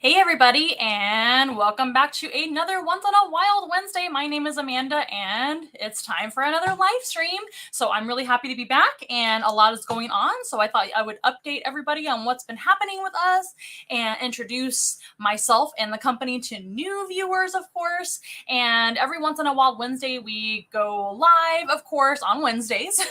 Hey everybody, and welcome back to another Once on a Wild Wednesday. My name is Amanda, and it's time for another live stream. So I'm really happy to be back, and a lot is going on. So I thought I would update everybody on what's been happening with us and introduce myself and the company to new viewers, of course. And every Once on a Wild Wednesday, we go live, of course, on Wednesdays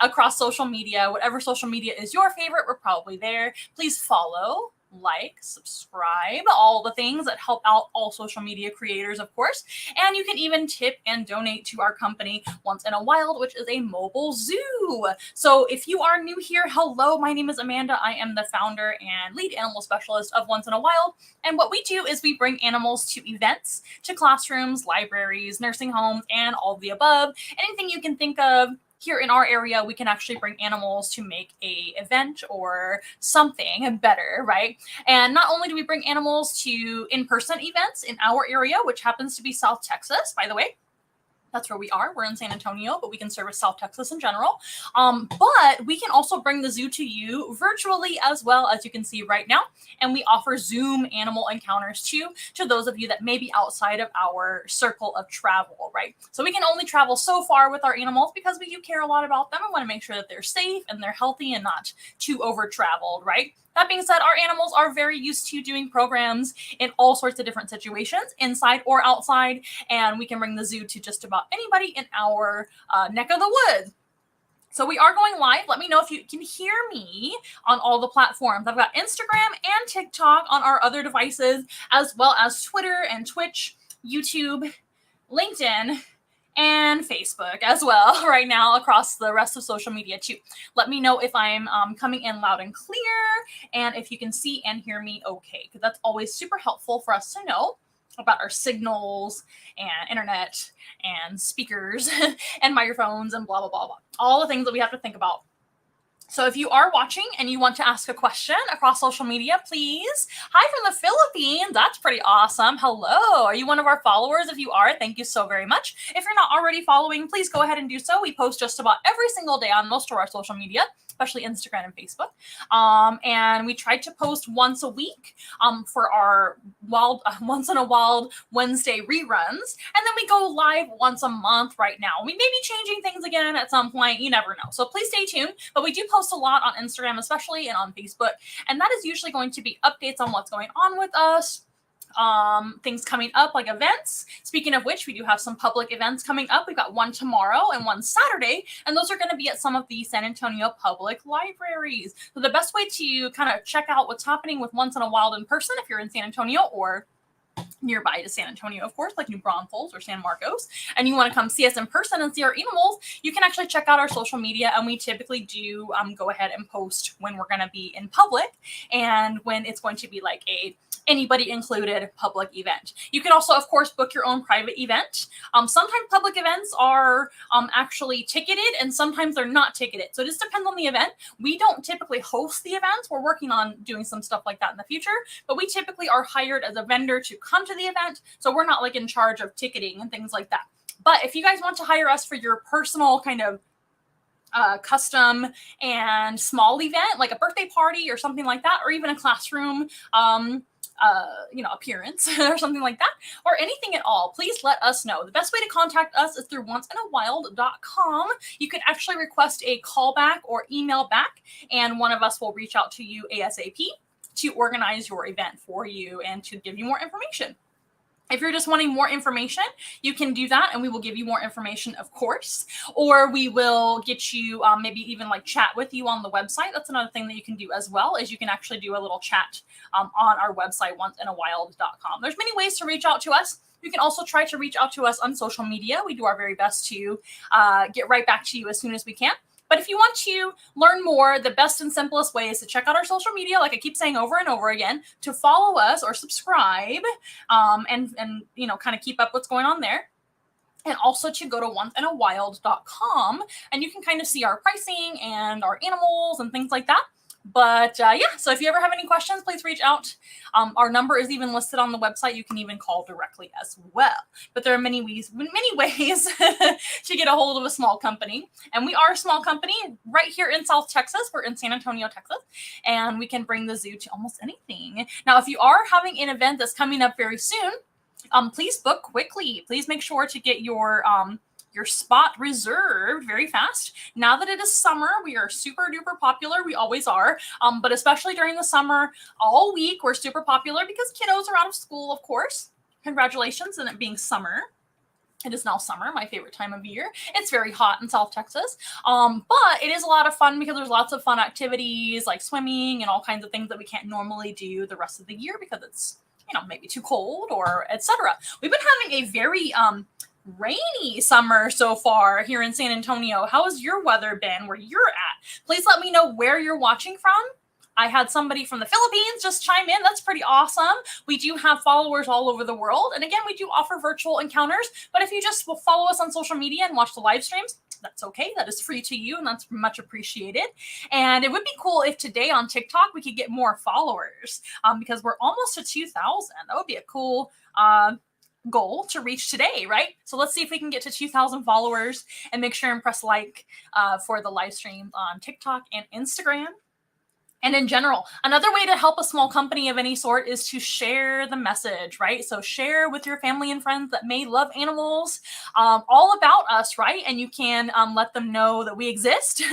across social media. Whatever social media is your favorite, we're probably there. Please follow, like, subscribe, all the things that help out all social media creators, of course. And you can even tip and donate to our company Once in a Wild, which is a mobile zoo. So if you are new here, hello, my name is Amanda. I am the founder and lead animal specialist of Once in a Wild. And what we do is we bring animals to events, to classrooms, libraries, nursing homes, and all of the above. Anything you can think of. Here in our area, we can actually bring animals to make a event or something better, right? And not only do we bring animals to in-person events in our area, which happens to be South Texas, by the way. That's where we are. We're in San Antonio, but we can service South Texas in general. But we can also bring the zoo to you virtually as well, as you can see right now. And we offer Zoom animal encounters too, to those of you that may be outside of our circle of travel, right? So we can only travel so far with our animals because we do care a lot about them and want to make sure that they're safe and they're healthy and not too over-traveled, right? That being said, our animals are very used to doing programs in all sorts of different situations, inside or outside, and we can bring the zoo to just about anybody in our neck of the woods. So we are going live. Let me know if you can hear me on all the platforms. I've got Instagram and TikTok on our other devices, as well as Twitter and Twitch, YouTube, LinkedIn, and Facebook as well right now across the rest of social media too. Let me know if I'm coming in loud and clear and if you can see and hear me okay, because that's always super helpful for us to know about our signals and internet and speakers and microphones and blah, blah, blah, blah. All the things that we have to think about. So if you are watching and you want to ask a question across social media, please. Hi from the Philippines. That's pretty awesome. Hello. Are you one of our followers? If you are, thank you so very much. If you're not already following, please go ahead and do so. We post just about every single day on most of our social media, especially Instagram and Facebook. And we try to post once a week for our Once in a Wild Wednesday reruns. And then we go live once a month right now. We may be changing things again at some point. You never know. So please stay tuned. But we do post a lot on Instagram, especially, and on Facebook. And that is usually going to be updates on what's going on with us. Things coming up, like events. Speaking of which, we do have some public events coming up. We've got one tomorrow and one Saturday, and those are going to be at some of the San Antonio public libraries. So the best way to kind of check out what's happening with Once in a Wild in person, if you're in San Antonio or nearby to San Antonio, of course, like New Braunfels or San Marcos, and you want to come see us in person and see our animals, you can actually check out our social media, and we typically do go ahead and post when we're going to be in public and when it's going to be like a anybody included public event. You can also, of course, book your own private event. Sometimes public events are actually ticketed and sometimes they're not ticketed. So it just depends on the event. We don't typically host the events. We're working on doing some stuff like that in the future, but we typically are hired as a vendor to come to the event. So we're not like in charge of ticketing and things like that. But if you guys want to hire us for your personal kind of custom and small event, like a birthday party or something like that, or even a classroom appearance or something like that, or anything at all, please let us know. The best way to contact us is through onceinawild.com. You can actually request a call back or email back, and one of us will reach out to you ASAP to organize your event for you and to give you more information. If you're just wanting more information, you can do that, and we will give you more information, of course. Or we will get you maybe even like chat with you on the website. That's another thing that you can do as well, is you can actually do a little chat on our website, onceinawild.com. There's many ways to reach out to us. You can also try to reach out to us on social media. We do our very best to get right back to you as soon as we can. But if you want to learn more, the best and simplest way is to check out our social media, like I keep saying over and over again, to follow us or subscribe and kind of keep up what's going on there. And also to go to onceinawild.com, and you can kind of see our pricing and our animals and things like that. But yeah, so if you ever have any questions, please reach out. Our number is even listed on the website. You can even call directly as well. But there are many ways to get a hold of a small company. And we are a small company right here in South Texas. We're in San Antonio, Texas, and we can bring the zoo to almost anything. Now, if you are having an event that's coming up very soon, please book quickly. Please make sure to get your spot reserved very fast. Now that it is summer, we are super duper popular. We always are. But especially during the summer, all week, we're super popular because kiddos are out of school, of course. Congratulations on it being summer. It is now summer, my favorite time of year. It's very hot in South Texas, but it is a lot of fun because there's lots of fun activities like swimming and all kinds of things that we can't normally do the rest of the year because it's, maybe too cold or etc. We've been having a very rainy summer so far here in San Antonio. How has your weather been where you're at? Please let me know where you're watching from. I had somebody from the Philippines just chime in. That's pretty awesome. We do have followers all over the world. And again, we do offer virtual encounters. But if you just will follow us on social media and watch the live streams, that's okay. That is free to you, and that's much appreciated. And it would be cool if today on TikTok we could get more followers because we're almost to 2,000. That would be a cool goal to reach today, right? So let's see if we can get to 2,000 followers and make sure and press like for the live stream on TikTok and Instagram. And in general, another way to help a small company of any sort is to share the message, right? So share with your family and friends that may love animals, all about us, right? And you can let them know that we exist,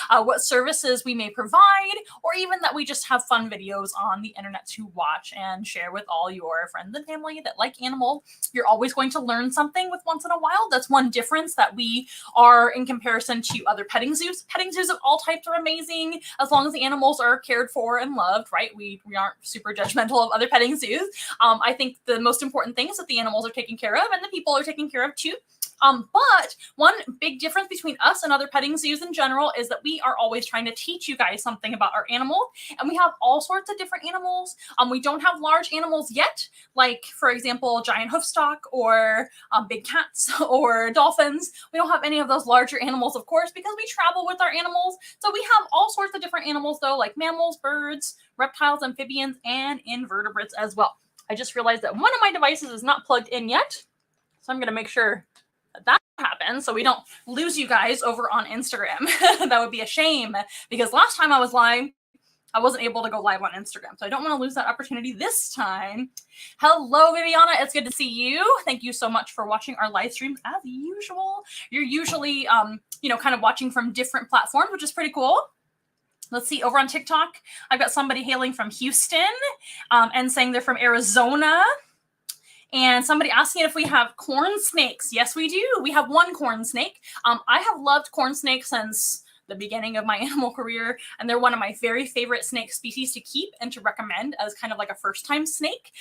what services we may provide, or even that we just have fun videos on the internet to watch and share with all your friends and family that like animal. You're always going to learn something with Once in a Wild. That's one difference that we are in comparison to other petting zoos. Petting zoos of all types are amazing as long as the animals are cared for and loved, right? We aren't super judgmental of other petting zoos. I think the most important thing is that the animals are taken care of and the people are taken care of too. But one big difference between us and other petting zoos in general is that we are always trying to teach you guys something about our animal. And we have all sorts of different animals. We don't have large animals yet, like, for example, giant hoofstock or big cats or dolphins. We don't have any of those larger animals, of course, because we travel with our animals. So we have all sorts of different animals, though, like mammals, birds, reptiles, amphibians, and invertebrates as well. I just realized that one of my devices is not plugged in yet. So I'm going to make sure that happens so we don't lose you guys over on Instagram. That would be a shame because last time I was live, I wasn't able to go live on Instagram. So I don't want to lose that opportunity this time. Hello, Viviana. It's good to see you. Thank you so much for watching our live streams as usual. You're usually, kind of watching from different platforms, which is pretty cool. Let's see, over on TikTok, I've got somebody hailing from Houston and saying they're from Arizona. And somebody asking if we have corn snakes. Yes, we do. We have one corn snake. I have loved corn snakes since the beginning of my animal career, and they're one of my very favorite snake species to keep and to recommend as kind of like a first-time snake.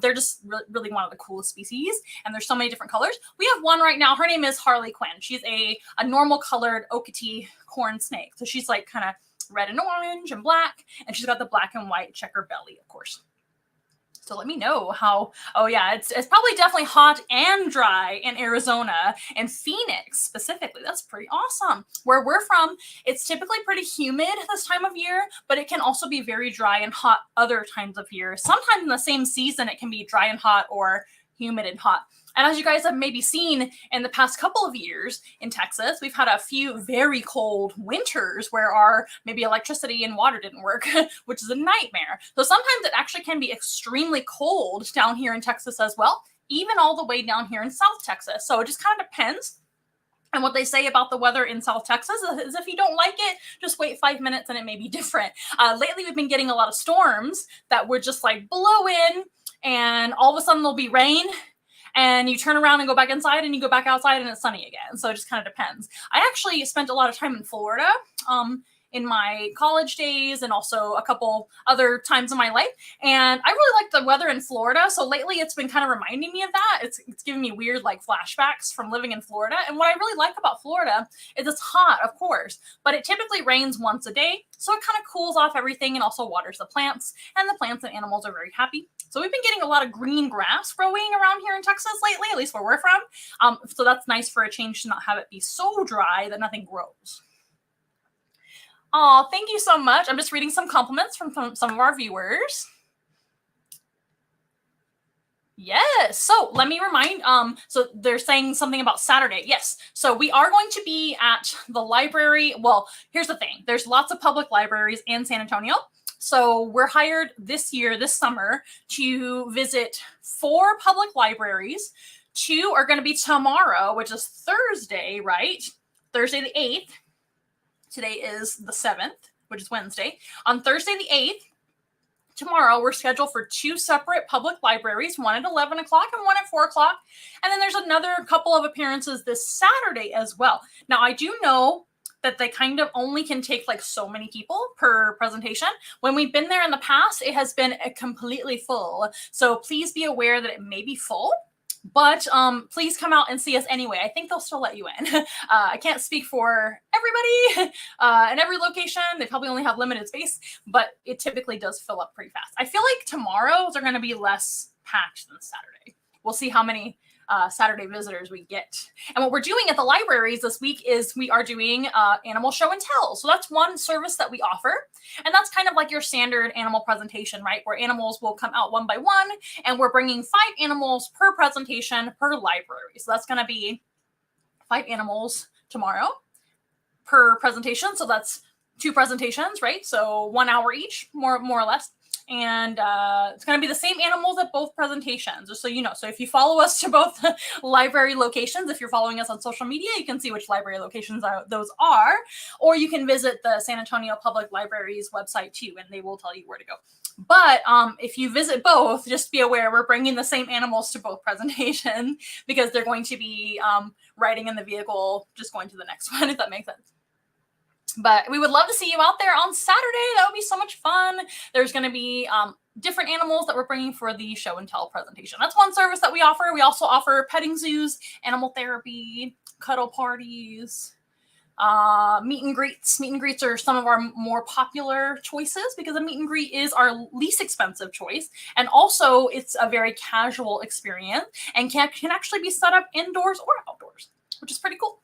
They're just really one of the coolest species, and there's so many different colors. We have one right now. Her name is Harley Quinn. She's a normal colored Okatee corn snake. So she's like kind of red and orange and black, and she's got the black and white checker belly, of course. So let me know how, oh yeah, it's probably definitely hot and dry in Arizona and Phoenix specifically. That's pretty awesome. Where we're from, it's typically pretty humid this time of year, but it can also be very dry and hot other times of year. Sometimes in the same season, it can be dry and hot or humid and hot. And as you guys have maybe seen in the past couple of years in Texas, we've had a few very cold winters where our maybe electricity and water didn't work, which is a nightmare. So sometimes it actually can be extremely cold down here in Texas as well, even all the way down here in South Texas. So it just kind of depends. And what they say about the weather in South Texas is if you don't like it, just wait 5 minutes and it may be different. Lately, we've been getting a lot of storms that would just like blow in and all of a sudden there'll be rain. And you turn around and go back inside and you go back outside and it's sunny again. So it just kind of depends. I actually spent a lot of time in Florida in my college days and also a couple other times in my life. And I really like the weather in Florida. So lately it's been kind of reminding me of that. It's giving me weird like flashbacks from living in Florida. And what I really like about Florida is it's hot, of course, but it typically rains once a day. So it kind of cools off everything and also waters the plants. And the plants and animals are very happy. So we've been getting a lot of green grass growing around here in Texas lately, at least where we're from. So that's nice for a change to not have it be so dry that nothing grows. Oh, thank you so much. I'm just reading some compliments from some of our viewers. Yes. So let me remind, so they're saying something about Saturday. Yes. So we are going to be at the library. Well, here's the thing. There's lots of public libraries in San Antonio. So we're hired this year, this summer, to visit 4 public libraries. 2 are going to be tomorrow, which is Thursday, right? Thursday the 8th. Today is the 7th, which is Wednesday. On Thursday the 8th, tomorrow, we're scheduled for 2 separate public libraries, one at 11 o'clock and one at 4 o'clock. And then there's another couple of appearances this Saturday as well. Now, I do know that they kind of only can take like so many people per presentation. When we've been there in the past, it has been completely full. So please be aware that it may be full. But please come out and see us anyway. I think they'll still let you in. I can't speak for everybody in every location. They probably only have limited space, but it typically does fill up pretty fast. I feel like tomorrow's are going to be less packed than Saturday. We'll see how many Saturday visitors we get. And what we're doing at the libraries this week is we are doing animal show and tell. So that's one service that we offer. And that's kind of like your standard animal presentation, right? Where animals will come out one by one, and we're bringing 5 animals per presentation per library. So that's going to be 5 animals tomorrow per presentation. So that's 2 presentations, right? So 1 hour each, more or less. And it's going to be the same animals at both presentations, just so you know. So if you follow us to both library locations, if you're following us on social media, you can see which library locations those are, or you can visit the San Antonio Public Library's website too, and they will tell you where to go. But if you visit both, just be aware we're bringing the same animals to both presentations because they're going to be riding in the vehicle, just going to the next one, if that makes sense. But we would love to see you out there on Saturday. That would be so much fun. There's going to be different animals that we're bringing for the show and tell presentation. That's one service that we offer. We also offer petting zoos, animal therapy, cuddle parties, meet and greets. Meet and greets are some of our more popular choices because a meet and greet is our least expensive choice. And also it's a very casual experience and can actually be set up indoors or outdoors, which is pretty cool.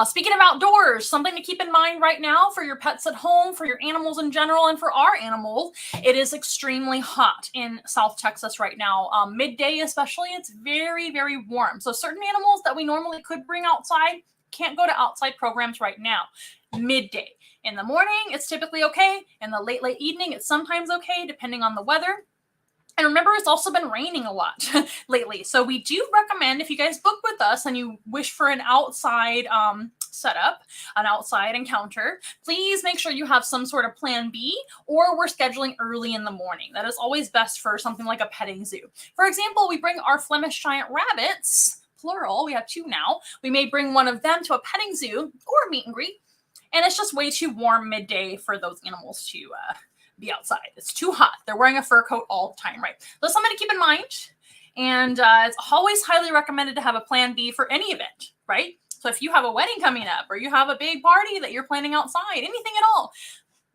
Speaking of outdoors, something to keep in mind right now for your pets at home, for your animals in general, and for our animals, it is extremely hot in South Texas right now. Midday especially, it's very, very warm. So certain animals that we normally could bring outside can't go to outside programs right now. Midday. In the morning, it's typically okay. In the late evening, it's sometimes okay, depending on the weather. And remember, it's also been raining a lot lately. So we do recommend if you guys book with us and you wish for an outside setup, an outside encounter, please make sure you have some sort of plan B, or we're scheduling early in the morning. That is always best for something like a petting zoo. For example, we bring our Flemish giant rabbits, plural, we have 2 now. We may bring one of them to a petting zoo or a meet and greet. And it's just way too warm midday for those animals to be outside. It's too hot. They're wearing a fur coat all the time, right? So something to keep in mind. And it's always highly recommended to have a plan B for any event, right? So if you have a wedding coming up or you have a big party that you're planning outside, anything at all,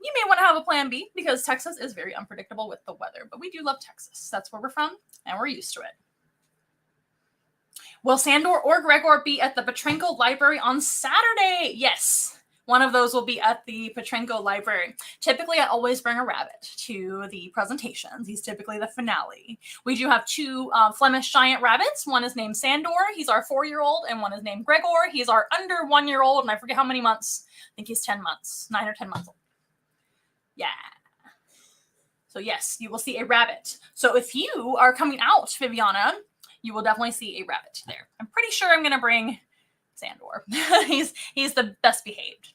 you may want to have a plan B because Texas is very unpredictable with the weather. But we do love Texas. That's where we're from and we're used to it. Will Sandor or Gregor be at the Petrenko Library on Saturday? Yes. One of those will be at the Petrenko Library. Typically, I always bring a rabbit to the presentations. He's typically the finale. We do have 2 Flemish giant rabbits. One is named Sandor. He's our 4-year-old. And one is named Gregor. He's our under 1-year-old. And I forget how many months. I think he's 10 months. 9 or 10 months old. Yeah. So yes, you will see a rabbit. So if you are coming out, Viviana, you will definitely see a rabbit there. I'm pretty sure I'm going to bring Sandor. He's the best behaved.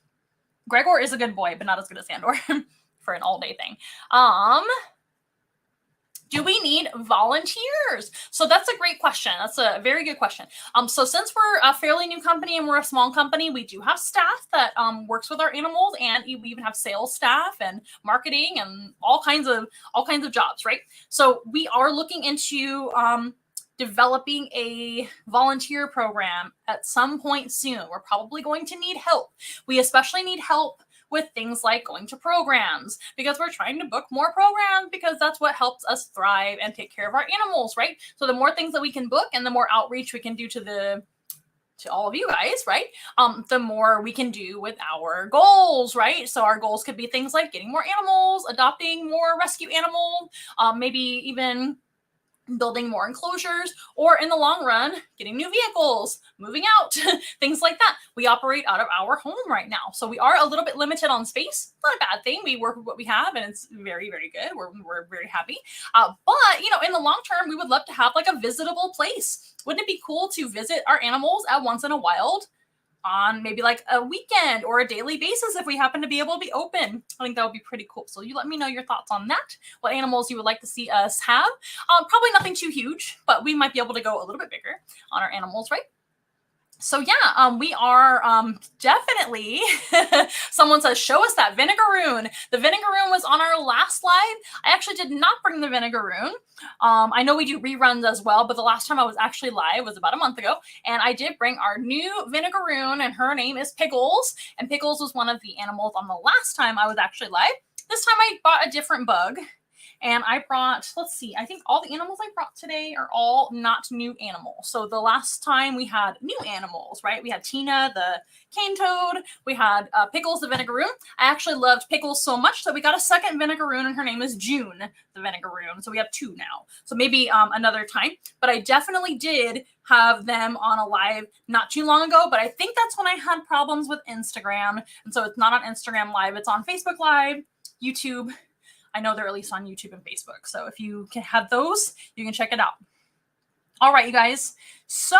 Gregor is a good boy, but not as good as Sandor for an all-day thing. Do we need volunteers? So that's a great question. That's a very good question. So since we're a fairly new company and we're a small company, we do have staff that works with our animals, and we even have sales staff and marketing and all kinds of jobs, right? So we are looking into developing a volunteer program at some point soon. We're probably going to need help. We especially need help with things like going to programs because we're trying to book more programs because that's what helps us thrive and take care of our animals, right? So the more things that we can book and the more outreach we can do to the to all of you guys, right? The more we can do with our goals, right? So our goals could be things like getting more animals, adopting more rescue animals, maybe even building more enclosures, or in the long run, getting new vehicles, moving out, things like that. We operate out of our home right now. So we are a little bit limited on space. Not a bad thing. We work with what we have and it's very, very good. We're very happy. But, in the long term, we would love to have like a visitable place. Wouldn't it be cool to visit our animals at Once in a Wild on maybe like a weekend or a daily basis if we happen to be able to be open? I think that would be pretty cool. So you let me know your thoughts on that. What animals you would like to see us have. Probably nothing too huge, but we might be able to go a little bit bigger on our animals, right? So yeah, we are definitely, someone says, show us that Vinegaroon. The Vinegaroon was on our last live. I actually did not bring the Vinegaroon. I know we do reruns as well, but the last time I was actually live was about a month ago. And I did bring our new Vinegaroon, and her name is Pickles. And Pickles was one of the animals on the last time I was actually live. This time I bought a different bug. And I brought, let's see, I think all the animals I brought today are all not new animals. So the last time we had new animals, right? We had Tina, the cane toad. We had Pickles, the Vinegaroon. I actually loved Pickles so much that we got a second Vinegaroon, and her name is June, the Vinegaroon. So we have two now. So maybe another time. But I definitely did have them on a live not too long ago, but I think that's when I had problems with Instagram. And so it's not on Instagram Live. It's on Facebook Live, YouTube. I know they're at least on YouTube and Facebook. So if you can have those, you can check it out. All right, you guys. So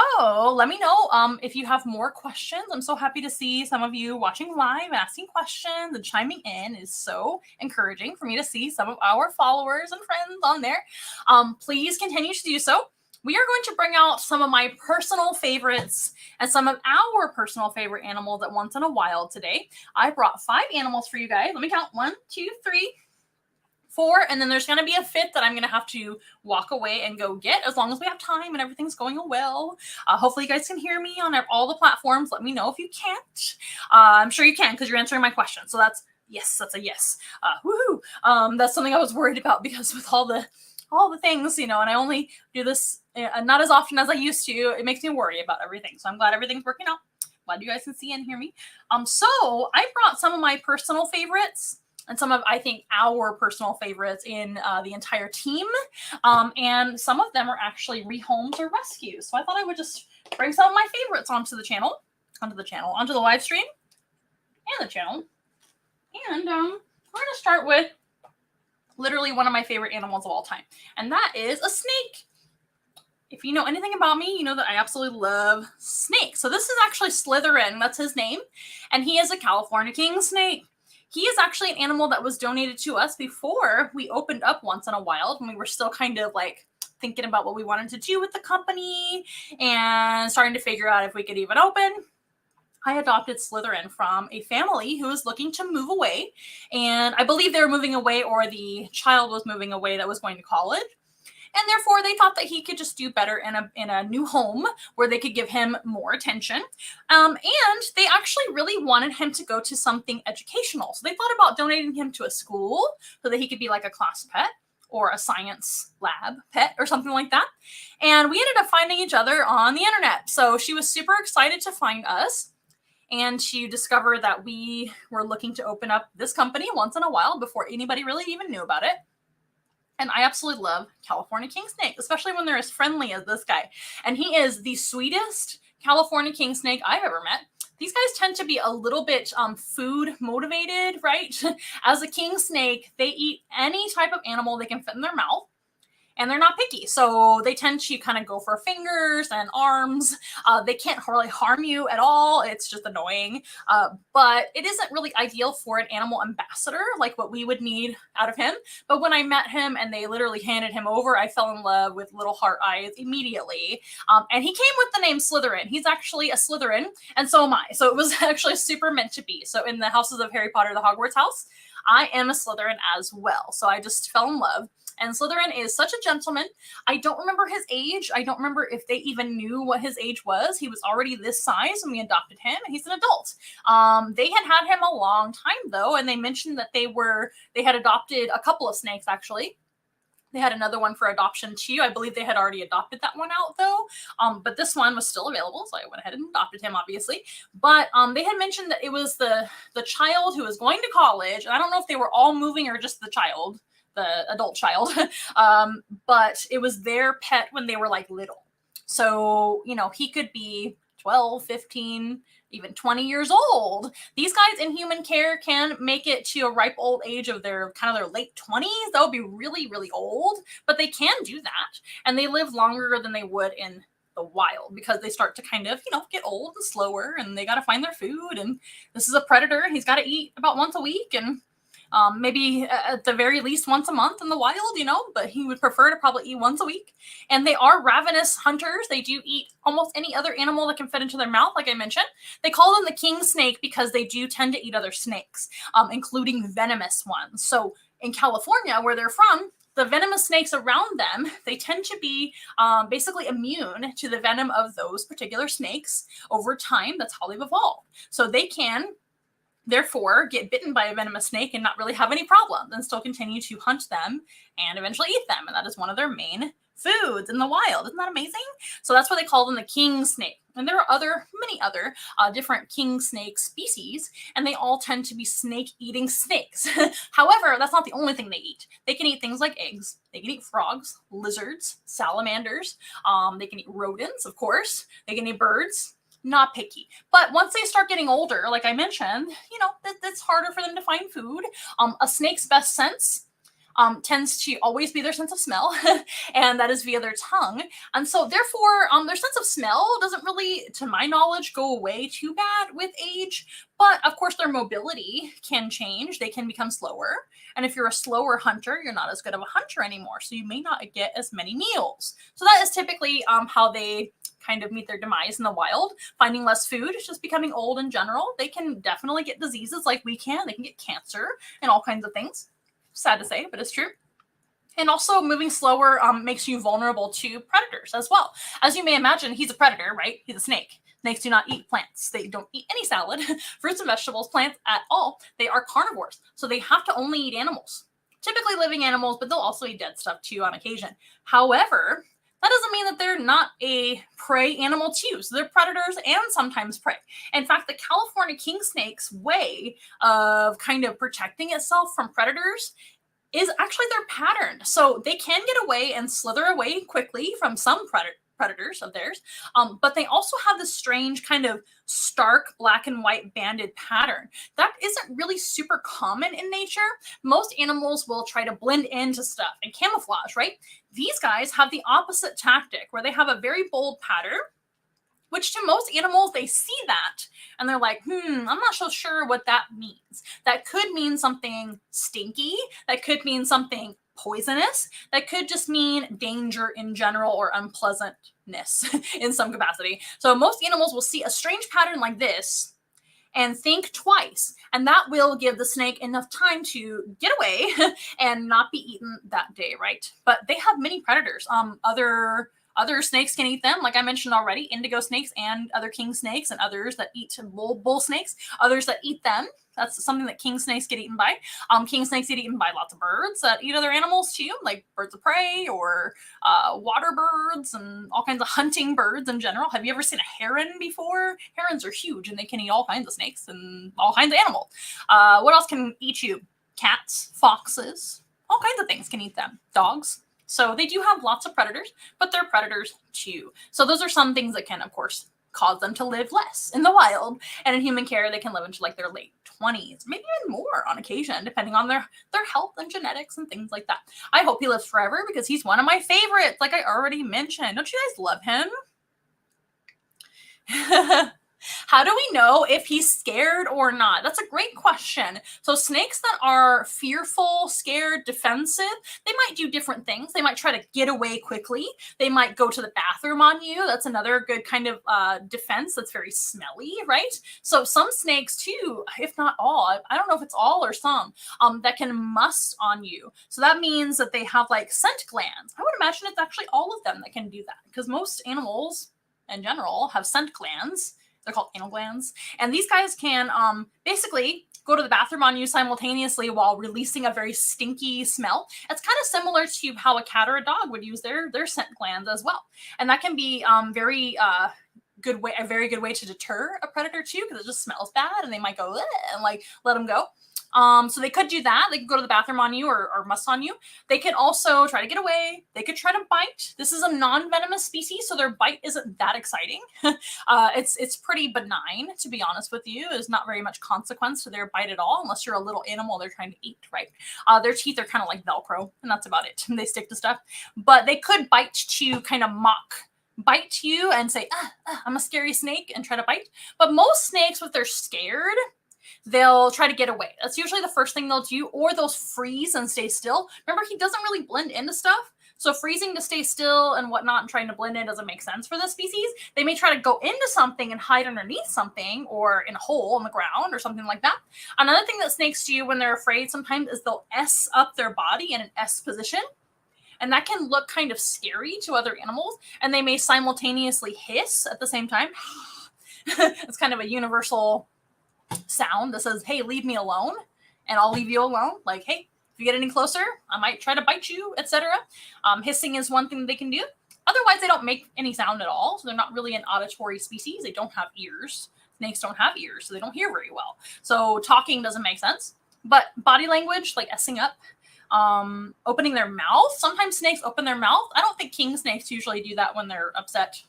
let me know if you have more questions. I'm so happy to see some of you watching live, asking questions and chiming in. Is so encouraging for me to see some of our followers and friends on there. Please continue to do so. We are going to bring out some of my personal favorites and some of our personal favorite animals at Once in a Wild today. I brought 5 animals for you guys. Let me count. 1, 2, 3, 4, and then there's going to be a 5th that I'm going to have to walk away and go get as long as we have time and everything's going well. Hopefully you guys can hear me on all the platforms. Let me know if you can't. I'm sure you can because you're answering my question. So that's yes, that's a yes. Woohoo! That's something I was worried about because with all the things, and I only do this not as often as I used to, it makes me worry about everything. So I'm glad everything's working out. Glad you guys can see and hear me. So I brought some of my personal favorites and some of, I think, our personal favorites in the entire team. And some of them are actually rehomes or rescues. So I thought I would just bring some of my favorites onto the live stream and the channel. And we're going to start with literally one of my favorite animals of all time. And that is a snake. If you know anything about me, you know that I absolutely love snakes. So this is actually Slytherin. That's his name. And he is a California king snake. He is actually an animal that was donated to us before we opened up Once in a Wild, when we were still kind of like thinking about what we wanted to do with the company and starting to figure out if we could even open. I adopted Slytherin from a family who was looking to move away. And I believe they were moving away, or the child was moving away that was going to college. And therefore, they thought that he could just do better in a new home where they could give him more attention. And they actually really wanted him to go to something educational. So they thought about donating him to a school so that he could be like a class pet or a science lab pet or something like that. And we ended up finding each other on the internet. So she was super excited to find us and to discover that we were looking to open up this company Once in a Wild before anybody really even knew about it. And I absolutely love California king snake, especially when they're as friendly as this guy. And he is the sweetest California king snake I've ever met. These guys tend to be a little bit food motivated, right? As a king snake, they eat any type of animal they can fit in their mouth. And they're not picky. So they tend to kind of go for fingers and arms. They can't really harm you at all. It's just annoying. But it isn't really ideal for an animal ambassador, like what we would need out of him. But when I met him and they literally handed him over, I fell in love with little heart eyes immediately. And he came with the name Slytherin. He's actually a Slytherin, and so am I. So it was actually super meant to be. So in the houses of Harry Potter, the Hogwarts house, I am a Slytherin as well. So I just fell in love. And Slytherin is such a gentleman. I don't remember his age. I don't remember if they even knew what his age was. He was already this size when we adopted him, and he's an adult. They had him a long time, though, and they mentioned that they had adopted a couple of snakes, actually. They had another one for adoption too. I believe they had already adopted that one out though. But this one was still available, so I went ahead and adopted him, obviously. But they had mentioned that it was the child who was going to college. And I don't know if they were all moving or just the child, the adult child. But it was their pet when they were like little. So, you know, he could be 12, 15, even 20 years old. These guys in human care can make it to a ripe old age of their kind of their late 20s. That would be really, really old, but they can do that. And they live longer than they would in the wild because they start to kind of, you know, get old and slower, and they got to find their food. And this is a predator, and he's got to eat about once a week, and maybe at the very least once a month in the wild, you know, but he would prefer to probably eat once a week. And they are ravenous hunters. They do eat almost any other animal that can fit into their mouth, like I mentioned. They call them the king snake because they do tend to eat other snakes, including venomous ones. So in California, where they're from, the venomous snakes around them, they tend to be basically immune to the venom of those particular snakes over time. That's how they've evolved. So they can therefore get bitten by a venomous snake and not really have any problems and still continue to hunt them and eventually eat them. And that is one of their main foods in the wild. Isn't that amazing? So that's why they call them the king snake. And there are many other different king snake species, and they all tend to be snake-eating snakes. However, that's not the only thing they eat. They can eat things like eggs. They can eat frogs, lizards, salamanders. They can eat rodents, of course. They can eat birds. Not picky. But once they start getting older, like I mentioned, you know, it's harder for them to find food. A snake's best sense tends to always be their sense of smell, and that is via their tongue. And so therefore, their sense of smell doesn't really, to my knowledge, go away too bad with age. But of course, their mobility can change. They can become slower. And if you're a slower hunter, you're not as good of a hunter anymore. So you may not get as many meals. So that is typically how they kind of meet their demise in the wild, finding less food, just becoming old in general. They can definitely get diseases like we can. They can get cancer and all kinds of things. Sad to say, but it's true. And also moving slower makes you vulnerable to predators as well. As you may imagine, he's a predator, right? He's a snake. Snakes do not eat plants. They don't eat any salad, fruits and vegetables, plants at all. They are carnivores, so they have to only eat animals. Typically living animals, but they'll also eat dead stuff too on occasion. However, that doesn't mean that they're not a prey animal too. So they're predators and sometimes prey. In fact, the California king snake's way of kind of protecting itself from predators is actually their pattern. So they can get away and slither away quickly from some predators of theirs, but they also have this strange kind of stark black and white banded pattern that isn't really super common in nature. Most animals will try to blend into stuff and camouflage, right? These guys have the opposite tactic where they have a very bold pattern, which to most animals, they see that and they're like, I'm not so sure what that means. That could mean something stinky. That could mean something poisonous. That could just mean danger in general or unpleasantness in some capacity. So most animals will see a strange pattern like this and think twice. And that will give the snake enough time to get away and not be eaten that day, right? But they have many predators. Other snakes can eat them, like I mentioned already, indigo snakes and other king snakes, and others that eat bull snakes, others that eat them. That's something that king snakes get eaten by. King snakes get eaten by lots of birds that eat other animals too, like birds of prey or water birds and all kinds of hunting birds in general. Have you ever seen a heron before? Herons are huge and they can eat all kinds of snakes and all kinds of animals. What else can eat you? Cats, foxes, all kinds of things can eat them. Dogs. So they do have lots of predators, but they're predators too. So those are some things that can, of course, cause them to live less in the wild. And in human care, they can live into like their late 20s, maybe even more on occasion, depending on their health and genetics and things like that. I hope he lives forever because he's one of my favorites, like I already mentioned. Don't you guys love him? How do we know if he's scared or not? That's a great question. So snakes that are fearful, scared, defensive, they might do different things. They might try to get away quickly. They might go to the bathroom on you. That's another good kind of defense that's very smelly, right? So some snakes too, if not all, I don't know if it's all or some, that can must on you. So that means that they have like scent glands. I would imagine it's actually all of them that can do that because most animals in general have scent glands. They're called anal glands. And these guys can basically go to the bathroom on you simultaneously while releasing a very stinky smell. It's kind of similar to how a cat or a dog would use their scent glands as well. And that can be a very good way to deter a predator too, because it just smells bad and they might go and like let them go. So they could do that. They could go to the bathroom on you or muss on you. They can also try to get away. They could try to bite. This is a non-venomous species, so their bite isn't that exciting. It's pretty benign, to be honest with you. There's not very much consequence to their bite at all, unless you're a little animal they're trying to eat, right? Their teeth are kind of like Velcro, and that's about it. They stick to stuff. But they could bite to kind of bite you and say, I'm a scary snake, and try to bite. But most snakes, if they're scared, they'll try to get away. That's usually the first thing they'll do, or they'll freeze and stay still. Remember, he doesn't really blend into stuff. So freezing to stay still and whatnot and trying to blend in doesn't make sense for this species. They may try to go into something and hide underneath something or in a hole in the ground or something like that. Another thing that snakes do when they're afraid sometimes is they'll S up their body in an S position. And that can look kind of scary to other animals. And they may simultaneously hiss at the same time. It's kind of a universal sound that says, hey, leave me alone, and I'll leave you alone. Like, hey, if you get any closer, I might try to bite you, etc. Hissing is one thing they can do. Otherwise, they don't make any sound at all, so they're not really an auditory species. They don't have ears. Snakes don't have ears, so they don't hear very well. So talking doesn't make sense. But body language, like S-ing up, opening their mouth. Sometimes snakes open their mouth. I don't think king snakes usually do that when they're upset,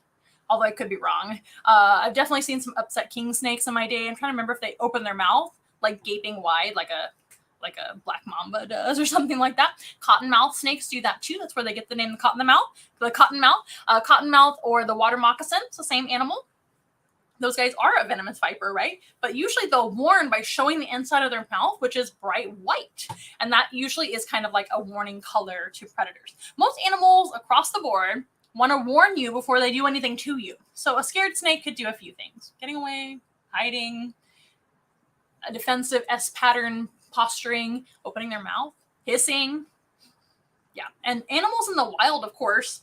although I could be wrong. I've definitely seen some upset king snakes in my day. I'm trying to remember if they open their mouth, like gaping wide, like a black mamba does or something like that. Cottonmouth snakes do that too. That's where they get the name the cottonmouth or the water moccasin. It's the same animal. Those guys are a venomous viper, right? But usually they'll warn by showing the inside of their mouth, which is bright white. And that usually is kind of like a warning color to predators. Most animals across the board want to warn you before they do anything to you. So a scared snake could do a few things: getting away, hiding, a defensive S pattern posturing, opening their mouth, hissing. Yeah. And animals in the wild, of course,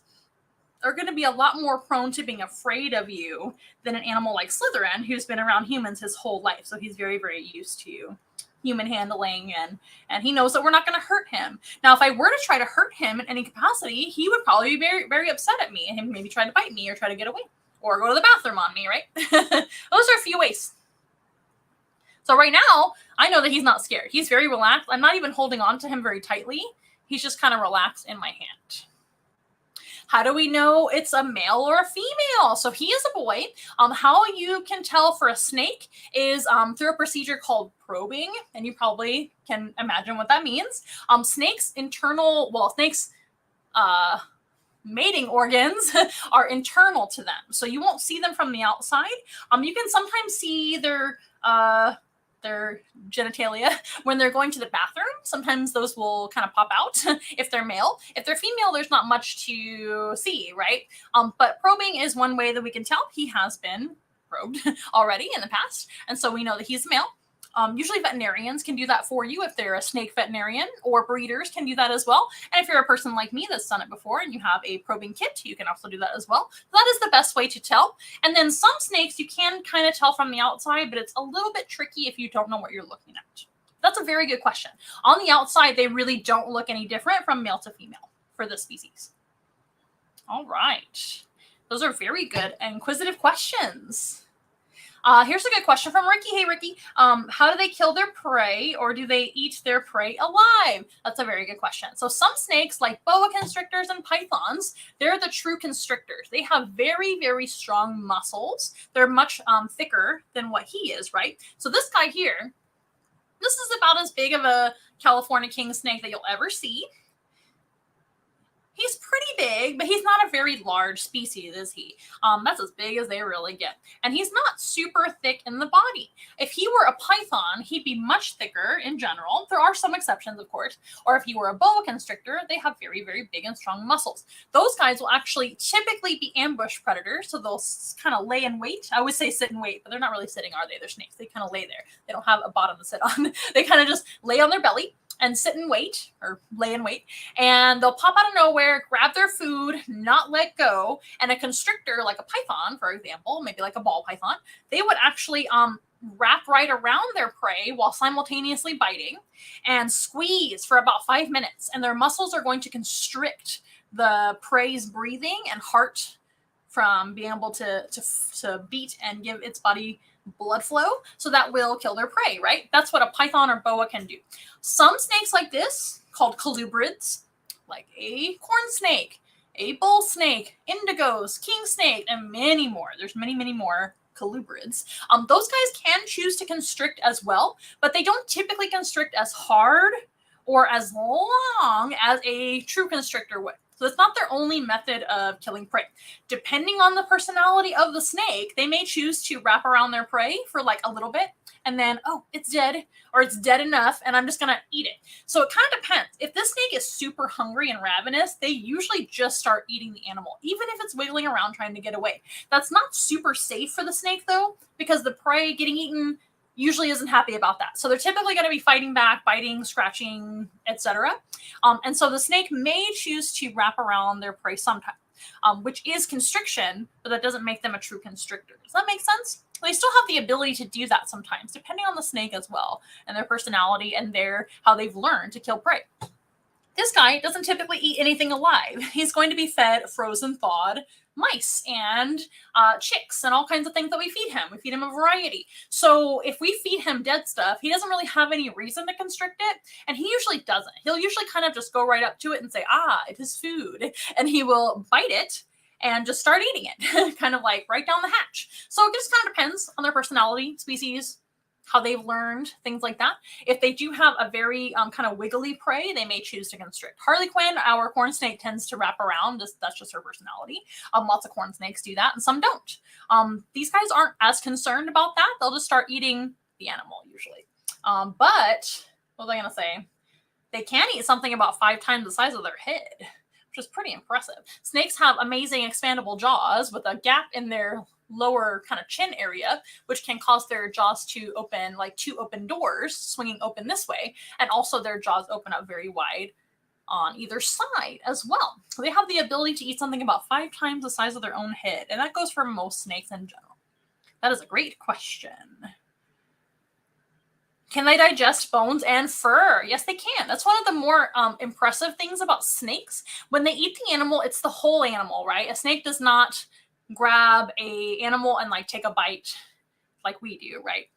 are going to be a lot more prone to being afraid of you than an animal like Slytherin, who's been around humans his whole life. So he's very, very used to human handling, and he knows that we're not going to hurt him. Now, if I were to try to hurt him in any capacity, he would probably be very, very upset at me and maybe try to bite me or try to get away or go to the bathroom on me, right? Those are a few ways. So right now, I know that he's not scared. He's very relaxed. I'm not even holding on to him very tightly. He's just kind of relaxed in my hand. How do we know it's a male or a female? So he is a boy. How you can tell for a snake is through a procedure called probing, and you probably can imagine what that means. Snakes' mating organs are internal to them, so you won't see them from the outside. You can sometimes see their genitalia when they're going to the bathroom. Sometimes those will kind of pop out if they're male. If they're female, there's not much to see, right? But probing is one way that we can tell. He has been probed already in the past, and so we know that he's a male. Usually veterinarians can do that for you if they're a snake veterinarian, or breeders can do that as well. And if you're a person like me that's done it before and you have a probing kit, you can also do that as well. So that is the best way to tell. And then some snakes you can kind of tell from the outside, but it's a little bit tricky if you don't know what you're looking at. That's a very good question. On the outside, they really don't look any different from male to female for this species. All right. Those are very good and inquisitive questions. Here's a good question from Ricky. Hey, Ricky. How do they kill their prey, or do they eat their prey alive? That's a very good question. So some snakes, like boa constrictors and pythons, they're the true constrictors. They have very, very strong muscles. They're much thicker than what he is, right? So this guy here, this is about as big of a California king snake that you'll ever see. He's pretty big, but he's not a very large species, is he? That's as big as they really get. And he's not super thick in the body. If he were a python, he'd be much thicker in general. There are some exceptions, of course. Or if he were a boa constrictor, they have very, very big and strong muscles. Those guys will actually typically be ambush predators, so they'll kind of lay in wait. I would say sit and wait, but they're not really sitting, are they? They're snakes. They kind of lay there. They don't have a bottom to sit on. They kind of just lay on their belly and sit and wait, or lay and wait, and they'll pop out of nowhere, grab their food, not let go. And a constrictor, like a python, for example, maybe like a ball python, they would actually wrap right around their prey while simultaneously biting and squeeze for about 5 minutes. And their muscles are going to constrict the prey's breathing and heart from being able to beat and give its body blood flow, so that will kill their prey, right? That's what a python or boa can do. Some snakes like this, called colubrids, like a corn snake, a bull snake, indigos, king snake, and many more. There's many, many more colubrids. Those guys can choose to constrict as well, but they don't typically constrict as hard or as long as a true constrictor would. So it's not their only method of killing prey. Depending on the personality of the snake, they may choose to wrap around their prey for like a little bit and then, oh, it's dead, or it's dead enough and I'm just going to eat it. So it kind of depends. If this snake is super hungry and ravenous, they usually just start eating the animal, even if it's wiggling around trying to get away. That's not super safe for the snake though, because the prey getting eaten usually isn't happy about that. So they're typically going to be fighting back, biting, scratching, etc. And so the snake may choose to wrap around their prey sometimes, which is constriction, but that doesn't make them a true constrictor. Does that make sense? They still have the ability to do that sometimes, depending on the snake as well, and their personality and how they've learned to kill prey. This guy doesn't typically eat anything alive. He's going to be fed frozen thawed mice and chicks and all kinds of things that we feed him. We feed him a variety. So if we feed him dead stuff, he doesn't really have any reason to constrict it. And he usually doesn't. He'll usually kind of just go right up to it and say, it is food. And he will bite it and just start eating it, kind of like right down the hatch. So it just kind of depends on their personality, species, how they've learned, things like that. If they do have a very kind of wiggly prey, they may choose to constrict. Harlequin, our corn snake, tends to wrap around. That's just her personality. Lots of corn snakes do that, and some don't. These guys aren't as concerned about that. They'll just start eating the animal usually. But what was I going to say? They can eat something about 5 times the size of their head, which is pretty impressive. Snakes have amazing expandable jaws with a gap in their lower kind of chin area, which can cause their jaws to open like 2 open doors, swinging open this way, and also their jaws open up very wide on either side as well. So they have the ability to eat something about 5 times the size of their own head, and that goes for most snakes in general. That is a great question. Can they digest bones and fur? Yes, they can. That's one of the more impressive things about snakes. When they eat the animal, it's the whole animal, right? A snake does not grab a animal and like take a bite like we do, right?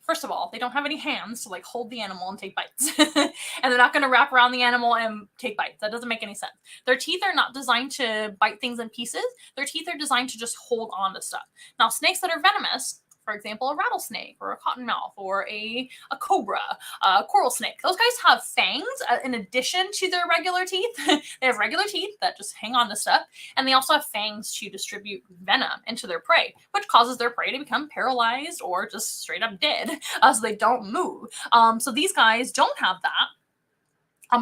First of all, they don't have any hands to like hold the animal and take bites. And they're not going to wrap around the animal and take bites. That doesn't make any sense. Their teeth are not designed to bite things in pieces. Their teeth are designed to just hold on to stuff. Now, snakes that are venomous, for example, a rattlesnake or a cottonmouth or a cobra, a coral snake. Those guys have fangs in addition to their regular teeth. They have regular teeth that just hang on to stuff. And they also have fangs to distribute venom into their prey, which causes their prey to become paralyzed or just straight up dead, so they don't move. So these guys don't have that.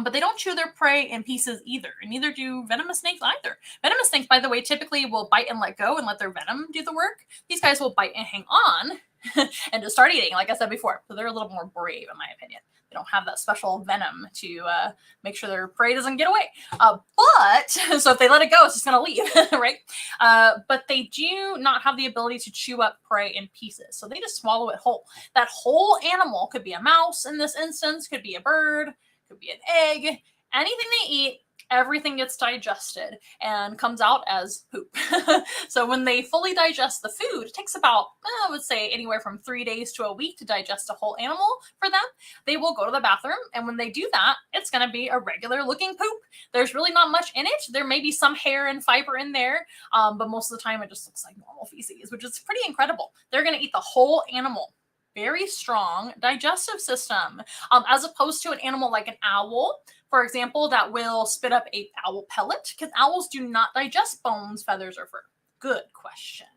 But they don't chew their prey in pieces either, and neither do venomous snakes either. Venomous snakes, by the way, typically will bite and let go and let their venom do the work. These guys will bite and hang on and just start eating, like I said before. So they're a little more brave, in my opinion. They don't have that special venom to make sure their prey doesn't get away. So if they let it go, it's just going to leave, right? But they do not have the ability to chew up prey in pieces. So they just swallow it whole. That whole animal could be a mouse in this instance, could be a bird, could be an egg, anything they eat, everything gets digested and comes out as poop. So when they fully digest the food, it takes about, I would say, anywhere from 3 days to a week to digest a whole animal for them. They will go to the bathroom, and when they do that, it's going to be a regular looking poop. There's really not much in it. There may be some hair and fiber in there, but most of the time it just looks like normal feces, which is pretty incredible. They're going to eat the whole animal. Very strong digestive system, as opposed to an animal like an owl, for example, that will spit up a owl pellet, because owls do not digest bones, feathers, or fur. Good question.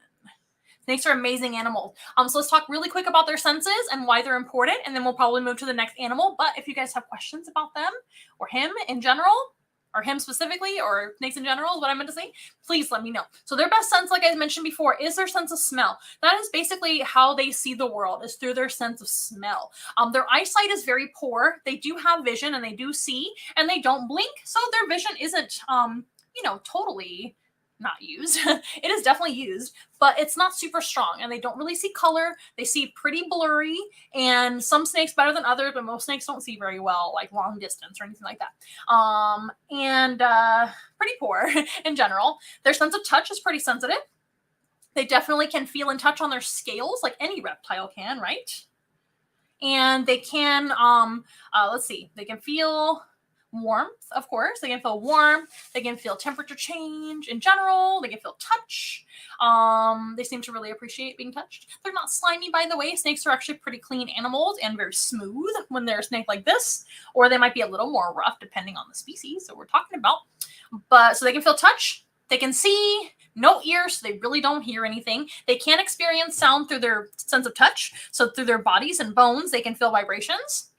Snakes are amazing animals. So let's talk really quick about their senses and why they're important, and then we'll probably move to the next animal. But if you guys have questions about them or him in general, or him specifically, or snakes in general is what I meant to say, please let me know. So their best sense, like I mentioned before, is their sense of smell. That is basically how they see the world, is through their sense of smell. Their eyesight is very poor. They do have vision, and they do see, and they don't blink. So their vision isn't, totally not used. It is definitely used, but it's not super strong, and they don't really see color. They see pretty blurry, and some snakes better than others, but most snakes don't see very well, like long distance or anything like that. And pretty poor in general. Their sense of touch is pretty sensitive. They definitely can feel and touch on their scales like any reptile can, right? And they can, let's see, they can feel warmth, of course. They can feel warmth. They can feel temperature change in general. They can feel touch. They seem to really appreciate being touched. They're not slimy, by the way. Snakes are actually pretty clean animals and very smooth when they're a snake like this, or they might be a little more rough depending on the species that we're talking about. But so they can feel touch. They can see. No ears, so they really don't hear anything. They can experience sound through their sense of touch. So through their bodies and bones, they can feel vibrations.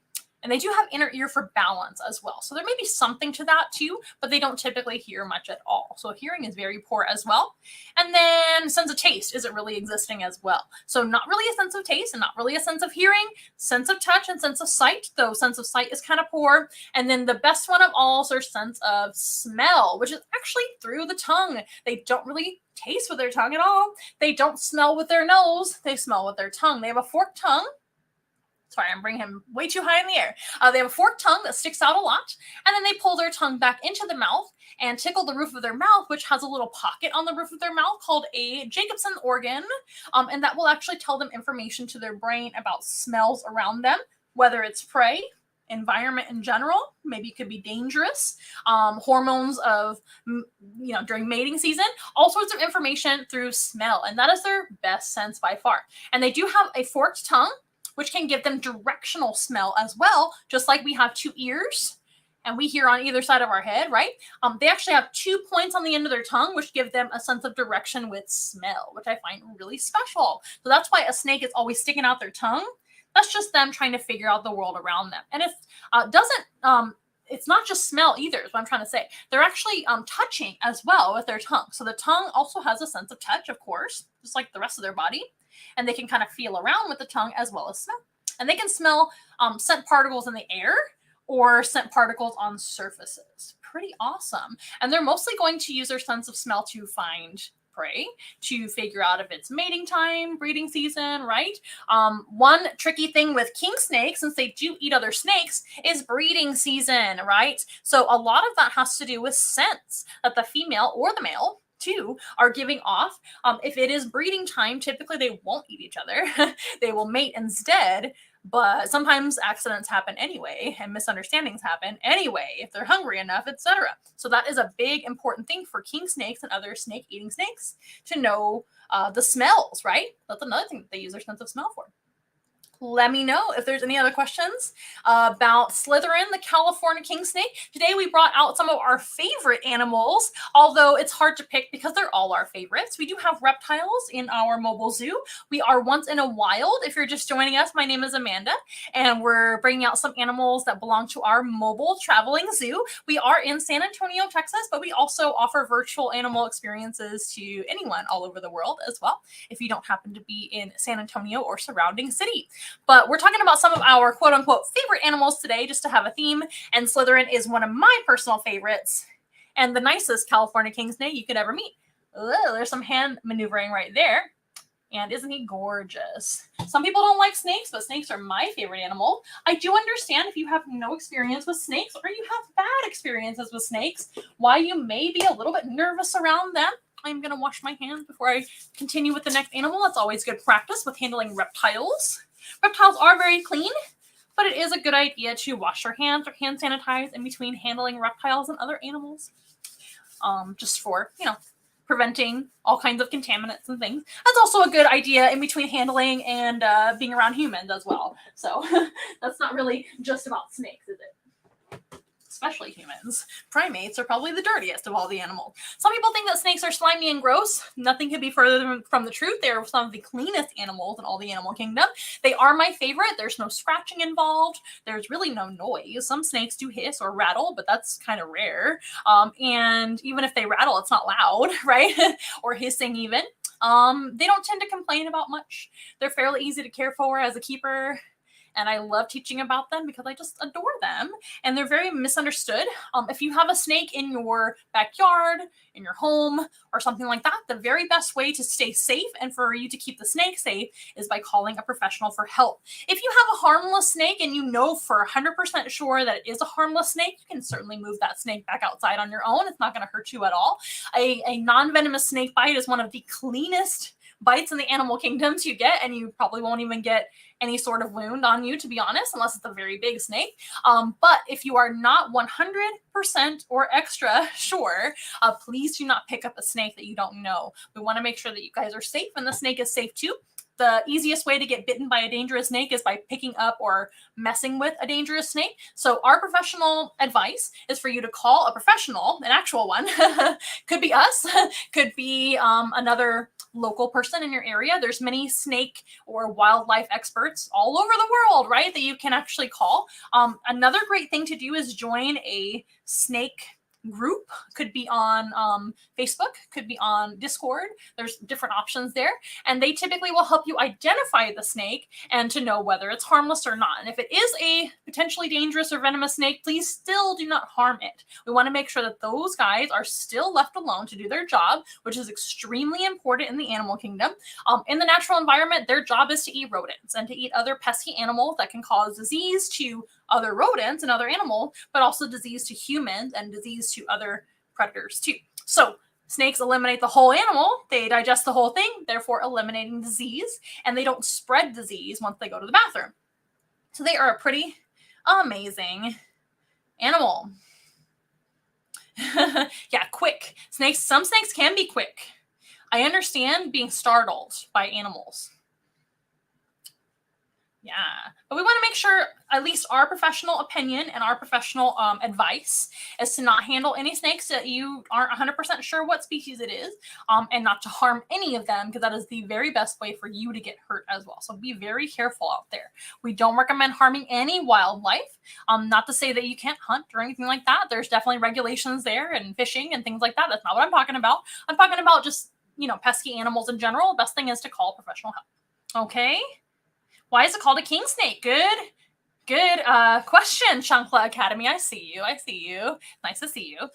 And they do have inner ear for balance as well. So there may be something to that too, but they don't typically hear much at all. So hearing is very poor as well. And then sense of taste isn't really existing as well. So not really a sense of taste and not really a sense of hearing, sense of touch and sense of sight, though sense of sight is kind of poor. And then the best one of all is their sense of smell, which is actually through the tongue. They don't really taste with their tongue at all. They don't smell with their nose. They smell with their tongue. They have a forked tongue. Sorry, I'm bringing him way too high in the air. They have a forked tongue that sticks out a lot, and then they pull their tongue back into the mouth and tickle the roof of their mouth, which has a little pocket on the roof of their mouth called a Jacobson organ, and that will actually tell them information to their brain about smells around them, whether it's prey, environment in general, maybe it could be dangerous, hormones of, during mating season, all sorts of information through smell, and that is their best sense by far. And they do have a forked tongue, which can give them directional smell as well, just like we have two ears and we hear on either side of our head, right? They actually have 2 points on the end of their tongue, which give them a sense of direction with smell, which I find really special. So that's why a snake is always sticking out their tongue. That's just them trying to figure out the world around them. And if it's not just smell either, is what I'm trying to say. They're actually touching as well with their tongue. So the tongue also has a sense of touch, of course, just like the rest of their body. And they can kind of feel around with the tongue as well as smell. And they can smell scent particles in the air or scent particles on surfaces. Pretty awesome. And they're mostly going to use their sense of smell to find prey, to figure out if it's mating time, breeding season, right? One tricky thing with king snakes, since they do eat other snakes, is breeding season, right? So a lot of that has to do with scents that the female or the male too are giving off. If it is breeding time, typically they won't eat each other. They will mate instead, but sometimes accidents happen anyway and misunderstandings happen anyway if they're hungry enough, etc. So that is a big important thing for king snakes and other snake eating snakes to know the smells, right? That's another thing that they use their sense of smell for. Let me know if there's any other questions about Slytherin, the California king snake. Today we brought out some of our favorite animals, although it's hard to pick because they're all our favorites. We do have reptiles in our mobile zoo. We are Once in a Wild. If you're just joining us, my name is Amanda, and we're bringing out some animals that belong to our mobile traveling zoo. We are in San Antonio, Texas, but we also offer virtual animal experiences to anyone all over the world as well, if you don't happen to be in San Antonio or surrounding city. But we're talking about some of our quote-unquote favorite animals today, just to have a theme. And Slytherin is one of my personal favorites and the nicest California king snake you could ever meet. Ugh, there's some hand maneuvering right there. And isn't he gorgeous? Some people don't like snakes, but snakes are my favorite animal. I do understand if you have no experience with snakes or you have bad experiences with snakes, why you may be a little bit nervous around them. I'm going to wash my hands before I continue with the next animal. That's always good practice with handling reptiles. Reptiles are very clean, but it is a good idea to wash your hands or hand sanitize in between handling reptiles and other animals, just for, preventing all kinds of contaminants and things. That's also a good idea in between handling and being around humans as well. So that's not really just about snakes, is it? Especially humans. Primates are probably the dirtiest of all the animals. Some people think that snakes are slimy and gross. Nothing could be further from the truth. They are some of the cleanest animals in all the animal kingdom. They are my favorite. There's no scratching involved. There's really no noise. Some snakes do hiss or rattle, but that's kind of rare. And even if they rattle, it's not loud, right? Or hissing even. They don't tend to complain about much. They're fairly easy to care for as a keeper. and I love teaching about them because I just adore them, and they're very misunderstood. If you have a snake in your backyard, in your home, or something like that, the very best way to stay safe and for you to keep the snake safe is by calling a professional for help. If you have a harmless snake and you know for 100% sure that it is a harmless snake, you can certainly move that snake back outside on your own. It's not going to hurt you at all. A non-venomous snake bite is one of the cleanest bites in the animal kingdom to get, and you probably won't even get any sort of wound on you, to be honest, unless it's a very big snake. But if you are not 100% or extra sure, please do not pick up a snake that you don't know. We want to make sure that you guys are safe and the snake is safe too. The easiest way to get bitten by a dangerous snake is by picking up or messing with a dangerous snake. So our professional advice is for you to call a professional, an actual one. Could be us, could be another local person in your area. There's many snake or wildlife experts all over the world, right, that you can actually call. Another great thing to do is join a snake group. Could be on Facebook, could be on Discord. There's different options there, and they typically will help you identify the snake and to know whether it's harmless or not. And if it is a potentially dangerous or venomous snake, please still do not harm it. We want to make sure that those guys are still left alone to do their job, which is extremely important in the animal kingdom. In the natural environment, their job is to eat rodents and to eat other pesky animals that can cause disease to other rodents and other animals, but also disease to humans and disease to other predators too. So snakes eliminate the whole animal. They digest the whole thing, therefore eliminating disease, and they don't spread disease once they go to the bathroom. So they are a pretty amazing animal. Yeah, quick. Snakes, some snakes can be quick. I understand being startled by animals. Yeah, but we want to make sure at least our professional opinion and our professional advice is to not handle any snakes that you aren't 100% sure what species it is, and not to harm any of them, because that is the very best way for you to get hurt as well. So be very careful out there. We don't recommend harming any wildlife. Not to say that you can't hunt or anything like that. There's definitely regulations there and fishing and things like that. That's not what I'm talking about. I'm talking about just, pesky animals in general. The best thing is to call professional help. Okay? Why is it called a king snake? Good question, Shankla Academy. I see you. Nice to see you.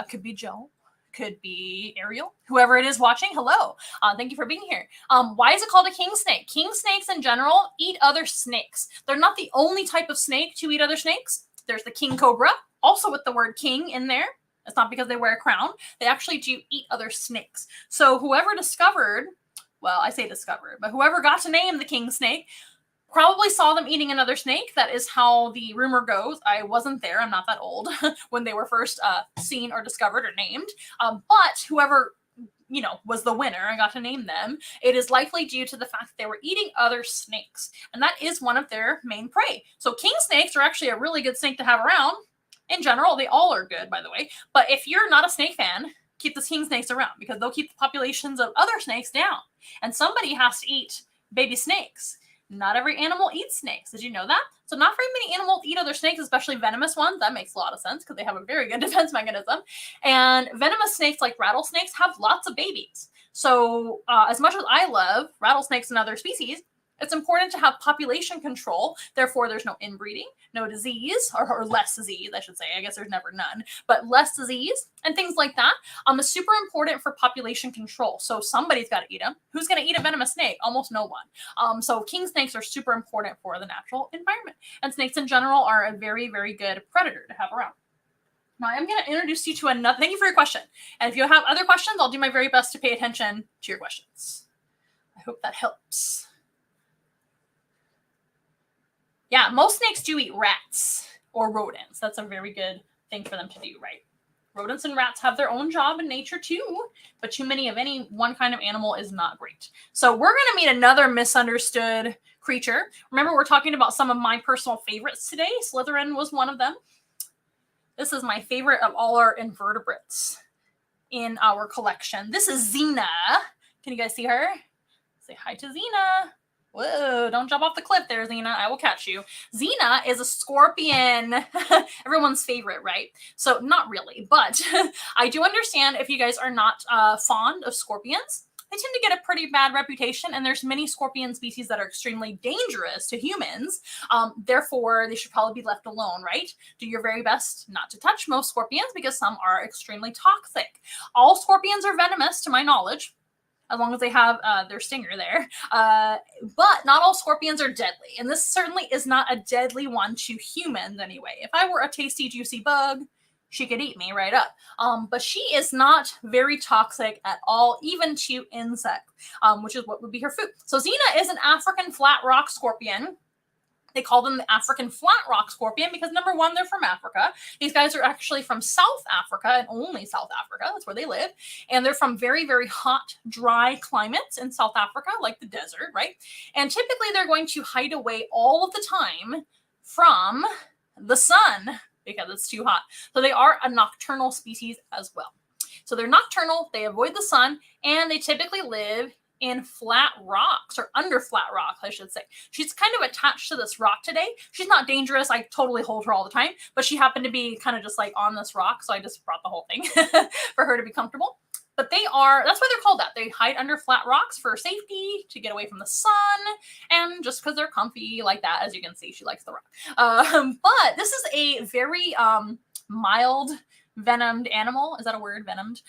Could be Joe. Could be Ariel. Whoever it is watching, hello. Thank you for being here. Why is it called a king snake? King snakes in general eat other snakes. They're not the only type of snake to eat other snakes. There's the king cobra, also with the word king in there. It's not because they wear a crown. They actually do eat other snakes. So whoever discovered, well, I say discovered, but whoever got to name the king snake probably saw them eating another snake. That is how the rumor goes. I wasn't there. I'm not that old when they were first seen or discovered or named. But whoever, was the winner and got to name them, it is likely due to the fact that they were eating other snakes. And that is one of their main prey. So king snakes are actually a really good snake to have around. In general, they all are good, by the way. But if you're not a snake fan, keep the king snakes around, because they'll keep the populations of other snakes down. And somebody has to eat baby snakes. Not every animal eats snakes. Did you know that? So not very many animals eat other snakes, especially venomous ones. That makes a lot of sense because they have a very good defense mechanism. And venomous snakes like rattlesnakes have lots of babies. So as much as I love rattlesnakes and other species, it's important to have population control. Therefore, there's no inbreeding, no disease, or less disease, I should say. I guess there's never none, but less disease and things like that is super important for population control. So somebody's got to eat them. Who's going to eat a venomous snake? Almost no one. So king snakes are super important for the natural environment. And snakes in general are a very, very good predator to have around. Now, I'm going to introduce you to another. Thank you for your question. And if you have other questions, I'll do my very best to pay attention to your questions. I hope that helps. Yeah, most snakes do eat rats or rodents. That's a very good thing for them to do, right? Rodents and rats have their own job in nature too, but too many of any one kind of animal is not great. So we're going to meet another misunderstood creature. Remember, we're talking about some of my personal favorites today. Slytherin was one of them. This is my favorite of all our invertebrates in our collection. This is Xena. Can you guys see her? Say hi to Xena. Whoa, don't jump off the cliff there, Xena. I will catch you. Xena is a scorpion. Everyone's favorite, right? So not really, but I do understand if you guys are not fond of scorpions. they tend to get a pretty bad reputation, and there's many scorpion species that are extremely dangerous to humans. Therefore, they should probably be left alone, right? Do your very best not to touch most scorpions because some are extremely toxic. All scorpions are venomous, to my knowledge, as long as they have their stinger there. But not all scorpions are deadly, and this certainly is not a deadly one to humans anyway. If I were a tasty, juicy bug, she could eat me right up. But she is not very toxic at all, even to insects, which is what would be her food. So Xena is an African flat rock scorpion. They call them the African flat rock scorpion because, number one, they're from Africa. These guys are actually from South Africa, and only South Africa. That's where they live. And they're from very, very hot, dry climates in South Africa, like the desert, right? And typically they're going to hide away all of the time from the sun because it's too hot. So they are a nocturnal species as well. So they're nocturnal, they avoid the sun, and they typically live in flat rocks, or under flat rocks, I should say. She's kind of attached to this rock today. She's not dangerous. I totally hold her all the time, but she happened to be kind of just like on this rock, so I just brought the whole thing for her to be comfortable. But that's why they're called that. They hide under flat rocks for safety, to get away from the sun, and just because they're comfy like that. As you can see, she likes the rock. But this is a very mild venomed animal. Is that a word? Venomed?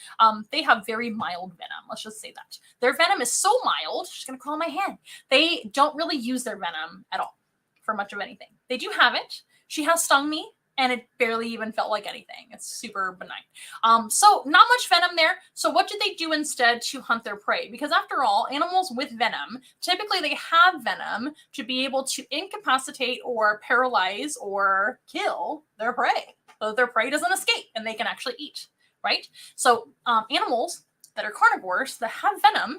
They have very mild venom. Let's just say that. Their venom is so mild, she's going to crawl my hand. They don't really use their venom at all for much of anything. They do have it. She has stung me, and it barely even felt like anything. It's super benign. So not much venom there. So what did they do instead to hunt their prey? Because after all, animals with venom, typically they have venom to be able to incapacitate or paralyze or kill their prey, so that their prey doesn't escape and they can actually eat, right? So animals that are carnivores that have venom,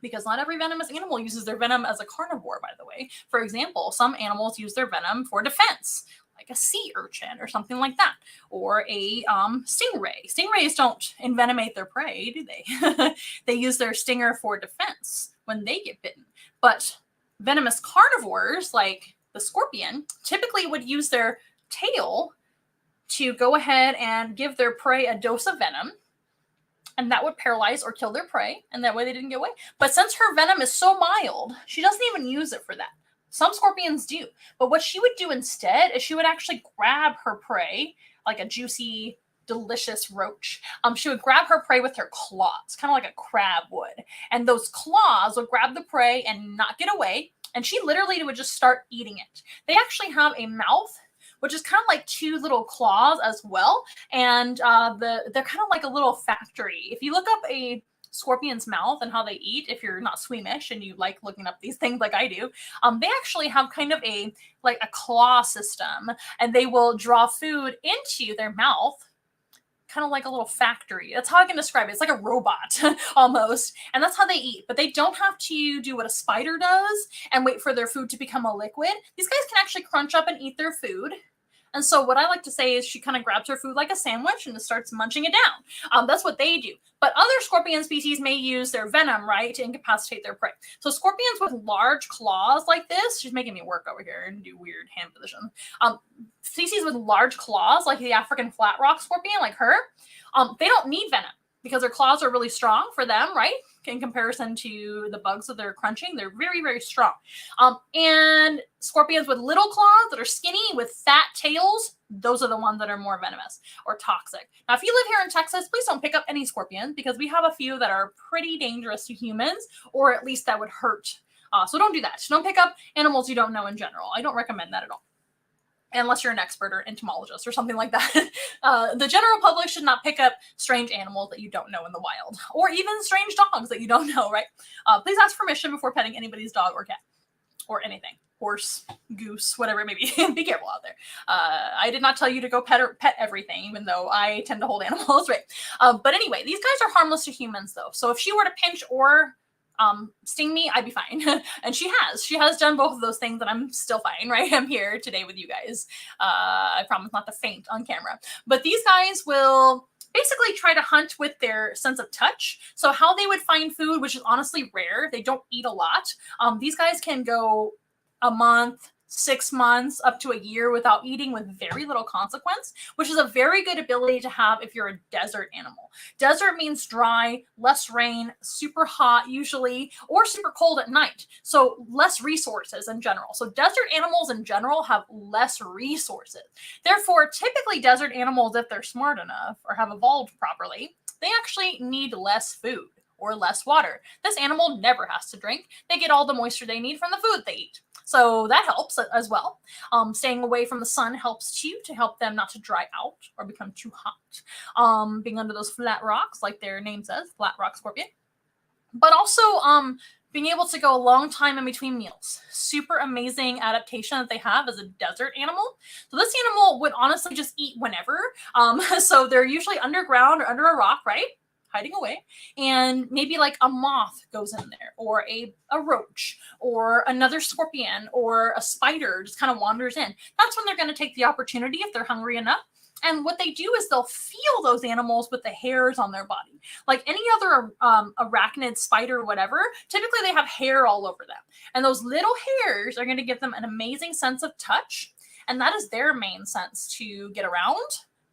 because not every venomous animal uses their venom as a carnivore, by the way. For example, some animals use their venom for defense, like a sea urchin or something like that, or a stingray. Stingrays don't envenomate their prey, do they? They use their stinger for defense when they get bitten. But venomous carnivores, like the scorpion, typically would use their tail to go ahead and give their prey a dose of venom, and that would paralyze or kill their prey, and that way they didn't get away. But since her venom is so mild, she doesn't even use it for that. Some scorpions do, but what she would do instead is she would actually grab her prey, like a juicy, delicious roach. She would grab her prey with her claws, kind of like a crab would, and those claws would grab the prey and not get away, and she literally would just start eating it. They actually have a mouth, which is kind of like two little claws as well. And they're kind of like a little factory. If you look up a scorpion's mouth and how they eat, if you're not squeamish and you like looking up these things like I do, they actually have kind of a claw system, and they will draw food into their mouth, kind of like a little factory. That's how I can describe it. It's like a robot almost. And that's how they eat. But they don't have to do what a spider does and wait for their food to become a liquid. These guys can actually crunch up and eat their food. And so what I like to say is she kind of grabs her food like a sandwich and just starts munching it down. That's what they do. But other scorpion species may use their venom, right, to incapacitate their prey. So scorpions with large claws like this, she's making me work over here and do weird hand positions. Species with large claws, like the African flat rock scorpion, like her, they don't need venom because their claws are really strong for them, right? In comparison to the bugs that they're crunching, they're very, very strong. And scorpions with little claws that are skinny with fat tails, those are the ones that are more venomous or toxic. Now, if you live here in Texas, please don't pick up any scorpions because we have a few that are pretty dangerous to humans, or at least that would hurt. So don't do that. Don't pick up animals you don't know in general. I don't recommend that at all, unless you're an expert or entomologist or something like that. The general public should not pick up strange animals that you don't know in the wild, or even strange dogs that you don't know, right? Please ask permission before petting anybody's dog or cat or anything. Horse, goose, whatever it may be. Be careful out there. I did not tell you to go pet everything, even though I tend to hold animals, right? But anyway, these guys are harmless to humans, though. So if she were to pinch or sting me, I'd be fine. And she has done both of those things, and I'm still fine, right? I'm here today with you guys. I promise not to faint on camera. But these guys will basically try to hunt with their sense of touch. So how they would find food, which is honestly rare, they don't eat a lot. These guys can go a month, 6 months up to a year without eating with very little consequence, which is a very good ability to have if you're a desert animal. Desert means dry, less rain, super hot usually, or super cold at night. So less resources in general. So desert animals in general have less resources. Therefore, typically desert animals, if they're smart enough or have evolved properly, they actually need less food or less water. This animal never has to drink. They get all the moisture they need from the food they eat. So that helps as well. Staying away from the sun helps too, to help them not to dry out or become too hot. Being under those flat rocks, like their name says, flat rock scorpion. But also being able to go a long time in between meals. Super amazing adaptation that they have as a desert animal. So this animal would honestly just eat whenever. So they're usually underground or under a rock, right? Hiding away, and maybe like a moth goes in there, or a roach, or another scorpion, or a spider just kind of wanders in. That's when they're going to take the opportunity if they're hungry enough. And what they do is they'll feel those animals with the hairs on their body. Like any other arachnid, spider, whatever, typically they have hair all over them. And those little hairs are going to give them an amazing sense of touch. And that is their main sense to get around,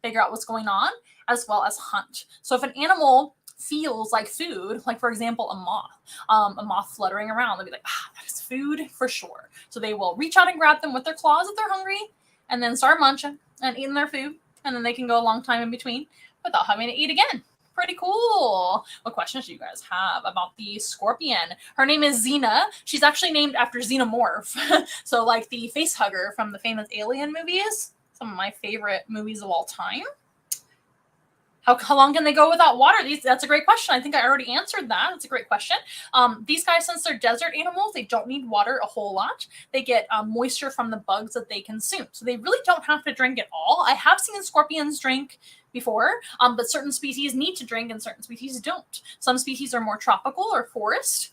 figure out what's going on, as well as hunt. So if an animal feels like food, like for example, a moth fluttering around, they'll be like, that is food for sure. So they will reach out and grab them with their claws if they're hungry, and then start munching and eating their food. And then they can go a long time in between without having to eat again. Pretty cool. What questions do you guys have about the scorpion? Her name is Xena. She's actually named after Xenomorph. So like the face hugger from the famous Alien movies, some of my favorite movies of all time. How long can they go without water? That's a great question. I think I already answered that. That's a great question. These guys, since they're desert animals, they don't need water a whole lot. They get moisture from the bugs that they consume. So they really don't have to drink at all. I have seen scorpions drink before, but certain species need to drink and certain species don't. Some species are more tropical or forest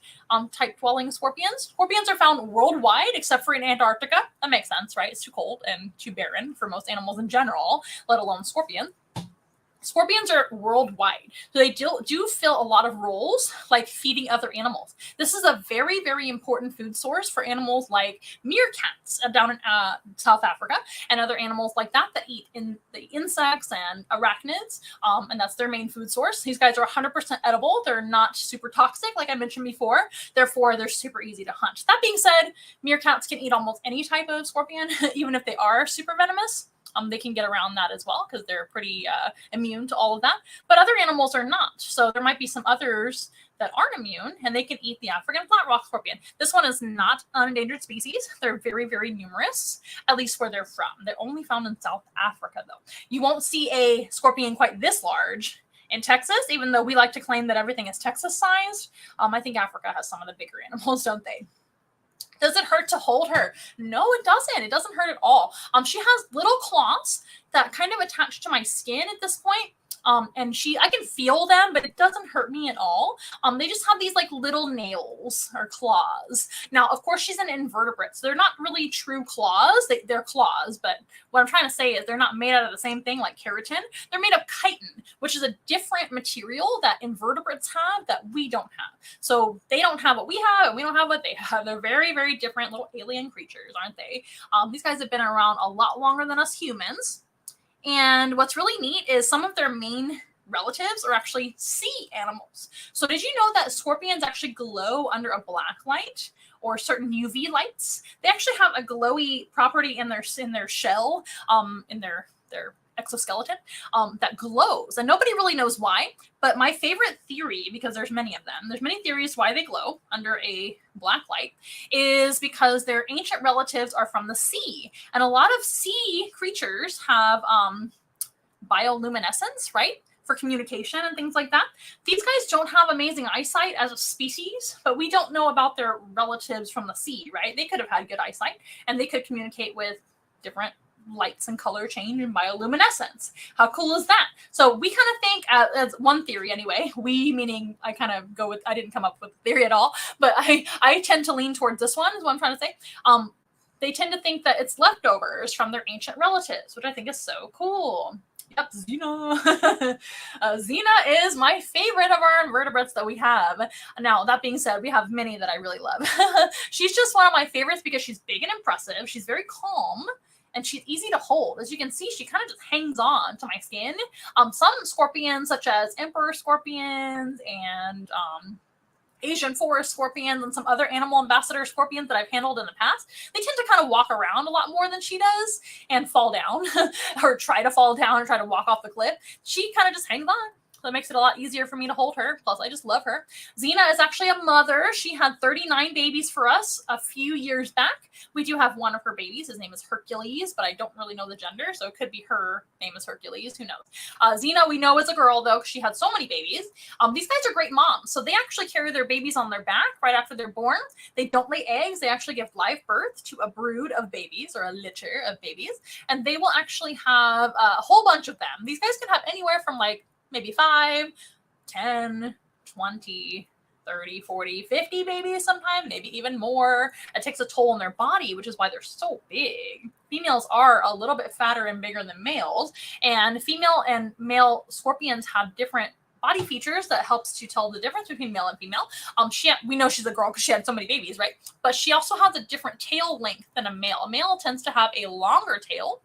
type dwelling scorpions. Scorpions are found worldwide except for in Antarctica. That makes sense, right? It's too cold and too barren for most animals in general, let alone scorpions. Scorpions are worldwide, so they do fill a lot of roles, like feeding other animals. This is a very, very important food source for animals like meerkats down in South Africa, and other animals like that eat the insects and arachnids, and that's their main food source. These guys are 100% edible. They're not super toxic, like I mentioned before. Therefore, they're super easy to hunt. That being said, meerkats can eat almost any type of scorpion, even if they are super venomous. They can get around that as well because they're pretty immune to all of that. But other animals are not. So there might be some others that aren't immune, and they can eat the African flat rock scorpion. This one is not an endangered species. They're very, very numerous, at least where they're from. They're only found in South Africa, though. You won't see a scorpion quite this large in Texas, even though we like to claim that everything is Texas-sized. I think Africa has some of the bigger animals, don't they? Does it hurt to hold her? No, it doesn't. It doesn't hurt at all. She has little claws that kind of attach to my skin at this point. And I can feel them, but it doesn't hurt me at all. They just have these like little nails or claws. Now, of course, she's an invertebrate, so they're not really true claws. They're claws, but what I'm trying to say is they're not made out of the same thing like keratin. They're made of chitin, which is a different material that invertebrates have that we don't have. So they don't have what we have, and we don't have what they have. They're very, very different little alien creatures, aren't they? These guys have been around a lot longer than us humans. And what's really neat is some of their main relatives are actually sea animals. So did you know that scorpions actually glow under a black light or certain UV lights? They actually have a glowy property in their shell, in their exoskeleton, that glows. And nobody really knows why. But my favorite theory, because there's many of them, there's many theories why they glow under a black light, is because their ancient relatives are from the sea. And a lot of sea creatures have bioluminescence, right? For communication and things like that. These guys don't have amazing eyesight as a species, but we don't know about their relatives from the sea, right? They could have had good eyesight, and they could communicate with different lights and color change and bioluminescence. How cool is that? So we kind of think, as one theory anyway, we meaning I kind of go with, I didn't come up with a theory at all, but I tend to lean towards this one is what I'm trying to say. They tend to think that it's leftovers from their ancient relatives, which I think is so cool. Yep, Xena. Xena is my favorite of our invertebrates that we have. Now, that being said, we have many that I really love. She's just one of my favorites because she's big and impressive. She's very calm. And she's easy to hold. As you can see, she kind of just hangs on to my skin. Some scorpions, such as emperor scorpions and Asian forest scorpions and some other animal ambassador scorpions that I've handled in the past, they tend to kind of walk around a lot more than she does and fall down or try to fall down or try to walk off the cliff. She kind of just hangs on. That makes it a lot easier for me to hold her. Plus, I just love her. Xena is actually a mother. She had 39 babies for us a few years back. We do have one of her babies. His name is Hercules, but I don't really know the gender, so it could be her name is Hercules. Who knows? Xena, we know is a girl, though, because she had so many babies. These guys are great moms. So they actually carry their babies on their back right after they're born. They don't lay eggs. They actually give live birth to a brood of babies or a litter of babies. And they will actually have a whole bunch of them. These guys can have anywhere from like maybe 5, 10, 20, 30, 40, 50 babies sometimes, maybe even more. It takes a toll on their body, which is why they're so big. Females are a little bit fatter and bigger than males, and female and male scorpions have different body features that helps to tell the difference between male and female. We know she's a girl because she had so many babies, right? But she also has a different tail length than a male. A male tends to have a longer tail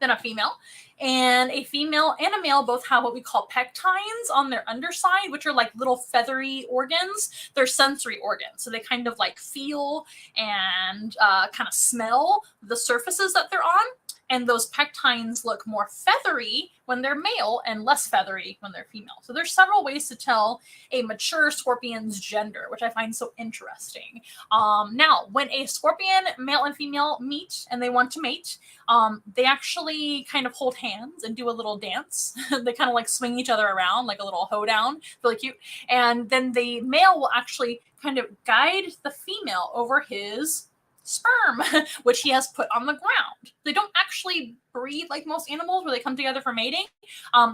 than a female. And a female and a male both have what we call pectines on their underside, which are like little feathery organs. They're sensory organs. So they kind of like feel and kind of smell the surfaces that they're on. And those pectines look more feathery when they're male and less feathery when they're female. So there's several ways to tell a mature scorpion's gender, which I find so interesting. Now, when a scorpion, male and female, meet and they want to mate, they actually kind of hold hands and do a little dance. They kind of like swing each other around like a little hoedown. Really cute. And then the male will actually kind of guide the female over his sperm, which he has put on the ground. They don't actually breed like most animals where they come together for mating.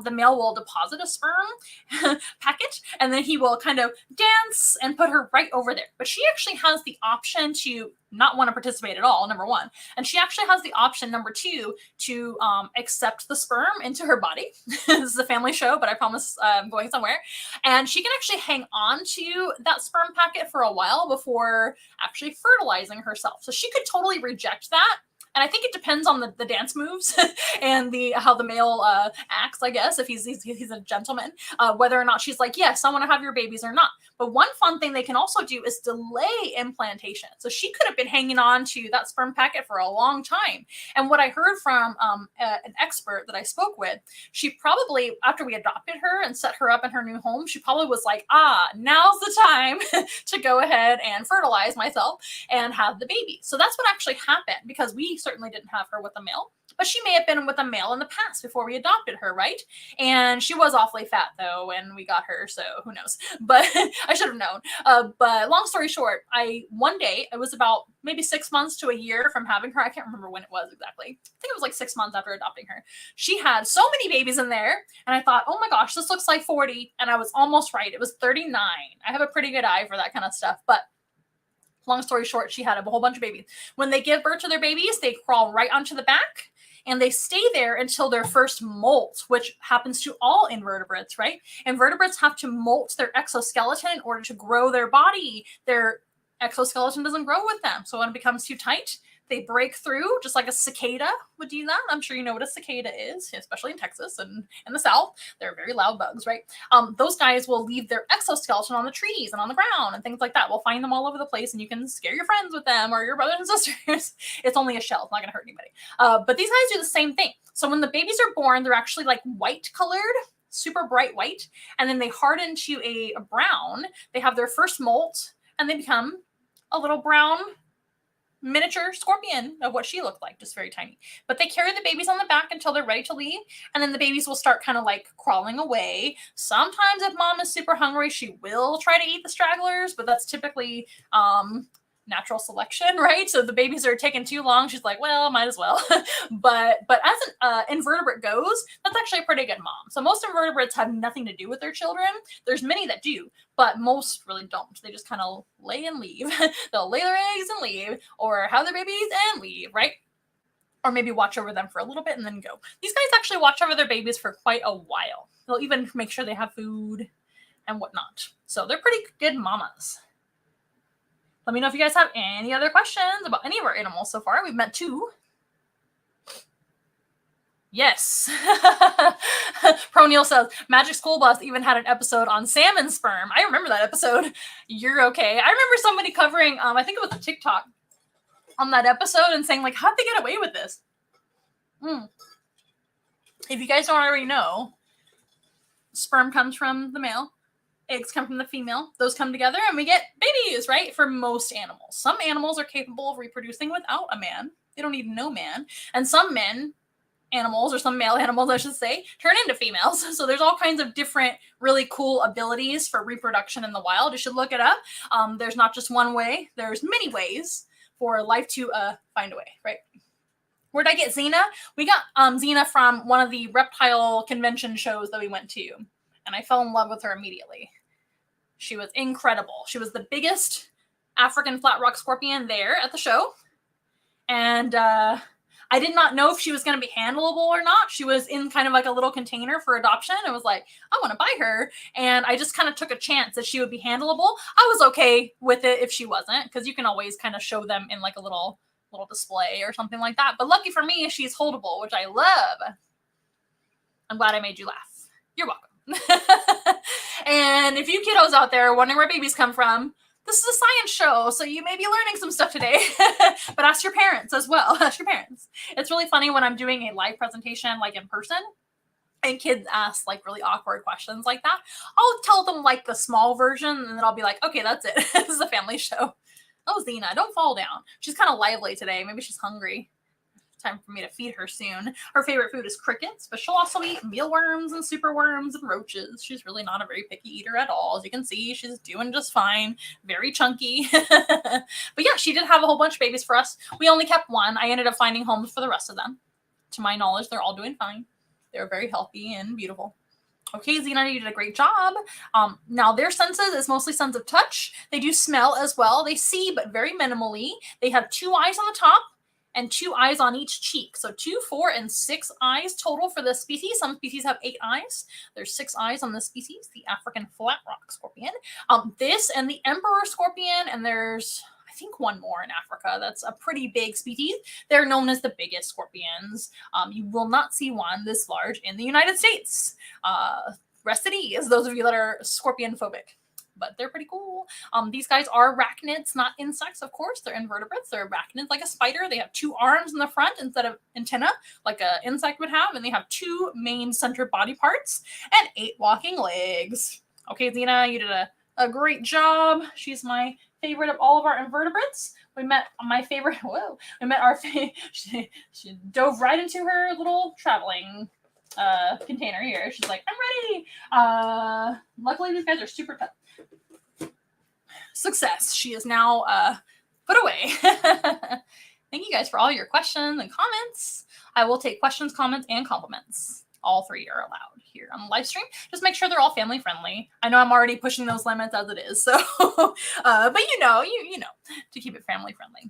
The male will deposit a sperm packet and then he will kind of dance and put her right over there. But she actually has the option to not want to participate at all, number one. And she actually has the option, number two, to accept the sperm into her body. This is a family show, but I promise I'm going somewhere. And she can actually hang on to that sperm packet for a while before actually fertilizing herself. So she could totally reject that. And I think it depends on the dance moves and how the male acts, I guess, if he's a gentleman, whether or not she's like, yes, I want to have your babies or not. But one fun thing they can also do is delay implantation. So she could have been hanging on to that sperm packet for a long time. And what I heard from an expert that I spoke with, she probably, after we adopted her and set her up in her new home, she probably was like, now's the time to go ahead and fertilize myself and have the baby. So that's what actually happened, because we certainly didn't have her with a male, but she may have been with a male in the past before we adopted her, right? And she was awfully fat though when we got her, so who knows? But I should have known. But long story short, one day, it was about maybe 6 months to a year from having her. I can't remember when it was exactly. I think it was like 6 months after adopting her. She had so many babies in there, and I thought, oh my gosh, this looks like 40, and I was almost right. It was 39. I have a pretty good eye for that kind of stuff, but long story short, she had a whole bunch of babies. When they give birth to their babies, they crawl right onto the back and they stay there until their first molt, which happens to all invertebrates, right? Invertebrates have to molt their exoskeleton in order to grow their body. Their exoskeleton doesn't grow with them. So when it becomes too tight, they break through, just like a cicada would do that. I'm sure you know what a cicada is, especially in Texas and in the South. They're very loud bugs, right? Those guys will leave their exoskeleton on the trees and on the ground and things like that. We'll find them all over the place, and you can scare your friends with them or your brothers and sisters. It's only a shell. It's not going to hurt anybody. But these guys do the same thing. So when the babies are born, they're actually like white colored, super bright white, and then they harden to a brown. They have their first molt, and they become a little brown miniature scorpion of what she looked like, just very tiny. But they carry the babies on the back until they're ready to leave, and then the babies will start kind of like crawling away. Sometimes if mom is super hungry, she will try to eat the stragglers, but that's typically natural selection, right? So the babies are taking too long, she's like, well, might as well. but as an invertebrate goes, that's actually a pretty good mom. So most invertebrates have nothing to do with their children. There's many that do, but most really don't. They just kind of lay and leave. They'll lay their eggs and leave, or have their babies and leave, right? or maybe watch over them for a little bit and then go. These guys actually watch over their babies for quite a while. They'll even make sure they have food and whatnot. So they're pretty good mamas. Let me know if you guys have any other questions about any of our animals so far. We've met 2. Yes. Pro-Neil says, Magic School Bus even had an episode on salmon sperm. I remember that episode. You're okay. I remember somebody covering, I think it was a TikTok on that episode and saying, like, how'd they get away with this? If you guys don't already know, sperm comes from the male, eggs come from the female. Those come together and we get babies, right? For most animals. Some animals are capable of reproducing without a man. They don't need no man. And some animals, or some male animals, I should say, turn into females. So there's all kinds of different really cool abilities for reproduction in the wild. You should look it up. There's not just one way. There's many ways for life to find a way, right? Where'd I get Xena? We got Xena from one of the reptile convention shows that we went to, and I fell in love with her immediately. She was incredible. She was the biggest African flat rock scorpion there at the show, and I did not know if she was going to be handleable or not. She was in kind of like a little container for adoption. I was like, I want to buy her. And I just kind of took a chance that she would be handleable. I was okay with it if she wasn't, because you can always kind of show them in like a little display or something like that. But lucky for me, she's holdable, which I love. I'm glad I made you laugh. You're welcome. And if you kiddos out there are wondering where babies come from, this is a science show, so you may be learning some stuff today, but ask your parents as well. Ask your parents. It's really funny when I'm doing a live presentation, like in person, and kids ask like really awkward questions like that. I'll tell them like the small version, and then I'll be like, okay, that's it. This is a family show. Oh, Xena, don't fall down. She's kind of lively today. Maybe she's hungry. Time for me to feed her soon. Her favorite food is crickets, but she'll also eat mealworms and superworms and roaches. She's really not a very picky eater at all. As you can see, she's doing just fine. Very chunky. But yeah, she did have a whole bunch of babies for us. We only kept one. I ended up finding homes for the rest of them. To my knowledge, they're all doing fine. They're very healthy and beautiful. Okay, Xena, you did a great job. Now, their senses is mostly sense of touch. They do smell as well. They see, but very minimally. They have 2 eyes on the top and 2 eyes on each cheek. So 2, 4, and 6 eyes total for this species. Some species have 8 eyes. There's 6 eyes on this species, the African flat rock scorpion. This and the emperor scorpion, and there's, I think, one more in Africa. That's a pretty big species. They're known as the biggest scorpions. You will not see one this large in the United States. Rest at ease, those of you that are scorpion phobic. But they're pretty cool. These guys are arachnids, not insects, of course. They're invertebrates. They're arachnids like a spider. They have 2 arms in the front instead of antenna, like an insect would have. And they have 2 main center body parts and 8 walking legs. Okay, Xena, you did a great job. She's my favorite of all of our invertebrates. We met my favorite. Whoa. We met our. She dove right into her little traveling container here. She's like, I'm ready. Luckily, these guys are super tough. Success. She is now put away. Thank you guys for all your questions and comments. I will take questions, comments, and compliments. All 3 are allowed here on the live stream. Just make sure they're all family friendly. I know I'm already pushing those limits as it is, so but you know, to keep it family friendly.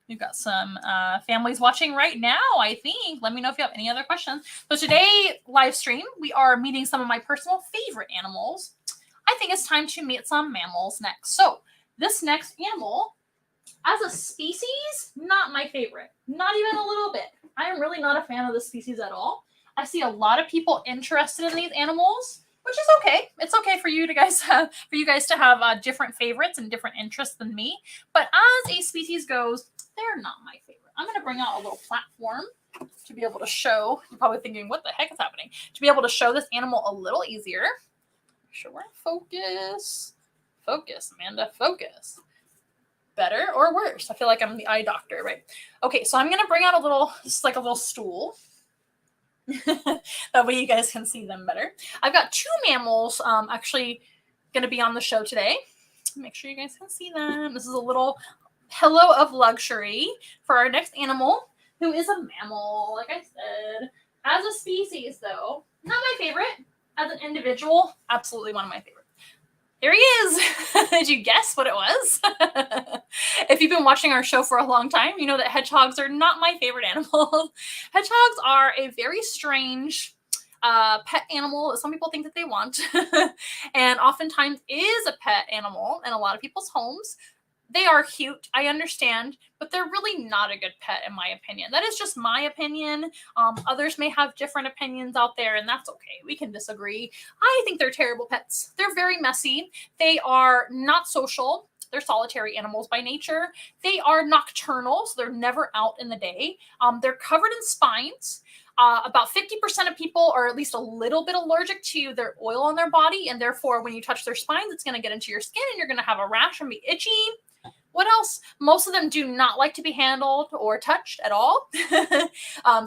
You've got some families watching right now, I think. Let me know if you have any other questions. So today, live stream, we are meeting some of my personal favorite animals. I think it's time to meet some mammals next. So this next animal, as a species, not my favorite. Not even a little bit. I am really not a fan of this species at all. I see a lot of people interested in these animals, which is okay. It's okay for you guys to have different favorites and different interests than me. But as a species goes, they're not my favorite. I'm going to bring out a little platform to be able to show. You're probably thinking, what the heck is happening? To be able to show this animal a little easier. Sure, focus. Focus, Amanda, focus. Better or worse? I feel like I'm the eye doctor, right? Okay, so I'm going to bring out a little stool. That way you guys can see them better. I've got 2 mammals actually going to be on the show today. Make sure you guys can see them. This is a little pillow of luxury for our next animal, who is a mammal, like I said. As a species, though, not my favorite. As an individual, absolutely one of my favorites. Here he is. Did you guess what it was? If you've been watching our show for a long time, you know that hedgehogs are not my favorite animal. Hedgehogs are a very strange pet animal that some people think that they want, and oftentimes is a pet animal in a lot of people's homes. They are cute, I understand, but they're really not a good pet, in my opinion. That is just my opinion. Others may have different opinions out there, and that's okay. We can disagree. I think they're terrible pets. They're very messy. They are not social. They're solitary animals by nature. They are nocturnal, so they're never out in the day. They're covered in spines. About 50% of people are at least a little bit allergic to their oil on their body, and therefore, when you touch their spines, it's going to get into your skin, and you're going to have a rash and be itchy. What else? Most of them do not like to be handled or touched at all.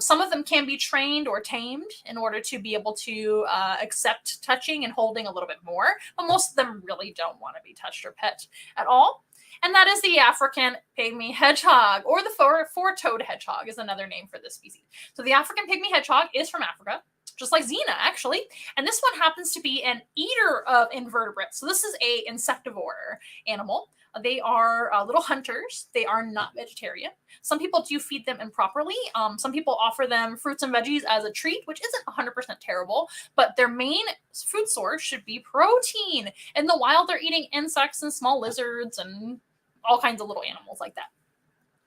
Some of them can be trained or tamed in order to be able to accept touching and holding a little bit more, but most of them really don't want to be touched or pet at all. And that is the African pygmy hedgehog, or the four-toed hedgehog is another name for this species. So the African pygmy hedgehog is from Africa, just like Xena, actually. And this one happens to be an eater of invertebrates. So this is a insectivore animal. They are little hunters. They are not vegetarian. Some people do feed them improperly. Some people offer them fruits and veggies as a treat, which isn't 100% terrible, but their main food source should be protein. In the wild, they're eating insects and small lizards and all kinds of little animals like that.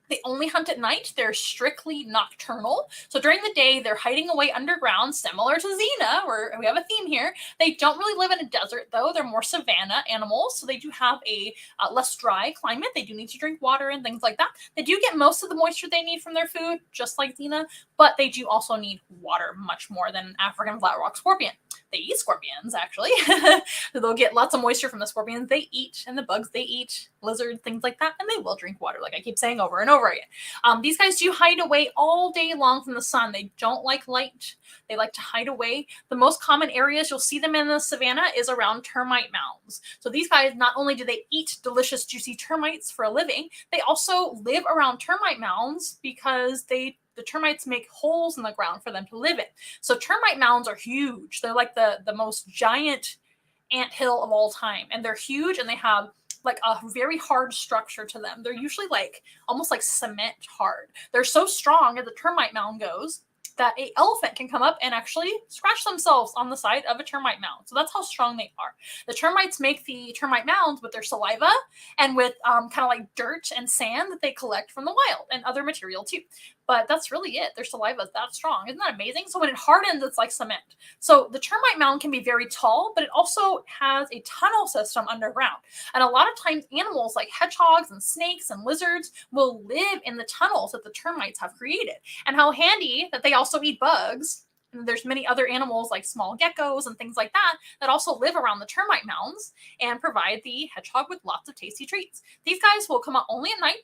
They only hunt at night. They're strictly nocturnal. So during the day, they're hiding away underground, similar to Xena, where we have a theme here. They don't really live in a desert, though. They're more savanna animals, so they do have a less dry climate. They do need to drink water and things like that. They do get most of the moisture they need from their food, just like Xena, but they do also need water much more than an African flat rock scorpion. They eat scorpions, actually. So they'll get lots of moisture from the scorpions they eat and the bugs they eat, lizards, things like that, and they will drink water, like I keep saying over and over again. These guys do hide away all day long from the sun. They don't like light. They like to hide away. The most common areas you'll see them in the savannah is around termite mounds. So these guys, not only do they eat delicious, juicy termites for a living, they also live around termite mounds because the termites make holes in the ground for them to live in. So termite mounds are huge. They're like the most giant anthill of all time. And they're huge, and they have like a very hard structure to them. They're usually like almost like cement hard. They're so strong as the termite mound goes that an elephant can come up and actually scratch themselves on the side of a termite mound. So that's how strong they are. The termites make the termite mounds with their saliva and with kind of like dirt and sand that they collect from the wild, and other material too. But that's really it. Their saliva is that strong. Isn't that amazing? So when it hardens, it's like cement. So the termite mound can be very tall, but it also has a tunnel system underground. And a lot of times animals like hedgehogs and snakes and lizards will live in the tunnels that the termites have created. And how handy that they also eat bugs. And there's many other animals like small geckos and things like that that also live around the termite mounds and provide the hedgehog with lots of tasty treats. These guys will come out only at night,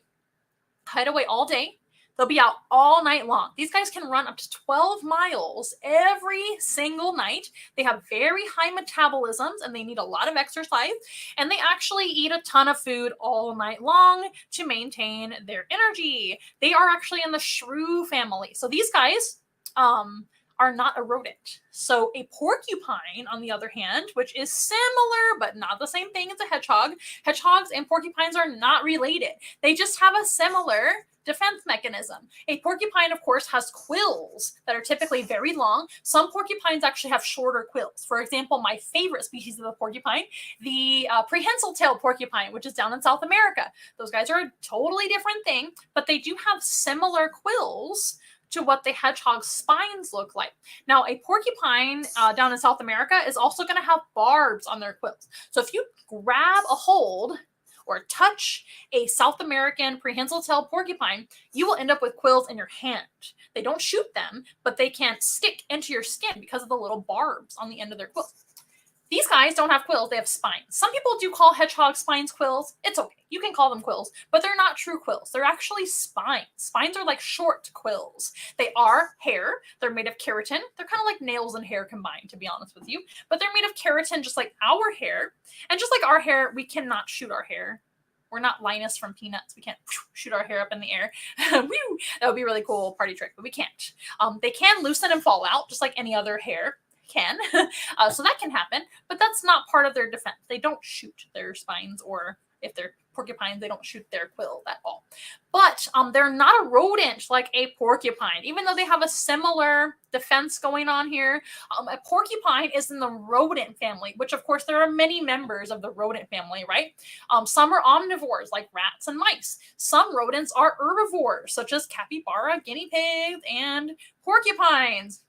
hide away all day. They'll be out all night long. These guys can run up to 12 miles every single night. They have very high metabolisms, and they need a lot of exercise. And they actually eat a ton of food all night long to maintain their energy. They are actually in the shrew family. So these guys are not a rodent. So a porcupine, on the other hand, which is similar but not the same thing as a hedgehog. Hedgehogs and porcupines are not related. They just have a similar defense mechanism. A porcupine, of course, has quills that are typically very long. Some porcupines actually have shorter quills. For example, my favorite species of the porcupine, the prehensile tail porcupine, which is down in South America. Those guys are a totally different thing, but they do have similar quills to what the hedgehog's spines look like. Now, a porcupine down in South America is also going to have barbs on their quills. So if you grab a hold or touch a South American prehensile tail porcupine, you will end up with quills in your hand. They don't shoot them, but they can stick into your skin because of the little barbs on the end of their quills. These guys don't have quills, they have spines. Some people do call hedgehog spines quills. It's okay, you can call them quills, but they're not true quills. They're actually spines. Spines are like short quills. They are hair. They're made of keratin. They're kind of like nails and hair combined, to be honest with you. But they're made of keratin just like our hair. And just like our hair, we cannot shoot our hair. We're not Linus from Peanuts. We can't shoot our hair up in the air. That would be a really cool party trick, but we can't. They can loosen and fall out just like any other hair. can. So that can happen, but that's not part of their defense. They don't shoot their spines, or if they're porcupines, they don't shoot their quills at all. But they're not a rodent like a porcupine, even though they have a similar defense going on here. A porcupine is in the rodent family, which of course there are many members of the rodent family, right? Some are omnivores like rats and mice. Some rodents are herbivores, such as capybara, guinea pigs, and porcupines.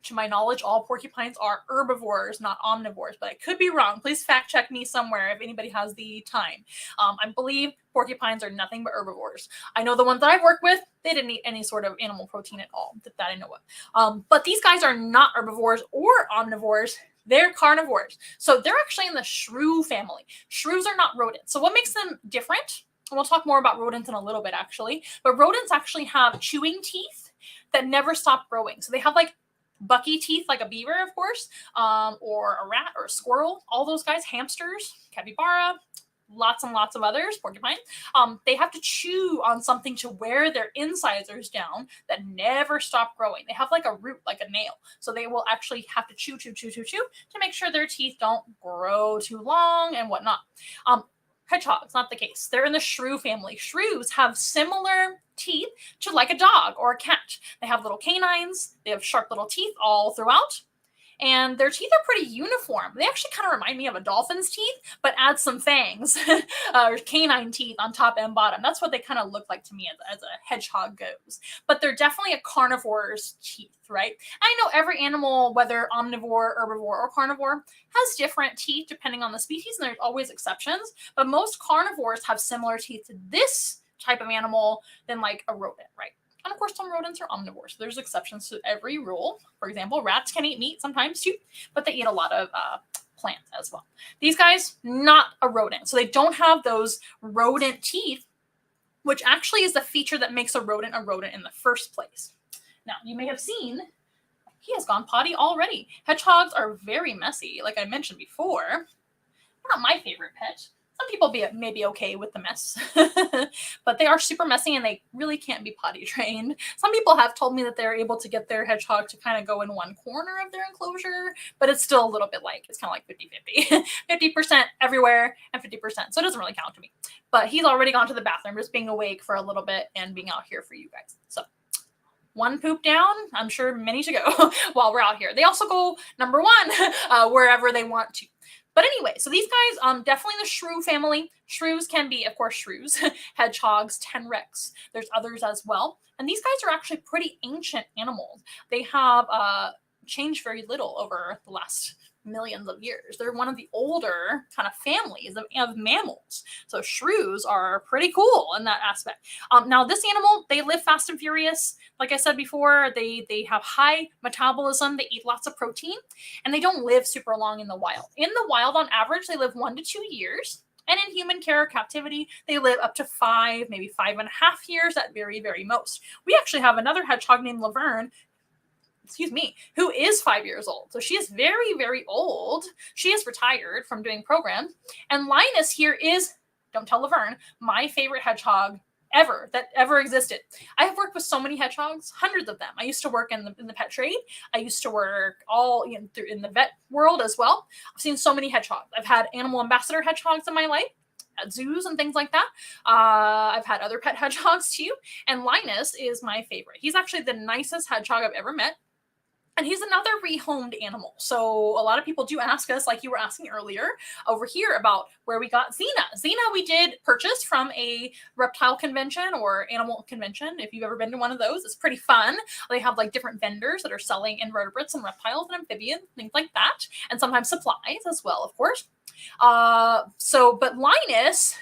To my knowledge, all porcupines are herbivores, not omnivores, but I could be wrong. Please fact check me somewhere if anybody has the time. I believe porcupines are nothing but herbivores. I know the ones that I've worked with, they didn't eat any sort of animal protein at all, that I know of. But these guys are not herbivores or omnivores. They're carnivores. So they're actually in the shrew family. Shrews are not rodents. So what makes them different? We'll talk more about rodents in a little bit, actually. But rodents actually have chewing teeth that never stop growing. So they have like bucky teeth like a beaver, of course, or a rat or a squirrel, all those guys, hamsters, capybara, lots and lots of others, porcupine. They have to chew on something to wear their incisors down that never stop growing. They have like a root, like a nail. So they will actually have to chew to make sure their teeth don't grow too long and whatnot. Hedgehogs, not the case. They're in the shrew family. Shrews have similar teeth to like a dog or a cat. They have little canines. They have sharp little teeth all throughout. And their teeth are pretty uniform. They actually kind of remind me of a dolphin's teeth, but add some fangs or canine teeth on top and bottom. That's what they kind of look like to me as a hedgehog goes. But they're definitely a carnivore's teeth, right? I know every animal, whether omnivore, herbivore, or carnivore, has different teeth depending on the species, and there's always exceptions. But most carnivores have similar teeth to this type of animal than like a rodent, right? And of course, some rodents are omnivores. So there's exceptions to every rule. For example, rats can eat meat sometimes too, but they eat a lot of plants as well. These guys, not a rodent. So they don't have those rodent teeth, which actually is the feature that makes a rodent in the first place. Now, you may have seen, he has gone potty already. Hedgehogs are very messy, like I mentioned before. Not my favorite pet. Some people may be okay with the mess, but they are super messy and they really can't be potty trained. Some people have told me that they're able to get their hedgehog to kind of go in one corner of their enclosure, but it's still a little bit like, it's kind of like 50-50. 50% everywhere and 50%. So it doesn't really count to me. But he's already gone to the bathroom, just being awake for a little bit and being out here for you guys. So one poop down, I'm sure many to go while we're out here. They also go number one wherever they want to. But anyway, so these guys, definitely the shrew family. Shrews can be, of course, shrews, hedgehogs, tenrecs. There's others as well. And these guys are actually pretty ancient animals. They have changed very little over the last millions of years. They're one of the older kind of families of mammals. So shrews are pretty cool in that aspect. Now, this animal, they live fast and furious. Like I said before, they have high metabolism. They eat lots of protein, and they don't live super long in the wild. In the wild, on average, they live 1 to 2 years. And in human care or captivity, they live up to 5, maybe 5.5 years at very, very most. We actually have another hedgehog named Laverne, who is 5 years old. So she is very, very old. She is retired from doing programs. And Linus here is, don't tell Laverne, my favorite hedgehog that ever existed. I have worked with so many hedgehogs, hundreds of them. I used to work in the pet trade. I used to work in the vet world as well. I've seen so many hedgehogs. I've had animal ambassador hedgehogs in my life at zoos and things like that. I've had other pet hedgehogs too. And Linus is my favorite. He's actually the nicest hedgehog I've ever met. And he's another rehomed animal. So a lot of people do ask us, like you were asking earlier over here, about where we got Xena. Xena we did purchase from a reptile convention or animal convention. If you've ever been to one of those, it's pretty fun. They have like different vendors that are selling invertebrates and reptiles and amphibians, things like that. And sometimes supplies as well, of course. But Linus,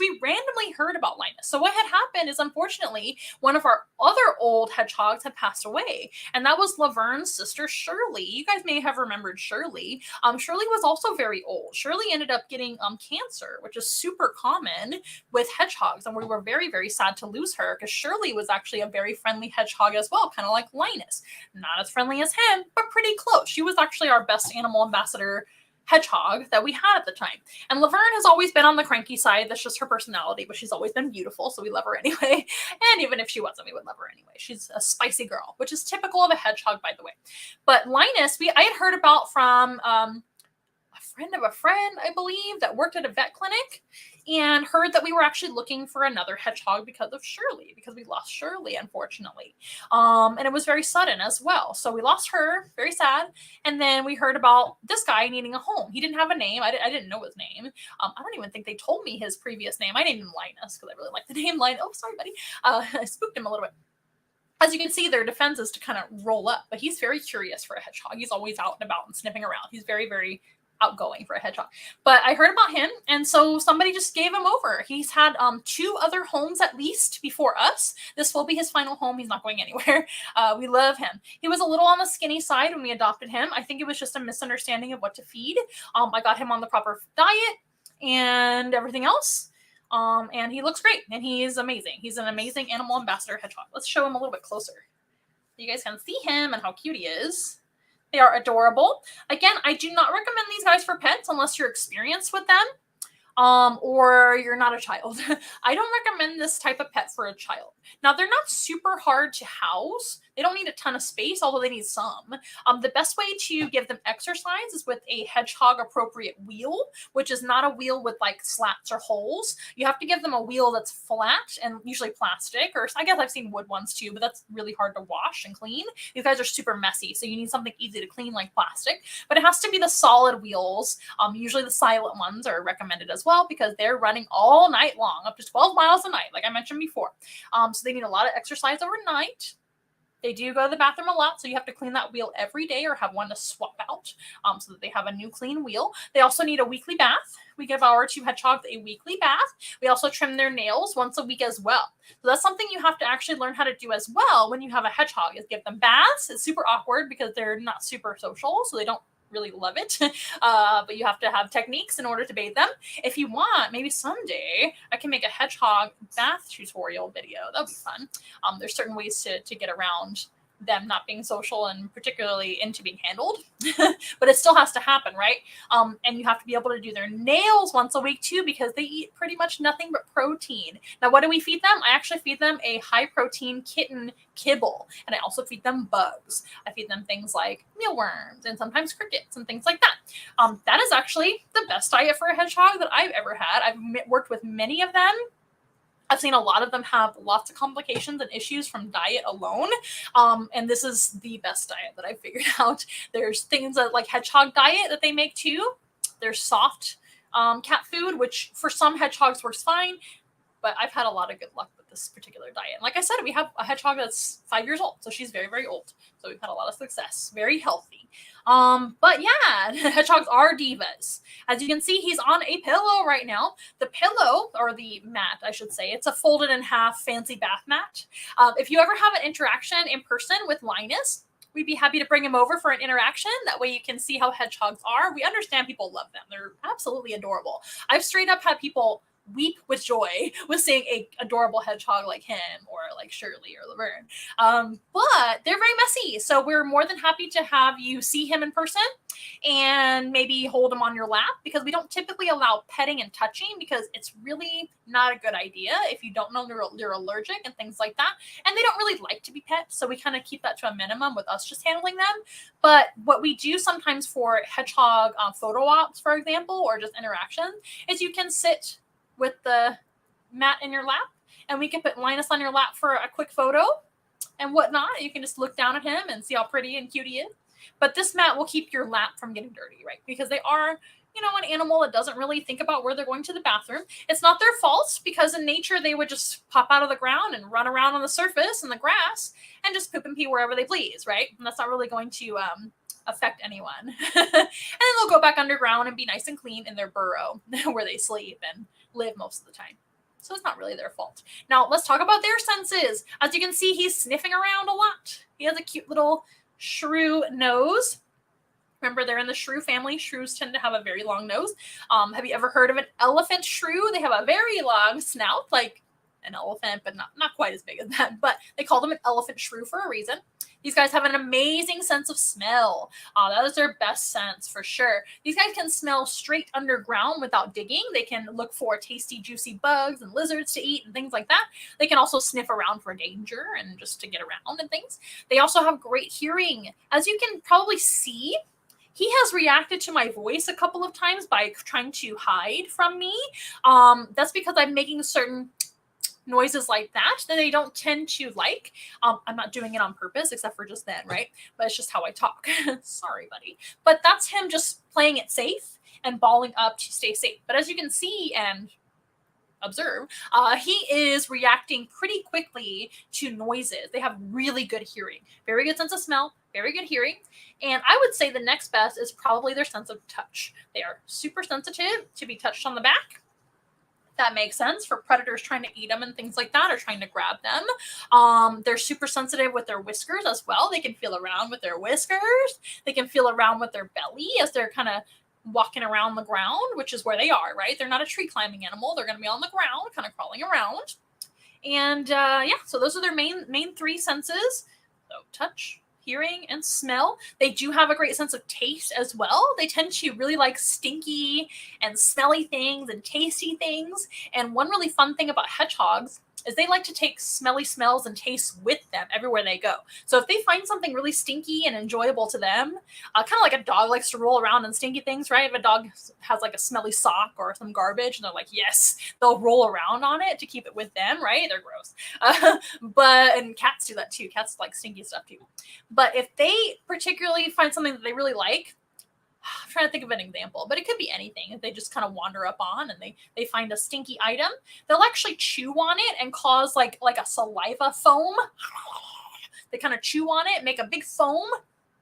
we randomly heard about Linus. So what had happened is, unfortunately, one of our other old hedgehogs had passed away, and that was Laverne's sister, Shirley. You guys may have remembered Shirley. Shirley was also very old. Shirley ended up getting cancer, which is super common with hedgehogs, and we were very, very sad to lose her, because Shirley was actually a very friendly hedgehog as well, kind of like Linus. Not as friendly as him, but pretty close. She was actually our best animal ambassador hedgehog that we had at the time. And Laverne has always been on the cranky side. That's just her personality, but she's always been beautiful, so we love her anyway. And even if she wasn't, we would love her anyway. She's a spicy girl, which is typical of a hedgehog, by the way. But Linus, I had heard about from a friend of a friend, I believe, that worked at a vet clinic, and heard that we were actually looking for another hedgehog because of Shirley, because we lost Shirley, unfortunately. And it was very sudden as well. So we lost her, very sad. And then we heard about this guy needing a home. He didn't have a name. I didn't know his name. I don't even think they told me his previous name. I named him Linus because I really like the name Linus. Oh, sorry, buddy. I spooked him a little bit. As you can see, their defense is to kind of roll up, but he's very curious for a hedgehog. He's always out and about and sniffing around. He's very, very outgoing for a hedgehog. But I heard about him, and so somebody just gave him over. He's had 2 other homes at least before us. This will be his final home. He's not going anywhere. We love him. He was a little on the skinny side when we adopted him. I think it was just a misunderstanding of what to feed. I got him on the proper diet and everything else. And he looks great, and he is amazing. He's an amazing animal ambassador hedgehog. Let's show him a little bit closer. You guys can see him and how cute he is. They are adorable. Again, I do not recommend these guys for pets unless you're experienced with them, or you're not a child. I don't recommend this type of pet for a child. Now, they're not super hard to house. They don't need a ton of space, although they need some. The best way to give them exercise is with a hedgehog appropriate wheel, which is not a wheel with like slats or holes. You have to give them a wheel that's flat and usually plastic, or I guess I've seen wood ones too, but that's really hard to wash and clean. These guys are super messy, so you need something easy to clean like plastic, but it has to be the solid wheels. Usually the silent ones are recommended as well because they're running all night long, up to 12 miles a night, like I mentioned before. So they need a lot of exercise overnight. They do go to the bathroom a lot, so you have to clean that wheel every day or have one to swap out so that they have a new clean wheel. They also need a weekly bath. We give our 2 hedgehogs a weekly bath. We also trim their nails once a week as well. So that's something you have to actually learn how to do as well when you have a hedgehog, is give them baths. It's super awkward because they're not super social, so they don't really love it, but you have to have techniques in order to bathe them. If you want, maybe someday I can make a hedgehog bath tutorial video. That'll be fun. There's certain ways to get around them not being social and particularly into being handled, but it still has to happen, right? And you have to be able to do their nails once a week too, because they eat pretty much nothing but protein. Now, what do we feed them? I actually feed them a high protein kitten kibble, and I also feed them bugs. I feed them things like mealworms and sometimes crickets and things like that. That is actually the best diet for a hedgehog that I've ever had. I've worked with many of them. I've seen a lot of them have lots of complications and issues from diet alone. And this is the best diet that I figured out. There's things that like hedgehog diet that they make too. There's soft cat food, which for some hedgehogs works fine. But I've had a lot of good luck with this particular diet. And like I said, we have a hedgehog that's 5 years old. So she's very, very old. So we've had a lot of success. Very healthy. But yeah, hedgehogs are divas. As you can see, he's on a pillow right now. The pillow, or the mat, I should say, it's a folded in half fancy bath mat. If you ever have an interaction in person with Linus, we'd be happy to bring him over for an interaction. That way you can see how hedgehogs are. We understand people love them. They're absolutely adorable. I've straight up had people weep with joy with seeing a adorable hedgehog like him or like Shirley or Laverne. But they're very messy. So we're more than happy to have you see him in person and maybe hold him on your lap, because we don't typically allow petting and touching because it's really not a good idea if you don't know they're allergic and things like that. And they don't really like to be pet. So we kind of keep that to a minimum with us just handling them. But what we do sometimes for hedgehog photo ops, for example, or just interaction, is you can sit with the mat in your lap, and we can put Linus on your lap for a quick photo and whatnot. You can just look down at him and see how pretty and cute he is. But this mat will keep your lap from getting dirty, right? Because they are, an animal that doesn't really think about where they're going to the bathroom. It's not their fault, because in nature, they would just pop out of the ground and run around on the surface in the grass and just poop and pee wherever they please, right? And that's not really going to affect anyone. And then they'll go back underground and be nice and clean in their burrow where they sleep and live most of the time. So it's not really their fault. Now let's talk about their senses. As you can see, he's sniffing around a lot. He has a cute little shrew nose. Remember, they're in the shrew family. Shrews tend to have a very long nose. Have you ever heard of an elephant shrew? They have a very long snout, like an elephant, but not quite as big as that. But they call them an elephant shrew for a reason. These guys have an amazing sense of smell. That is their best sense for sure. These guys can smell straight underground without digging. They can look for tasty, juicy bugs and lizards to eat and things like that. They can also sniff around for danger and just to get around and things. They also have great hearing. As you can probably see, he has reacted to my voice a couple of times by trying to hide from me. That's because I'm making certain noises like that they don't tend to like. I'm not doing it on purpose, except for just then, right? But it's just how I talk. Sorry, buddy. But that's him just playing it safe and balling up to stay safe. But as you can see and observe, he is reacting pretty quickly to noises. They have really good hearing, very good sense of smell, very good hearing. And I would say the next best is probably their sense of touch. They are super sensitive to be touched on the back. That makes sense for predators trying to eat them and things like that, or trying to grab them. They're super sensitive with their whiskers as well. They can feel around with their whiskers. They can feel around with their belly as they're kind of walking around the ground, which is where they are, right? They're not a tree climbing animal. They're going to be on the ground, kind of crawling around. And yeah, so those are their main three senses. So touch, hearing, and smell. They do have a great sense of taste as well. They tend to really like stinky and smelly things and tasty things. And one really fun thing about hedgehogs is they like to take smelly smells and tastes with them everywhere they go. So if they find something really stinky and enjoyable to them, kind of like a dog likes to roll around in stinky things, right? If a dog has like a smelly sock or some garbage and they're like, yes, they'll roll around on it to keep it with them, right? They're gross. And cats do that too. Cats like stinky stuff too. But if they particularly find something that they really like, I'm trying to think of an example, but it could be anything. If they just kind of wander up on and they find a stinky item, they'll actually chew on it and cause like a saliva foam. They kind of chew on it, make a big foam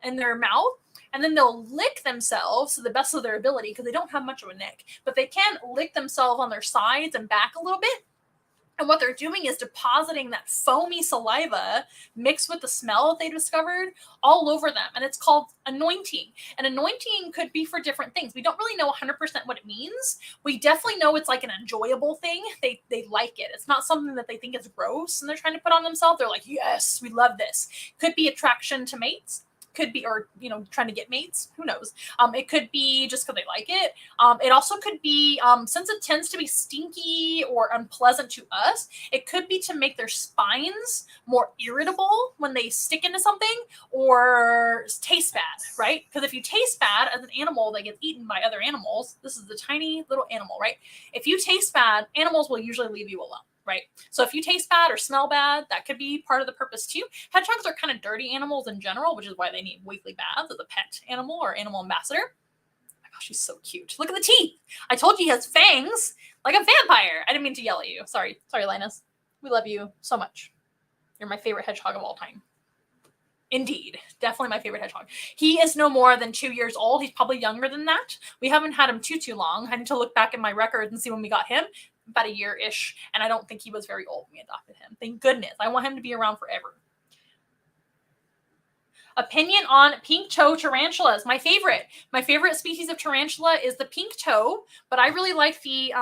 in their mouth, and then they'll lick themselves to the best of their ability because they don't have much of a neck, but they can lick themselves on their sides and back a little bit. And what they're doing is depositing that foamy saliva mixed with the smell that they discovered all over them. And it's called anointing. And anointing could be for different things. We don't really know 100% what it means. We definitely know it's like an enjoyable thing. They like it. It's not something that they think is gross and they're trying to put on themselves. They're like, yes, we love this. Could be attraction to mates. Could be, or, trying to get mates. Who knows? It could be just because they like it. It also could be, since it tends to be stinky or unpleasant to us, it could be to make their spines more irritable when they stick into something or taste bad, right? Because if you taste bad as an animal that gets eaten by other animals, this is the tiny little animal, right? If you taste bad, animals will usually leave you alone. Right. So if you taste bad or smell bad, that could be part of the purpose too. Hedgehogs are kind of dirty animals in general, which is why they need weekly baths as a pet animal or animal ambassador. Oh my gosh, he's so cute. Look at the teeth. I told you he has fangs like a vampire. I didn't mean to yell at you. Sorry, Linus. We love you so much. You're my favorite hedgehog of all time. Indeed. Definitely my favorite hedgehog. He is no more than 2 years old. He's probably younger than that. We haven't had him too long. I need to look back in my records and see when we got him. About a year-ish, and I don't think he was very old when we adopted him. Thank goodness. I want him to be around forever. Opinion on pink toe tarantulas. My favorite species of tarantula is the pink toe, but I really like the,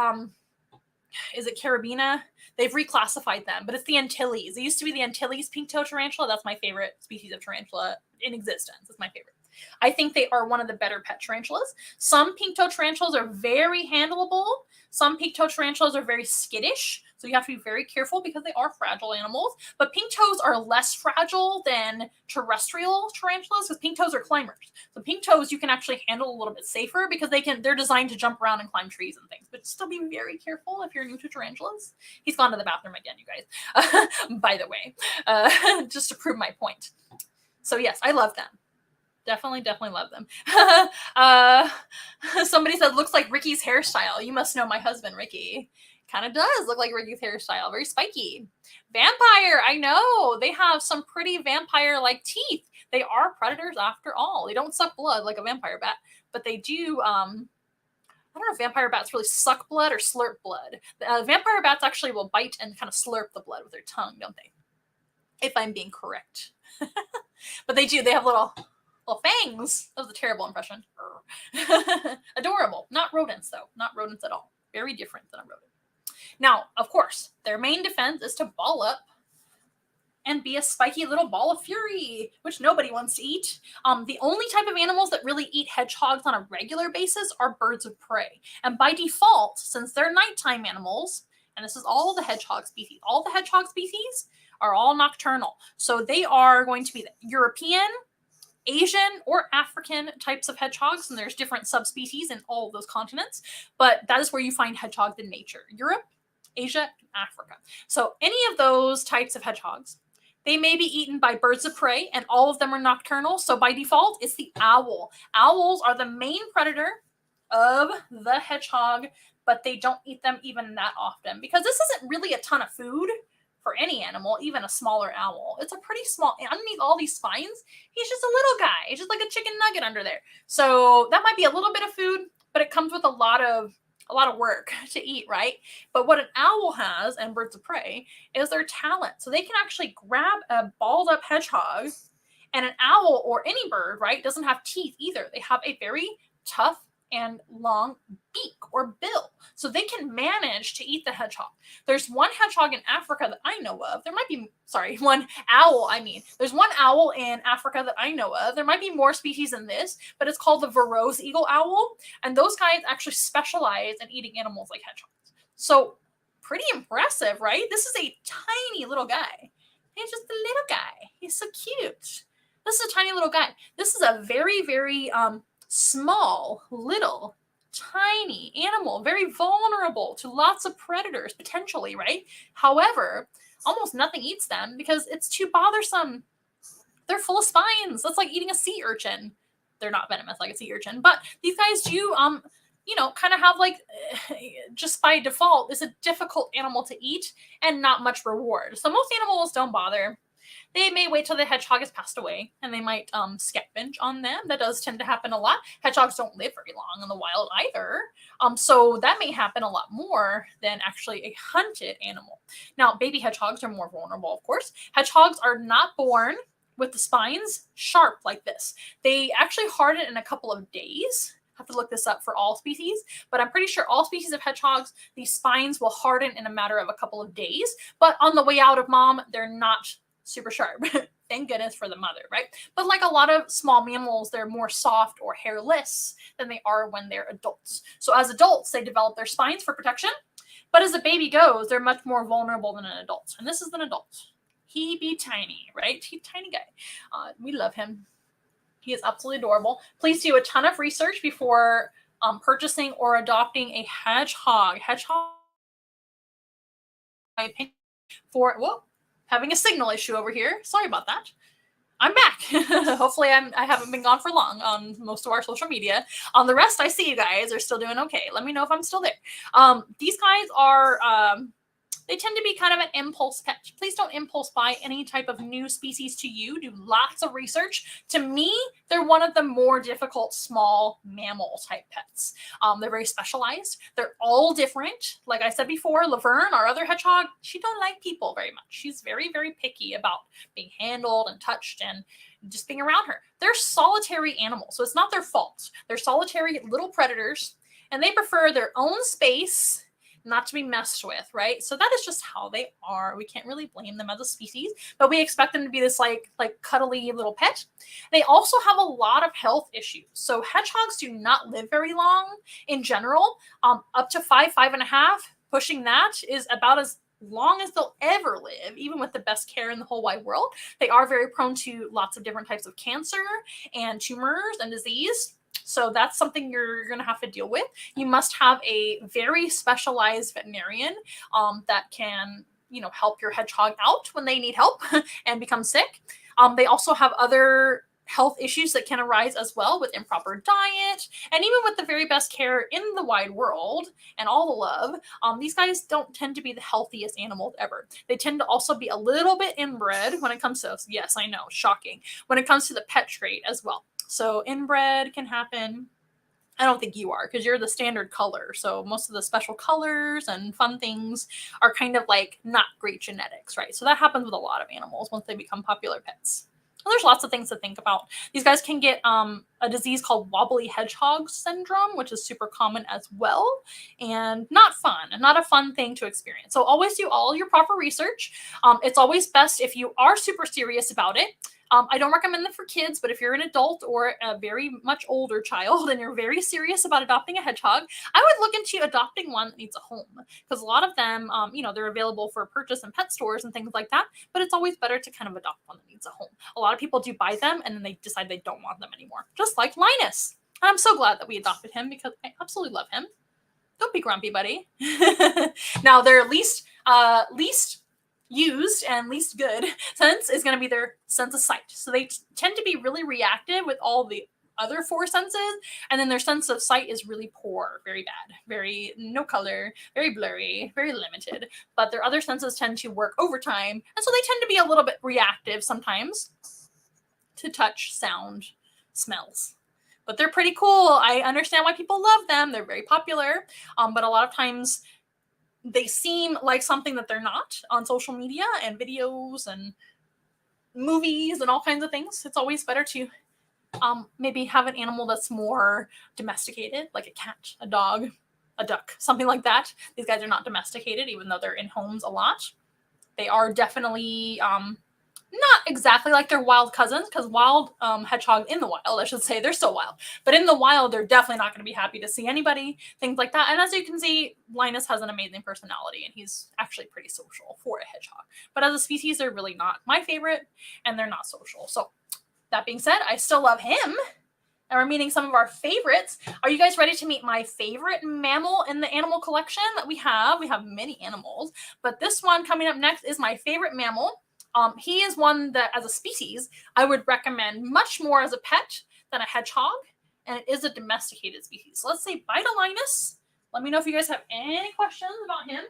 is it carabina? They've reclassified them, but it's the Antilles. It used to be the Antilles pink toe tarantula. That's my favorite species of tarantula in existence. It's my favorite. I think they are one of the better pet tarantulas. Some pink toe tarantulas are very handleable. Some pink toe tarantulas are very skittish. So you have to be very careful because they are fragile animals. But pink toes are less fragile than terrestrial tarantulas because pink toes are climbers. So pink toes you can actually handle a little bit safer because they're designed to jump around and climb trees and things. But still be very careful if you're new to tarantulas. He's gone to the bathroom again, you guys. By the way, just to prove my point. So yes, I love them. Definitely love them. Somebody said, looks like Ricky's hairstyle. You must know my husband, Ricky. Kind of does look like Ricky's hairstyle. Very spiky. Vampire, I know. They have some pretty vampire-like teeth. They are predators after all. They don't suck blood like a vampire bat, but they do, I don't know if vampire bats really suck blood or slurp blood. Vampire bats actually will bite and kind of slurp the blood with their tongue, don't they? If I'm being correct. But they do. They have little fangs. That was a terrible impression. Adorable. Not rodents, though. Not rodents at all. Very different than a rodent. Now, of course, their main defense is to ball up and be a spiky little ball of fury, which nobody wants to eat. The only type of animals that really eat hedgehogs on a regular basis are birds of prey. And by default, since they're nighttime animals, and this is all the hedgehog species, all the hedgehog species are all nocturnal. So they are going to be the European, Asian, or African types of hedgehogs, and there's different subspecies in all of those continents, but that is where you find hedgehogs in nature: Europe, Asia, and Africa. So any of those types of hedgehogs, they may be eaten by birds of prey, and all of them are nocturnal. So by default, it's the owl. Owls are the main predator of the hedgehog, but they don't eat them even that often because this isn't really a ton of food for any animal, even a smaller owl. It's a pretty small, underneath all these spines, he's just a little guy. He's just like a chicken nugget under there. So that might be a little bit of food, but it comes with a lot of work to eat, right? But what an owl has, and birds of prey, is their talent. So they can actually grab a balled up hedgehog, and an owl or any bird, right, doesn't have teeth either. They have a very tough and long beak or bill. So they can manage to eat the hedgehog. There's one hedgehog in Africa that I know of. There might be, one owl, There's one owl in Africa that I know of. There might be more species than this, but it's called the Verreaux's eagle owl. And those guys actually specialize in eating animals like hedgehogs. So pretty impressive, right? This is a tiny little guy. He's just a little guy. He's so cute. This is a tiny little guy. This is a very, very small, little, tiny animal, very vulnerable to lots of predators, potentially, right? However, almost nothing eats them because it's too bothersome. They're full of spines. That's like eating a sea urchin. They're not venomous like a sea urchin, but these guys do, kind of have just by default, is a difficult animal to eat and not much reward. So most animals don't bother. They may wait till the hedgehog has passed away, and they might scavenge on them. That does tend to happen a lot. Hedgehogs don't live very long in the wild either. So that may happen a lot more than actually a hunted animal. Now, baby hedgehogs are more vulnerable, of course. Hedgehogs are not born with the spines sharp like this. They actually harden in a couple of days. I have to look this up for all species, but I'm pretty sure all species of hedgehogs, these spines will harden in a matter of a couple of days. But on the way out of mom, they're not super sharp. Thank goodness for the mother, right? But like a lot of small mammals, they're more soft or hairless than they are when they're adults. So as adults, they develop their spines for protection. But as a baby goes, they're much more vulnerable than an adult. And this is an adult. He be tiny, right? He's a tiny guy. We love him. He is absolutely adorable. Please do a ton of research before purchasing or adopting a hedgehog. Hedgehog, my opinion, having a signal issue over here. Sorry about that. I'm back. Hopefully I haven't been gone for long on most of our social media. On the rest, I see you guys are still doing okay. Let me know if I'm still there. These guys are, they tend to be kind of an impulse pet. Please don't impulse buy any type of new species to you. Do lots of research. To me, they're one of the more difficult small mammal type pets. They're very specialized. They're all different. Like I said before, Laverne, our other hedgehog, she don't like people very much. She's very, very picky about being handled and touched and just being around her. They're solitary animals, so it's not their fault. They're solitary little predators, and they prefer their own space, not to be messed with, right? So that is just how they are. We can't really blame them as a species, but we expect them to be this like cuddly little pet. They also have a lot of health issues. So hedgehogs do not live very long in general. Up to 5.5, pushing that is about as long as they'll ever live, even with the best care in the whole wide world. They are very prone to lots of different types of cancer and tumors and disease. So that's something you're going to have to deal with. You must have a very specialized veterinarian that can, help your hedgehog out when they need help and become sick. They also have other health issues that can arise as well with improper diet, and even with the very best care in the wide world and all the love, these guys don't tend to be the healthiest animals ever. They tend to also be a little bit inbred when it comes to, yes, I know, shocking, when it comes to the pet trait as well. So inbred can happen. I don't think you are, because you're the standard color. So most of the special colors and fun things are kind of like not great genetics, right? So that happens with a lot of animals once they become popular pets. There's lots of things to think about. These guys can get a disease called wobbly hedgehog syndrome, which is super common as well, and not fun, not a fun thing to experience. So always do all your proper research. It's always best if you are super serious about it. I don't recommend them for kids, but if you're an adult or a very much older child and you're very serious about adopting a hedgehog, I would look into adopting one that needs a home, because a lot of them, they're available for purchase in pet stores and things like that, but it's always better to kind of adopt one that needs a home. A lot of people do buy them and then they decide they don't want them anymore, just like Linus. And I'm so glad that we adopted him because I absolutely love him. Don't be grumpy, buddy. Now, their least used and least good sense is going to be their sense of sight. So they tend to be really reactive with all the other 4 senses, and then their sense of sight is really poor, very bad, very no color, very blurry, very limited. But their other senses tend to work overtime, and so they tend to be a little bit reactive sometimes to touch, sound, smells. But they're pretty cool. I understand why people love them. They're very popular, but a lot of times they seem like something that they're not on social media and videos and movies and all kinds of things. It's always better to maybe have an animal that's more domesticated, like a cat, a dog, a duck, something like that. These guys are not domesticated, even though they're in homes a lot. They are definitely not exactly like their wild cousins, because wild hedgehogs in the wild, I should say, they're still wild. But in the wild, they're definitely not going to be happy to see anybody, things like that. And as you can see, Linus has an amazing personality, and he's actually pretty social for a hedgehog. But as a species, they're really not my favorite, and they're not social. So that being said, I still love him. And we're meeting some of our favorites. Are you guys ready to meet my favorite mammal in the animal collection that we have? We have many animals, but this one coming up next is my favorite mammal. He is one that, as a species, I would recommend much more as a pet than a hedgehog, and it is a domesticated species. So let's say bye to Linus. Let me know if you guys have any questions about him.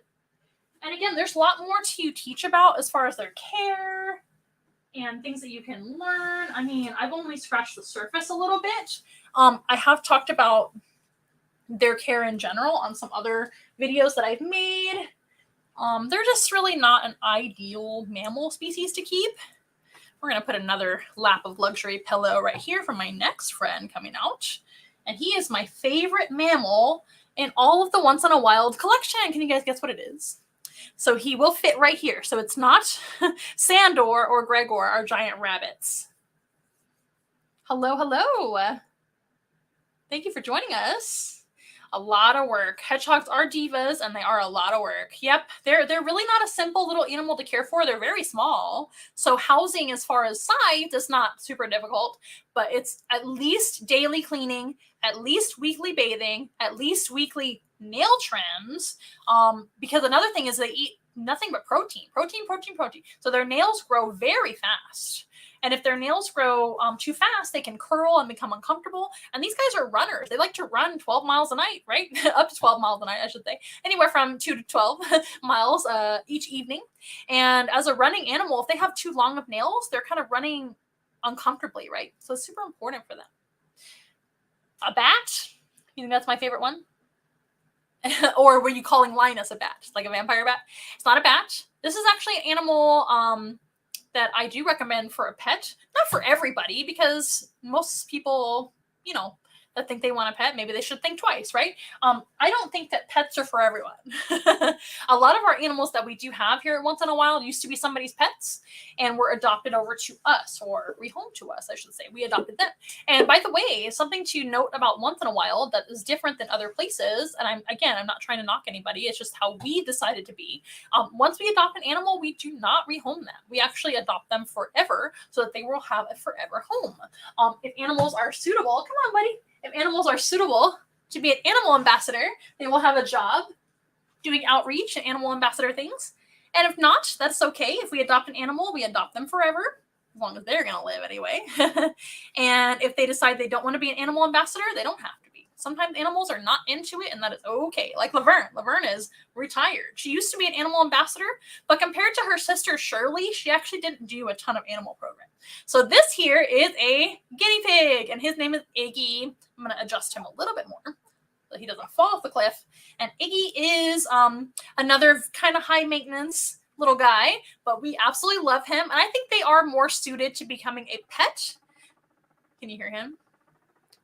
And again, there's a lot more to teach about as far as their care and things that you can learn. I mean, I've only scratched the surface a little bit. I have talked about their care in general on some other videos that I've made. They're just really not an ideal mammal species to keep. We're going to put another lap of luxury pillow right here for my next friend coming out. And he is my favorite mammal in all of the Once in a Wild collection. Can you guys guess what it is? So he will fit right here. So it's not Sandor or Gregor, our giant rabbits. Hello, hello. Thank you for joining us. A lot of work. Hedgehogs are divas, and they are a lot of work. Yep, they're really not a simple little animal to care for. They're very small. So housing as far as size is not super difficult, but it's at least daily cleaning, at least weekly bathing, at least weekly nail trims. Because another thing is they eat nothing but protein. So their nails grow very fast. And if their nails grow too fast, they can curl and become uncomfortable. And these guys are runners. They like to run 12 miles a night, right? Up to 12 miles a night, I should say. Anywhere from 2 to 12 miles each evening. And as a running animal, if they have too long of nails, they're kind of running uncomfortably, right? So it's super important for them. A bat? You think that's my favorite one? Or were you calling Linus a bat? Like a vampire bat? It's not a bat. This is actually an animal that I do recommend for a pet. Not for everybody, because most people, that think they want a pet, maybe they should think twice, right? I don't think that pets are for everyone. A lot of our animals that we do have here at Once in a Wild used to be somebody's pets and were adopted over to us, or rehomed to us, I should say. We adopted them. And by the way, something to note about Once in a Wild that is different than other places, and I'm not trying to knock anybody, it's just how we decided to be. Once we adopt an animal, we do not rehome them. We actually adopt them forever so that they will have a forever home. If animals are suitable, come on, buddy. If animals are suitable to be an animal ambassador, they will have a job doing outreach and animal ambassador things. And if not, that's okay. If we adopt an animal, we adopt them forever, as long as they're going to live anyway. And if they decide they don't want to be an animal ambassador, they don't have to be. Sometimes animals are not into it, and that is okay. Like Laverne. Laverne is retired. She used to be an animal ambassador, but compared to her sister Shirley, she actually didn't do a ton of animal programs. So this here is a guinea pig, and his name is Iggy. I'm going to adjust him a little bit more so he doesn't fall off the cliff. And Iggy is another kind of high maintenance little guy, but we absolutely love him. And I think they are more suited to becoming a pet. Can you hear him?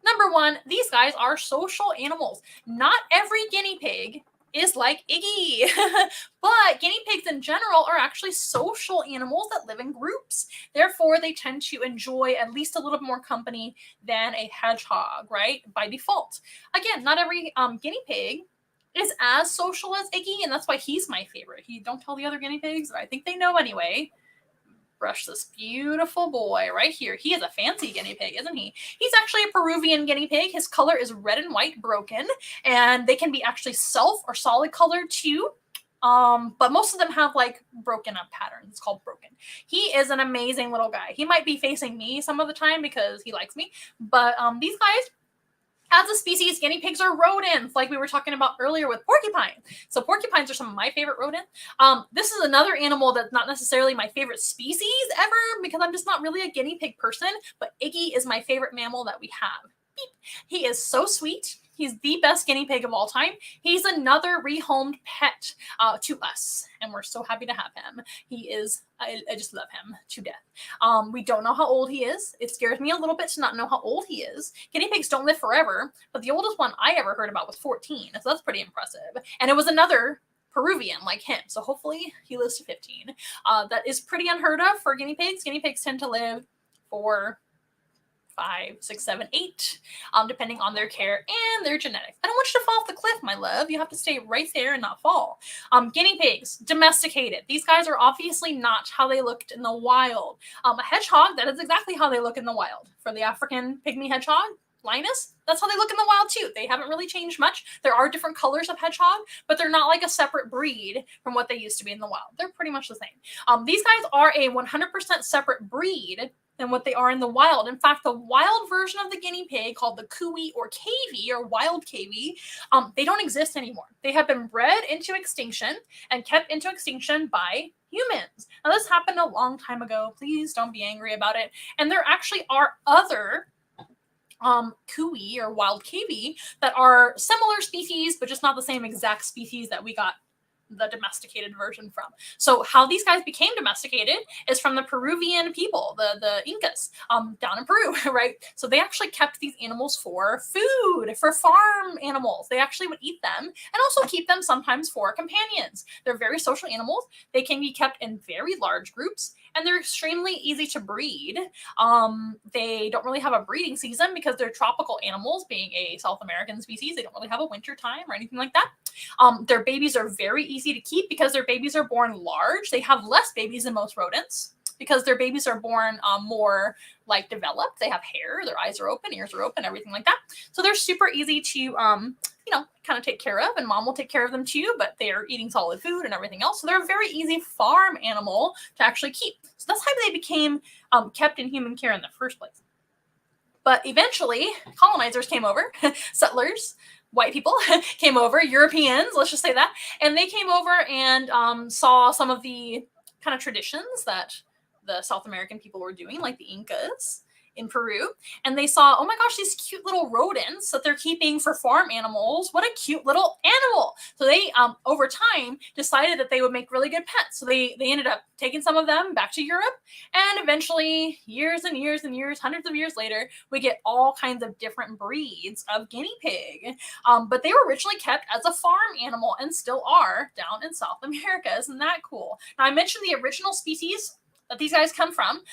Number one, these guys are social animals. Not every guinea pig is like Iggy, but guinea pigs in general are actually social animals that live in groups. Therefore, they tend to enjoy at least a little bit more company than a hedgehog, right? By default. Again, not every guinea pig is as social as Iggy, and that's why he's my favorite. Don't tell the other guinea pigs, but I think they know anyway. Brush this beautiful boy right here. He is a fancy guinea pig, isn't he? He's actually a Peruvian guinea pig. His color is red and white broken, and they can be actually self or solid colored too. But most of them have like broken up patterns. It's called broken. He is an amazing little guy. He might be facing me some of the time because he likes me, but these guys, as a species, guinea pigs are rodents, like we were talking about earlier with porcupine. So porcupines are some of my favorite rodents. This is another animal that's not necessarily my favorite species ever because I'm just not really a guinea pig person, but Iggy is my favorite mammal that we have. Beep. He is so sweet. He's the best guinea pig of all time. He's another rehomed pet to us, and we're so happy to have him. He is, I just love him to death. We don't know how old he is. It scares me a little bit to not know how old he is. Guinea pigs don't live forever, but the oldest one I ever heard about was 14, so that's pretty impressive. And it was another Peruvian like him, so hopefully he lives to 15. That is pretty unheard of for guinea pigs. Guinea pigs tend to live for 5, 6, 7, 8, depending on their care and their genetics. I don't want you to fall off the cliff, my love. You have to stay right there and not fall. Guinea pigs, domesticated. These guys are obviously not how they looked in the wild. A hedgehog, that is exactly how they look in the wild. For the African pygmy hedgehog, Linus, that's how they look in the wild too. They haven't really changed much. There are different colors of hedgehog, but they're not like a separate breed from what they used to be in the wild. They're pretty much the same. These guys are a 100% separate breed than what they are in the wild. In fact, the wild version of the guinea pig called the Kui or Cavy or wild Cavy, they don't exist anymore. They have been bred into extinction and kept into extinction by humans. Now, this happened a long time ago. Please don't be angry about it. And there actually are other Kui or wild Cavy that are similar species, but just not the same exact species that we got the domesticated version from. So how these guys became domesticated is from the Peruvian people, the Incas, down in Peru, right? So they actually kept these animals for food, for farm animals. They actually would eat them and also keep them sometimes for companions. They're very social animals. They can be kept in very large groups, and they're extremely easy to breed. They don't really have a breeding season because they're tropical animals, being a South American species. They don't really have a winter time or anything like that. Their babies are very easy to keep because their babies are born large. They have less babies than most rodents because their babies are born more like developed. They have hair, their eyes are open, ears are open, everything like that. So they're super easy to, kind of take care of, and mom will take care of them too, but they're eating solid food and everything else. So they're a very easy farm animal to actually keep. So that's how they became kept in human care in the first place. But eventually colonizers came over, settlers, white people came over, Europeans, let's just say that, and they came over and saw some of the kind of traditions that the South American people were doing, like the Incas in Peru, and they saw, oh my gosh, these cute little rodents that they're keeping for farm animals. What a cute little animal. So they, over time, decided that they would make really good pets. So they ended up taking some of them back to Europe, and eventually, years and years and years, hundreds of years later, we get all kinds of different breeds of guinea pig. But they were originally kept as a farm animal and still are down in South America. Isn't that cool? Now, I mentioned the original species that these guys come from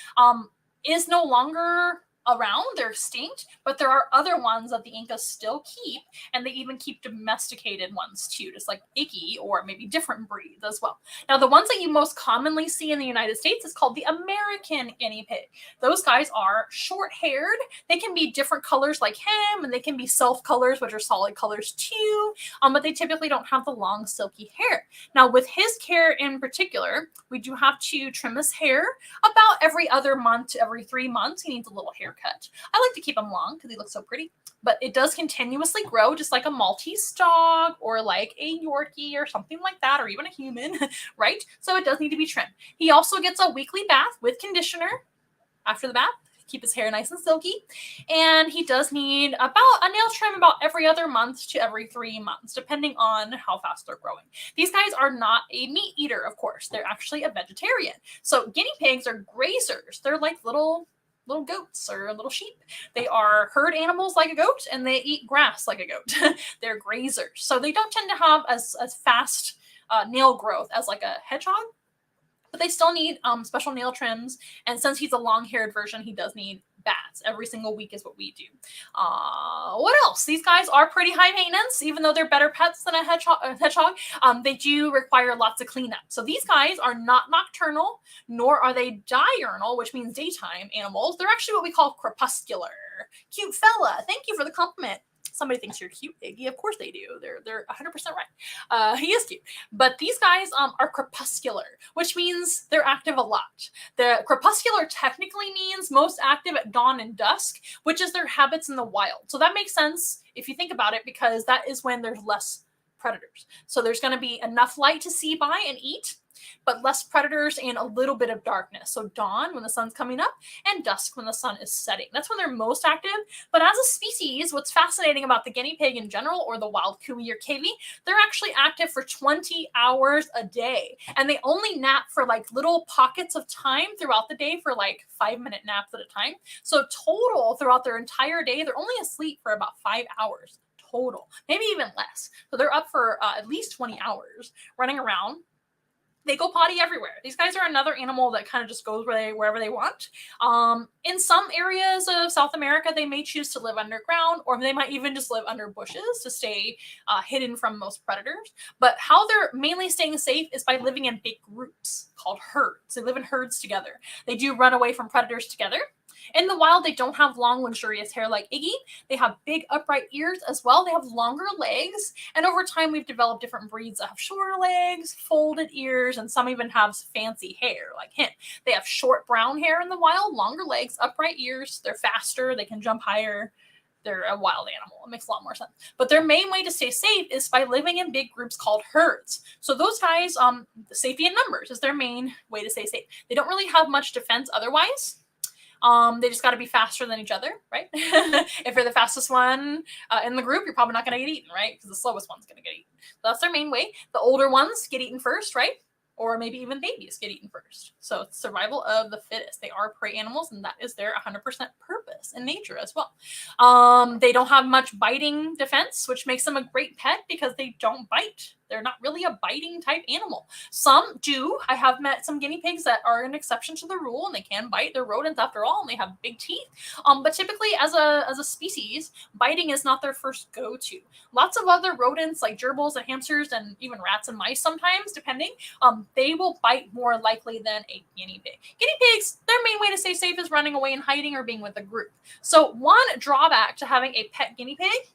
is no longer around. They're extinct, but there are other ones that the Incas still keep, and they even keep domesticated ones too, just like Iggy, or maybe different breeds as well. Now, the ones that you most commonly see in the United States is called the American guinea pig. Those guys are short-haired. They can be different colors like him, and they can be self-colors, which are solid colors too, but they typically don't have the long, silky hair. Now, with his care in particular, we do have to trim his hair about every other month, every 3 months. He needs a little haircut. I like to keep him long because he looks so pretty, but it does continuously grow, just like a Maltese dog or like a Yorkie or something like that, or even a human, right? So it does need to be trimmed. He also gets a weekly bath with conditioner. After the bath, keep his hair nice and silky. And he does need about a nail trim about every other month to every 3 months, depending on how fast they're growing. These guys are not a meat eater, of course. They're actually a vegetarian. So guinea pigs are grazers. They're like little goats or little sheep. They are herd animals like a goat, and they eat grass like a goat. They're grazers. So they don't tend to have as fast nail growth as like a hedgehog, but they still need special nail trims. And since he's a long-haired version, he does need baths every single week is what we do. What else? These guys are pretty high maintenance, even though they're better pets than a hedgehog. They do require lots of cleanup. So these guys are not nocturnal, nor are they diurnal, which means daytime animals. They're actually what we call crepuscular. Cute fella. Thank you for the compliment. Somebody thinks you're cute, Iggy. Of course they do. They're 100% right. He is cute. But these guys are crepuscular, which means they're active a lot. The crepuscular technically means most active at dawn and dusk, which is their habits in the wild. So that makes sense if you think about it, because that is when there's less predators. So there's going to be enough light to see by and eat, but less predators and a little bit of darkness. So dawn when the sun's coming up and dusk when the sun is setting. That's when they're most active. But as a species, what's fascinating about the guinea pig in general, or the wild Kui or cavy, they're actually active for 20 hours a day. And they only nap for like little pockets of time throughout the day, for like 5-minute naps at a time. So total throughout their entire day, they're only asleep for about 5 hours total, maybe even less. So they're up for at least 20 hours running around. They go potty everywhere. These guys are another animal that kind of just goes wherever they want. In some areas of South America, they may choose to live underground, or they might even just live under bushes to stay hidden from most predators. But how they're mainly staying safe is by living in big groups called herds. They live in herds together. They do run away from predators together. In the wild, they don't have long, luxurious hair like Iggy. They have big, upright ears as well. They have longer legs. And over time, we've developed different breeds that have shorter legs, folded ears, and some even have fancy hair like him. They have short brown hair in the wild, longer legs, upright ears. They're faster. They can jump higher. They're a wild animal. It makes a lot more sense. But their main way to stay safe is by living in big groups called herds. So those guys, safety in numbers is their main way to stay safe. They don't really have much defense otherwise. They just got to be faster than each other, right? If you're the fastest one in the group, you're probably not going to get eaten, right? Because the slowest one's going to get eaten. So that's their main way. The older ones get eaten first, right? Or maybe even babies get eaten first. So it's survival of the fittest. They are prey animals, and that is their 100% purpose in nature as well. They don't have much biting defense, which makes them a great pet because they don't bite. They're not really a biting type animal. Some do. I have met some guinea pigs that are an exception to the rule, and they can bite. They're rodents after all, and they have big teeth. But typically, as a species, biting is not their first go-to. Lots of other rodents like gerbils and hamsters and even rats and mice sometimes, depending, they will bite more likely than a guinea pig. Guinea pigs, their main way to stay safe is running away and hiding or being with a group. So one drawback to having a pet guinea pig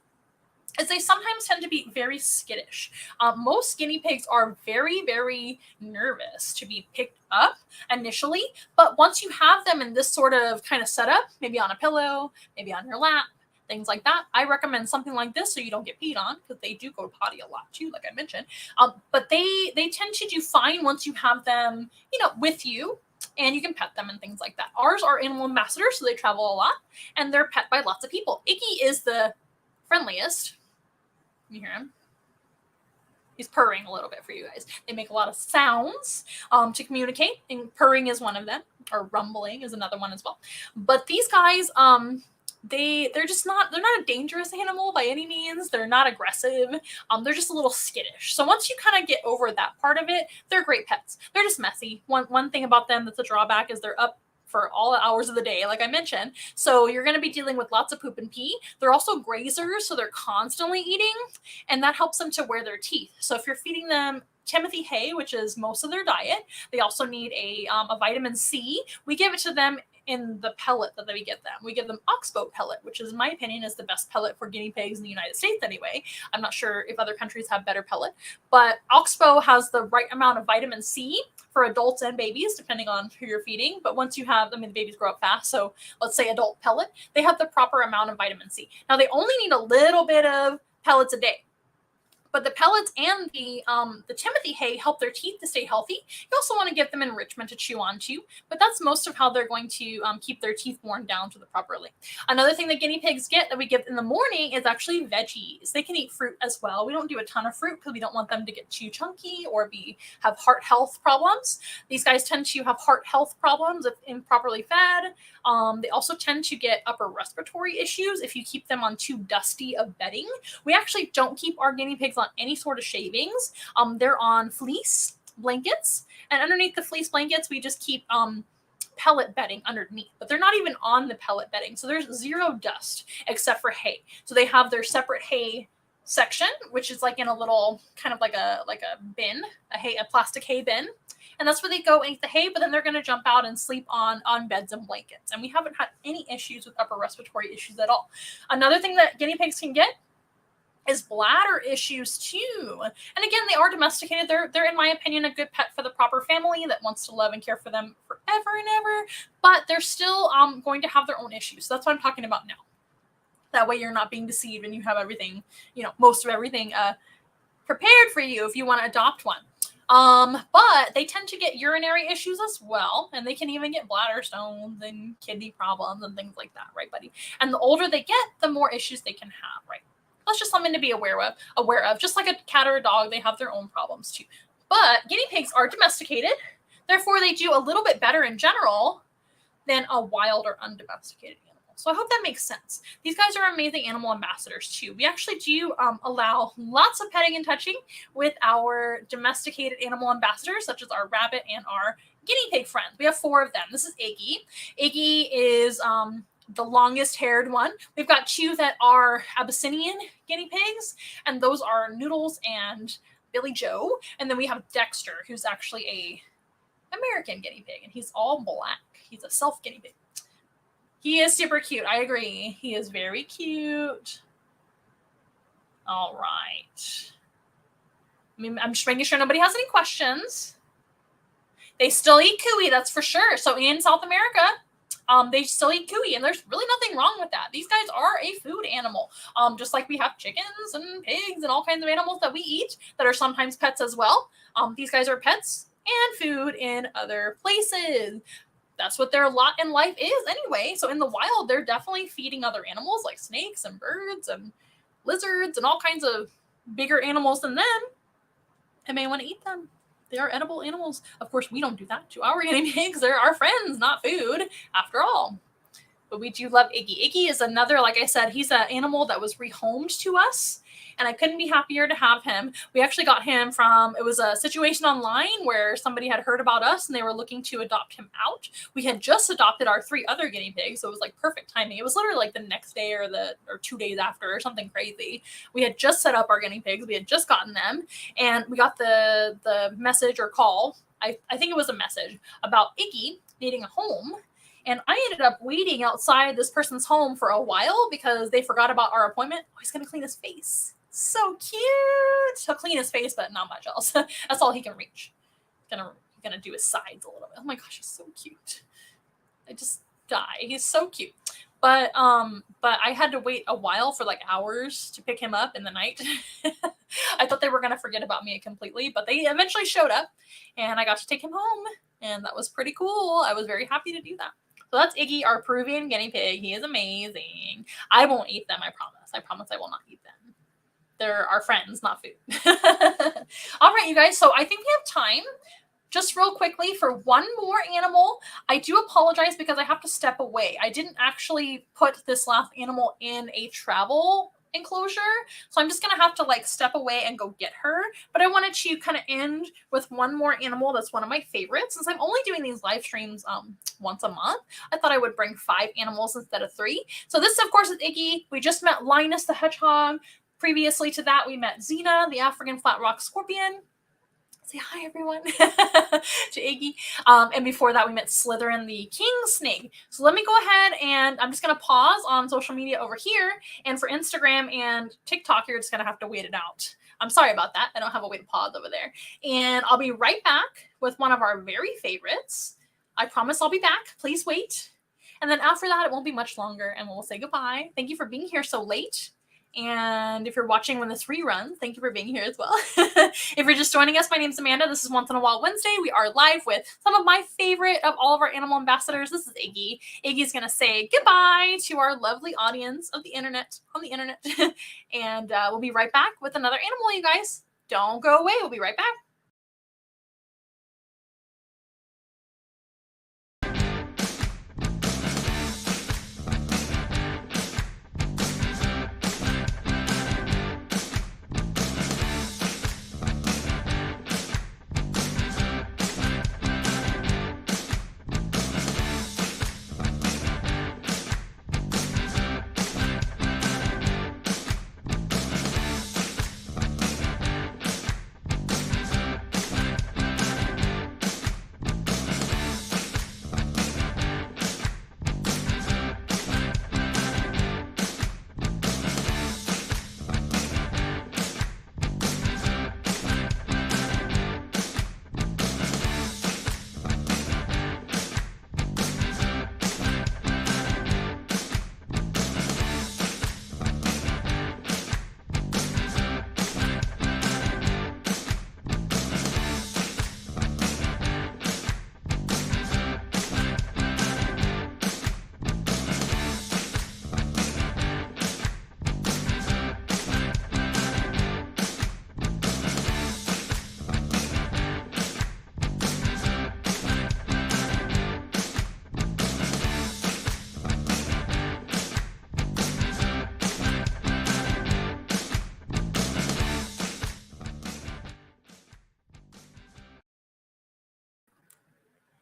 is they sometimes tend to be very skittish. Most guinea pigs are very, very nervous to be picked up initially, but once you have them in this sort of kind of setup, maybe on a pillow, maybe on your lap, things like that, I recommend something like this so you don't get peed on, because they do go potty a lot too, like I mentioned. But they tend to do fine once you have them, with you, and you can pet them and things like that. Ours are animal ambassadors, so they travel a lot, and they're pet by lots of people. Iggy is the friendliest. You hear him? He's purring a little bit for you guys. They make a lot of sounds to communicate, and purring is one of them, or rumbling is another one as well. But these guys, they're not a dangerous animal by any means. They're not aggressive. They're just a little skittish. So once you kind of get over that part of it, they're great pets. They're just messy. One thing about them that's a drawback is they're up for all hours of the day, like I mentioned. So you're going to be dealing with lots of poop and pee. They're also grazers, so they're constantly eating, and that helps them to wear their teeth. So if you're feeding them Timothy hay, which is most of their diet, they also need a vitamin C. We give it to them in the pellet that we get them. We give them oxbow pellet, which is, in my opinion, is the best pellet for guinea pigs in the United States anyway. I'm not sure if other countries have better pellet, but oxbow has the right amount of vitamin C for adults and babies, depending on who you're feeding. But once you have, the babies grow up fast. So let's say adult pellet, they have the proper amount of vitamin C. Now they only need a little bit of pellets a day, But the pellets and the Timothy hay help their teeth to stay healthy. You also want to give them enrichment to chew on too, but that's most of how they're going to keep their teeth worn down to the proper length. Another thing that guinea pigs get that we give in the morning is actually veggies. They can eat fruit as well. We don't do a ton of fruit because we don't want them to get too chunky or have heart health problems. These guys tend to have heart health problems if improperly fed. They also tend to get upper respiratory issues if you keep them on too dusty of bedding. We actually don't keep our guinea pigs on any sort of shavings. They're on fleece blankets, and underneath the fleece blankets, we just keep pellet bedding underneath, but they're not even on the pellet bedding. So there's zero dust except for hay. So they have their separate hay section, which is like in a little kind of like a bin, a plastic hay bin. And that's where they go eat the hay, but then they're going to jump out and sleep on beds and blankets. And we haven't had any issues with upper respiratory issues at all. Another thing that guinea pigs can get is bladder issues too. And again, they are domesticated. They're in my opinion, a good pet for the proper family that wants to love and care for them forever and ever, but they're still going to have their own issues. So that's what I'm talking about now. That way you're not being deceived and you have everything, most of everything prepared for you if you want to adopt one. But they tend to get urinary issues as well, and they can even get bladder stones and kidney problems and things like that, right, buddy? And the older they get, the more issues they can have, right? That's just something to be aware of. Just like a cat or a dog, they have their own problems too. But guinea pigs are domesticated, therefore they do a little bit better in general than a wild or undomesticated animal. So I hope that makes sense. These guys are amazing animal ambassadors too. We actually do allow lots of petting and touching with our domesticated animal ambassadors, such as our rabbit and our guinea pig friends. We have 4 of them. This is Iggy. Iggy is the longest haired one. We've got 2 that are Abyssinian guinea pigs, and those are Noodles and Billy Joe. And then we have Dexter, who's actually a American guinea pig, and he's all black. He's a self guinea pig. He is super cute. I agree. He is very cute. All right. I'm just making sure nobody has any questions. They still eat cuy, that's for sure. So in South America, they still eat cuy, and there's really nothing wrong with that. These guys are a food animal, just like we have chickens and pigs and all kinds of animals that we eat that are sometimes pets as well. These guys are pets and food in other places. That's what their lot in life is anyway. So in the wild, they're definitely feeding other animals like snakes and birds and lizards and all kinds of bigger animals than them. And may want to eat them. They are edible animals. Of course, we don't do that to our guinea pigs. They're our friends, not food, after all. But we do love Iggy. Iggy is another, like I said, he's an animal that was rehomed to us, and I couldn't be happier to have him. We actually got him it was a situation online where somebody had heard about us and they were looking to adopt him out. We had just adopted our 3 other guinea pigs, so it was like perfect timing. It was literally like the next day or 2 days after or something crazy. We had just set up our guinea pigs. We had just gotten them, and we got the message or call. I think it was a message about Iggy needing a home. And I ended up waiting outside this person's home for a while because they forgot about our appointment. Oh, he's going to clean his face. So cute. He'll clean his face, but not much else. That's all he can reach. He's gonna do his sides a little bit. Oh my gosh, he's so cute. I just die. He's so cute. But I had to wait a while for like hours to pick him up in the night. I thought they were going to forget about me completely, but they eventually showed up and I got to take him home, and that was pretty cool. I was very happy to do that. So that's Iggy, our Peruvian guinea pig. He is amazing. I won't eat them, I promise. I promise I will not eat them. They're our friends, not food. All right, you guys. So I think we have time just real quickly for one more animal. I do apologize because I have to step away. I didn't actually put this last animal in a travel enclosure, so I'm just gonna have to like step away and go get her. But I wanted to kind of end with one more animal that's one of my favorites. Since I'm only doing these live streams once a month, I thought I would bring 5 animals instead of 3. So this, of course, is Iggy. We just met Linus the hedgehog. Previously to that, we met Xena, the African flat rock scorpion. Say hi, everyone, to Iggy. And before that, we met Slytherin, the king snake. So let me go ahead and I'm just going to pause on social media over here. And for Instagram and TikTok, you're just going to have to wait it out. I'm sorry about that. I don't have a way to pause over there. And I'll be right back with one of our very favorites. I promise I'll be back. Please wait. And then after that, it won't be much longer and we'll say goodbye. Thank you for being here so late. And if you're watching when this reruns, thank you for being here as well. If you're just joining us, my name's Amanda. This is Once in a While Wednesday. We are live with some of my favorite of all of our animal ambassadors. This is Iggy. Iggy's going to say goodbye to our lovely audience of the internet, on the internet. And we'll be right back with another animal, you guys. Don't go away. We'll be right back.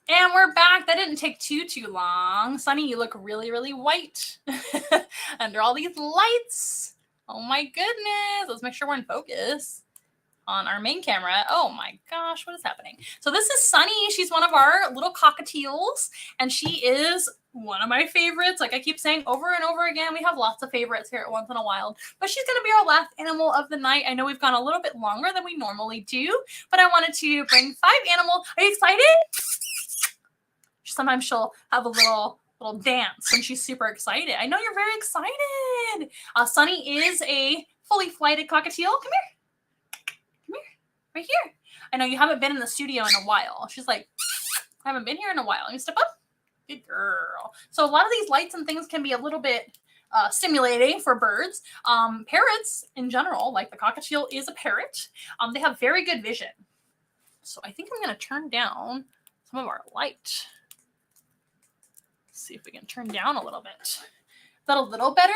And we're back. That didn't take too long. Sunny, you look really, really white under all these lights. Oh my goodness. Let's make sure we're in focus on our main camera. Oh my gosh, what is happening? So this is Sunny. She's one of our little cockatiels, and she is one of my favorites. Like I keep saying over and over again, we have lots of favorites here at Once in a While, but she's going to be our last animal of the night. I know we've gone a little bit longer than we normally do, but I wanted to bring 5 animals. Are you excited? Sometimes she'll have a little dance when she's super excited. I know you're very excited. Sunny is a fully flighted cockatiel. Come here, right here. I know you haven't been in the studio in a while. She's like, I haven't been here in a while. You step up. Good girl. So a lot of these lights and things can be a little bit stimulating for birds. Parrots in general, like the cockatiel is a parrot. They have very good vision. So I think I'm going to turn down some of our light. See if we can turn down a little bit. Is that a little better?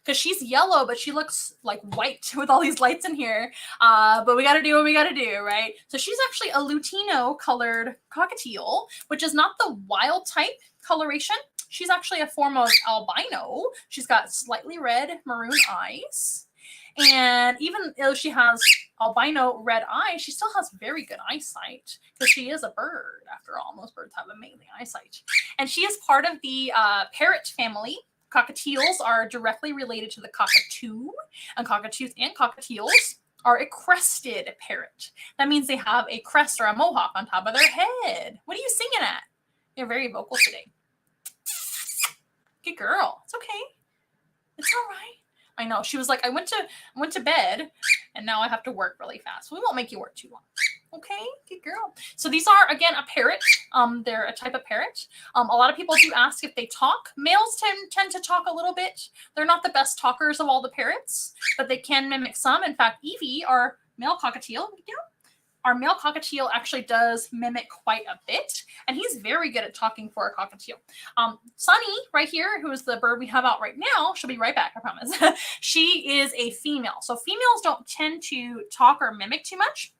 Because she's yellow, but she looks like white with all these lights in here. But we got to do what we got to do, right? So she's actually a Lutino colored cockatiel, which is not the wild type coloration. She's actually a form of albino. She's got slightly red maroon eyes. And even though she has albino red eyes, she still has very good eyesight because she is a bird. After all, most birds have amazing eyesight. And she is part of the parrot family. Cockatiels are directly related to the cockatoo, and cockatoos and cockatiels are a crested parrot. That means they have a crest or a mohawk on top of their head. What are you singing at? You're very vocal today. Good girl. It's okay. It's all right. I know. She was like, I went to bed and now I have to work really fast. We won't make you work too long. Okay, good girl. So these are, again, a parrot. They're a type of parrot. A lot of people do ask if they talk. Males tend to talk a little bit. They're not the best talkers of all the parrots, but they can mimic some. In fact, Evie, our male cockatiel, our male cockatiel actually does mimic quite a bit, and he's very good at talking for a cockatiel. Sunny, right here, who is the bird we have out right now, she'll be right back, I promise. She is a female. So females don't tend to talk or mimic too much.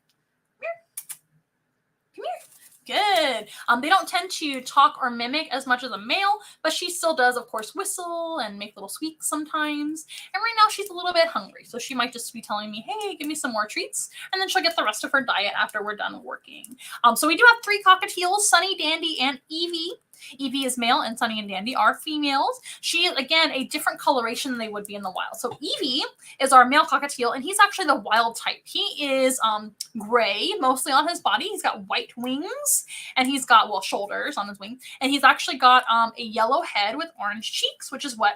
Come here. Good. They don't tend to talk or mimic as much as a male, but she still does, of course, whistle and make little squeaks sometimes. And right now she's a little bit hungry, so she might just be telling me, hey, give me some more treats, and then she'll get the rest of her diet after we're done working. So we do have 3 cockatiels, Sunny, Dandy, and Evie. Evie is male and Sunny and Dandy are females. She is, again, a different coloration than they would be in the wild. So Evie is our male cockatiel, and he's actually the wild type. He is gray, mostly on his body. He's got white wings, and he's got, well, shoulders on his wing. And he's actually got a yellow head with orange cheeks, which is what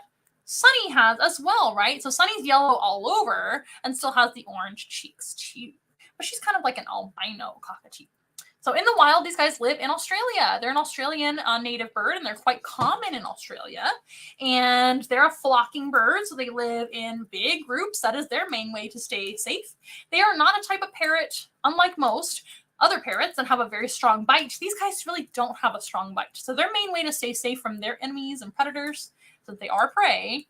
Sunny has as well, right? So Sunny's yellow all over and still has the orange cheeks too. But she's kind of like an albino cockatoo. So in the wild, these guys live in Australia. They're an Australian native bird, and they're quite common in Australia. And they're a flocking bird, so they live in big groups. That is their main way to stay safe. They are not a type of parrot, unlike most other parrots that have a very strong bite. These guys really don't have a strong bite. So their main way to stay safe from their enemies and predators, since they are prey,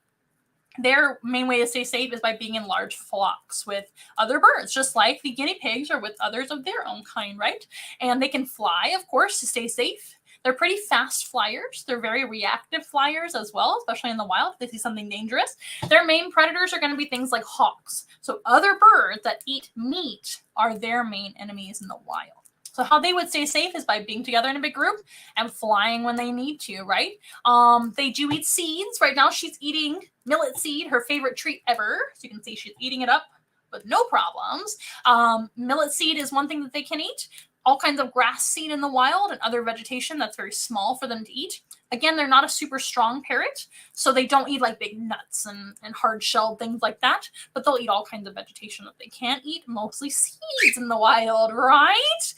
their main way to stay safe is by being in large flocks with other birds, just like the guinea pigs or with others of their own kind, right? And they can fly, of course, to stay safe. They're pretty fast flyers. They're very reactive flyers as well, especially in the wild if they see something dangerous. Their main predators are going to be things like hawks. So other birds that eat meat are their main enemies in the wild. So how they would stay safe is by being together in a big group and flying when they need to, right? They do eat seeds. Right now she's eating millet seed, her favorite treat ever. So you can see she's eating it up with no problems. Millet seed is one thing that they can eat. All kinds of grass seed in the wild and other vegetation that's very small for them to eat. Again, they're not a super strong parrot, so they don't eat like big nuts and hard-shelled things like that, but they'll eat all kinds of vegetation that they can't eat, mostly seeds in the wild, right?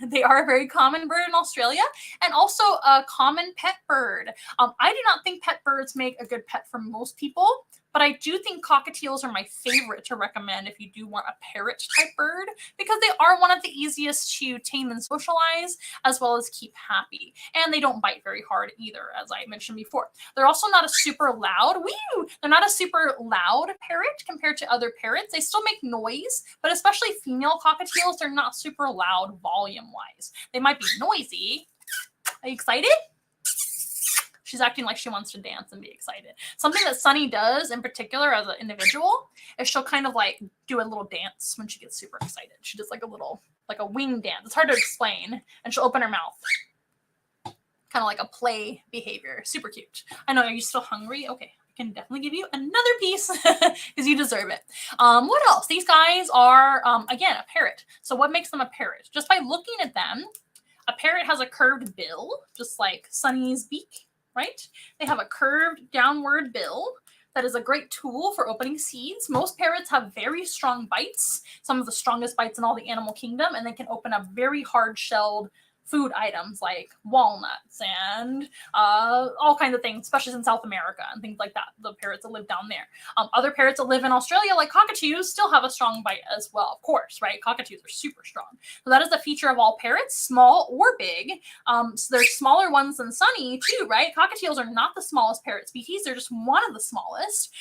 They are a very common bird in Australia and also a common pet bird. I do not think pet birds make a good pet for most people, but I do think cockatiels are my favorite to recommend if you do want a parrot type bird, because they are one of the easiest to tame and socialize, as well as keep happy. And they don't bite very hard either, as I mentioned before. They're also not a super loud, they're not a super loud parrot compared to other parrots. They still make noise, but especially female cockatiels, they're not super loud volume-wise. They might be noisy. Are you excited? She's acting like she wants to dance and be excited. Something that Sunny does in particular as an individual is she'll kind of like do a little dance when she gets super excited. She does like a wing dance. It's hard to explain. And she'll open her mouth. Kind of like a play behavior. Super cute. I know, are you still hungry? Okay, I can definitely give you another piece because you deserve it. What else? These guys are, again, a parrot. So what makes them a parrot? Just by looking at them, a parrot has a curved bill, just like Sunny's beak. Right? They have a curved downward bill that is a great tool for opening seeds. Most parrots have very strong bites, some of the strongest bites in all the animal kingdom, and they can open up very hard-shelled food items like walnuts and all kinds of things, especially in South America and things like that, the parrots that live down there. Other parrots that live in Australia, like cockatoos, still have a strong bite as well, of course, right? Cockatoos are super strong. So that is the feature of all parrots, small or big. So there's smaller ones than Sunny too, right? Cockatiels are not the smallest parrot species. They're just one of the smallest.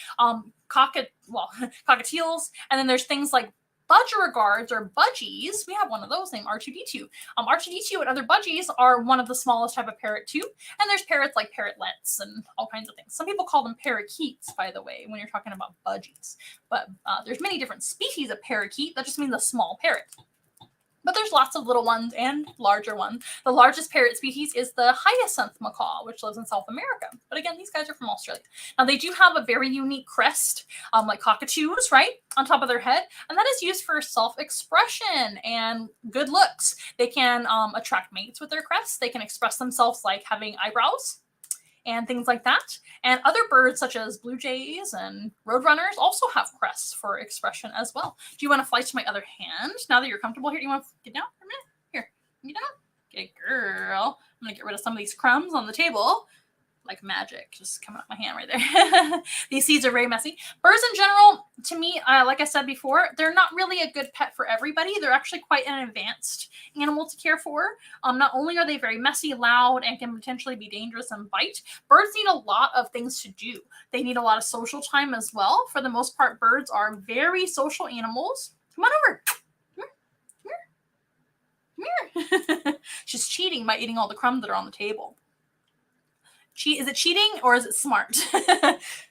Cockatiels, and then there's things like budgerigards or budgies. We have one of those named R2D2. R2D2 and other budgies are one of the smallest type of parrot too. And there's parrots like parrotlets and all kinds of things. Some people call them parakeets, by the way, when you're talking about budgies. But there's many different species of parakeet. That just means a small parrot. But there's lots of little ones and larger ones. The largest parrot species is the hyacinth macaw, which lives in South America. But again, these guys are from Australia. Now, they do have a very unique crest, like cockatoos, right, on top of their head. And that is used for self-expression and good looks. They can attract mates with their crests. They can express themselves like having eyebrows and things like that. And other birds such as blue jays and roadrunners also have crests for expression as well. Do you want to fly to my other hand now that you're comfortable here? Do you want to get down for a minute? Here, get down. Good girl. I'm gonna get rid of some of these crumbs on the table. Like magic, just coming off my hand right there. These seeds are very messy. Birds in general, to me, like I said before, they're not really a good pet for everybody. They're actually quite an advanced animal to care for. Not only are they very messy, loud, and can potentially be dangerous and bite, birds need a lot of things to do. They need a lot of social time as well. For the most part, birds are very social animals. Come on over. Come here. She's cheating by eating all the crumbs that are on the table. Is it cheating or is it smart?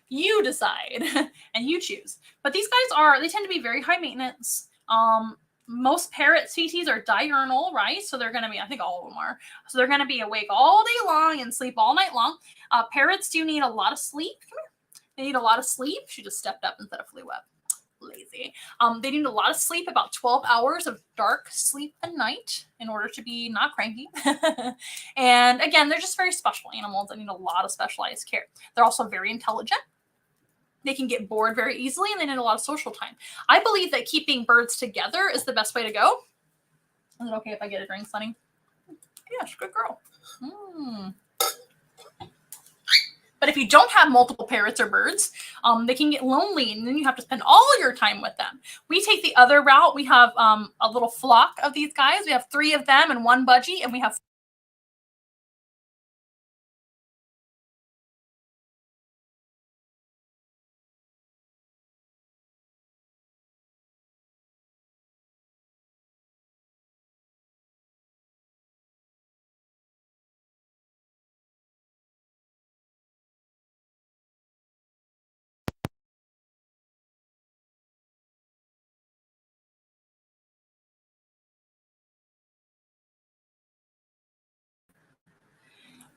You decide and you choose. But these guys they tend to be very high maintenance. Most parrot species are diurnal, right? So they're going to be, I think all of them are. So they're going to be awake all day long and sleep all night long. Parrots do need a lot of sleep. Come here. They need a lot of sleep. She just stepped up instead of flew up. lazy. They need a lot of sleep, about 12 hours of dark sleep a night in order to be not cranky. And again, they're just very special animals that need a lot of specialized care. They're also very intelligent. They can get bored very easily, and they need a lot of social time. I believe that keeping birds together is the best way to go. Is it okay if I get a drink, Sunny? Yes, good girl. But if you don't have multiple parrots or birds, they can get lonely, and then you have to spend all your time with them. We take the other route. We have a little flock of these guys. We have 3 of them and 1 budgie, and we have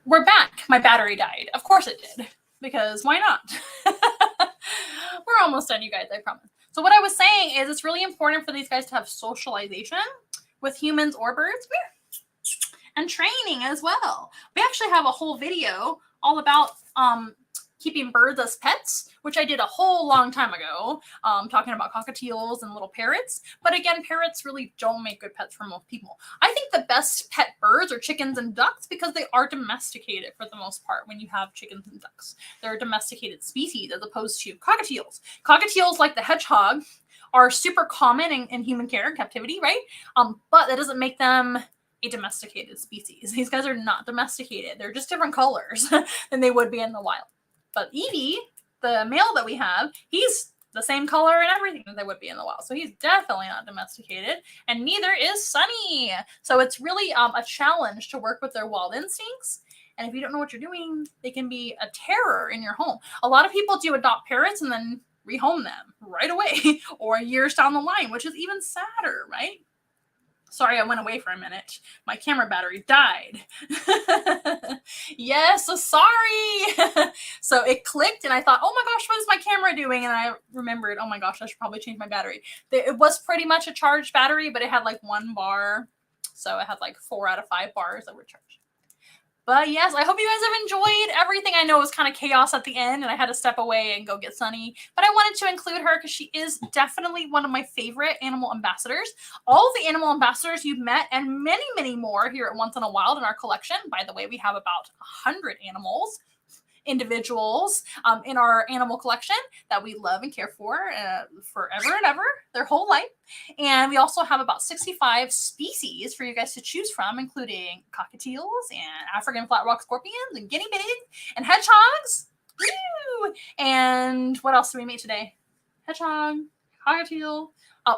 we're back. My battery died. Of course it did, because why not? We're almost done, you guys, I promise. So what I was saying is it's really important for these guys to have socialization with humans or birds and training as well. We actually have a whole video all about keeping birds as pets, which I did a whole long time ago, talking about cockatiels and little parrots. But again, parrots really don't make good pets for most people. I think the best pet birds are chickens and ducks because they are domesticated for the most part when you have chickens and ducks. They're a domesticated species as opposed to cockatiels. Cockatiels, like the hedgehog, are super common in human care and captivity, right? But that doesn't make them a domesticated species. These guys are not domesticated. They're just different colors than they would be in the wild. But Evie, the male that we have, he's the same color and everything that they would be in the wild. So he's definitely not domesticated, and neither is Sunny. So it's really a challenge to work with their wild instincts. And if you don't know what you're doing, they can be a terror in your home. A lot of people do adopt parrots and then rehome them right away or years down the line, which is even sadder, right? Sorry, I went away for a minute. My camera battery died. Yes, so sorry. So it clicked and I thought, oh my gosh, what is my camera doing? And I remembered, oh my gosh, I should probably change my battery. It was pretty much a charged battery, but it had like 1 bar. So it had like 4 out of 5 bars that were charged. But yes, I hope you guys have enjoyed everything. I know it was kind of chaos at the end and I had to step away and go get Sunny. But I wanted to include her because she is definitely one of my favorite animal ambassadors. All the animal ambassadors you've met and many, many more here at Once in a Wild in our collection. By the way, we have about 100 individuals in our animal collection that we love and care for forever and ever, their whole life. And we also have about 65 species for you guys to choose from, including cockatiels and African flat rock scorpions and guinea pigs and hedgehogs. Woo! And what else did we meet today? Hedgehog, cockatiel,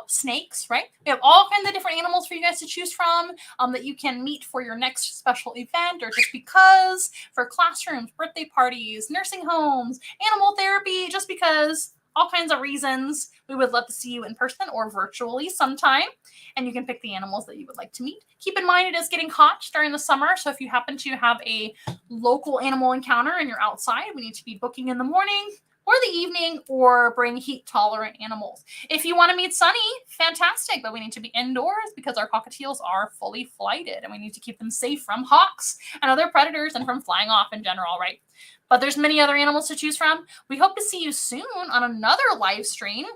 snakes, right? We have all kinds of different animals for you guys to choose from that you can meet for your next special event or just because, for classrooms, birthday parties, nursing homes, animal therapy, just because, all kinds of reasons. We would love to see you in person or virtually sometime, and you can pick the animals that you would like to meet. Keep in mind, it is getting hot during the summer, so if you happen to have a local animal encounter and you're outside, we need to be booking in the morning or the evening, or bring heat-tolerant animals. If you want to meet Sunny, fantastic, but we need to be indoors because our cockatiels are fully flighted, and we need to keep them safe from hawks and other predators and from flying off in general, right? But there's many other animals to choose from. We hope to see you soon on another live stream.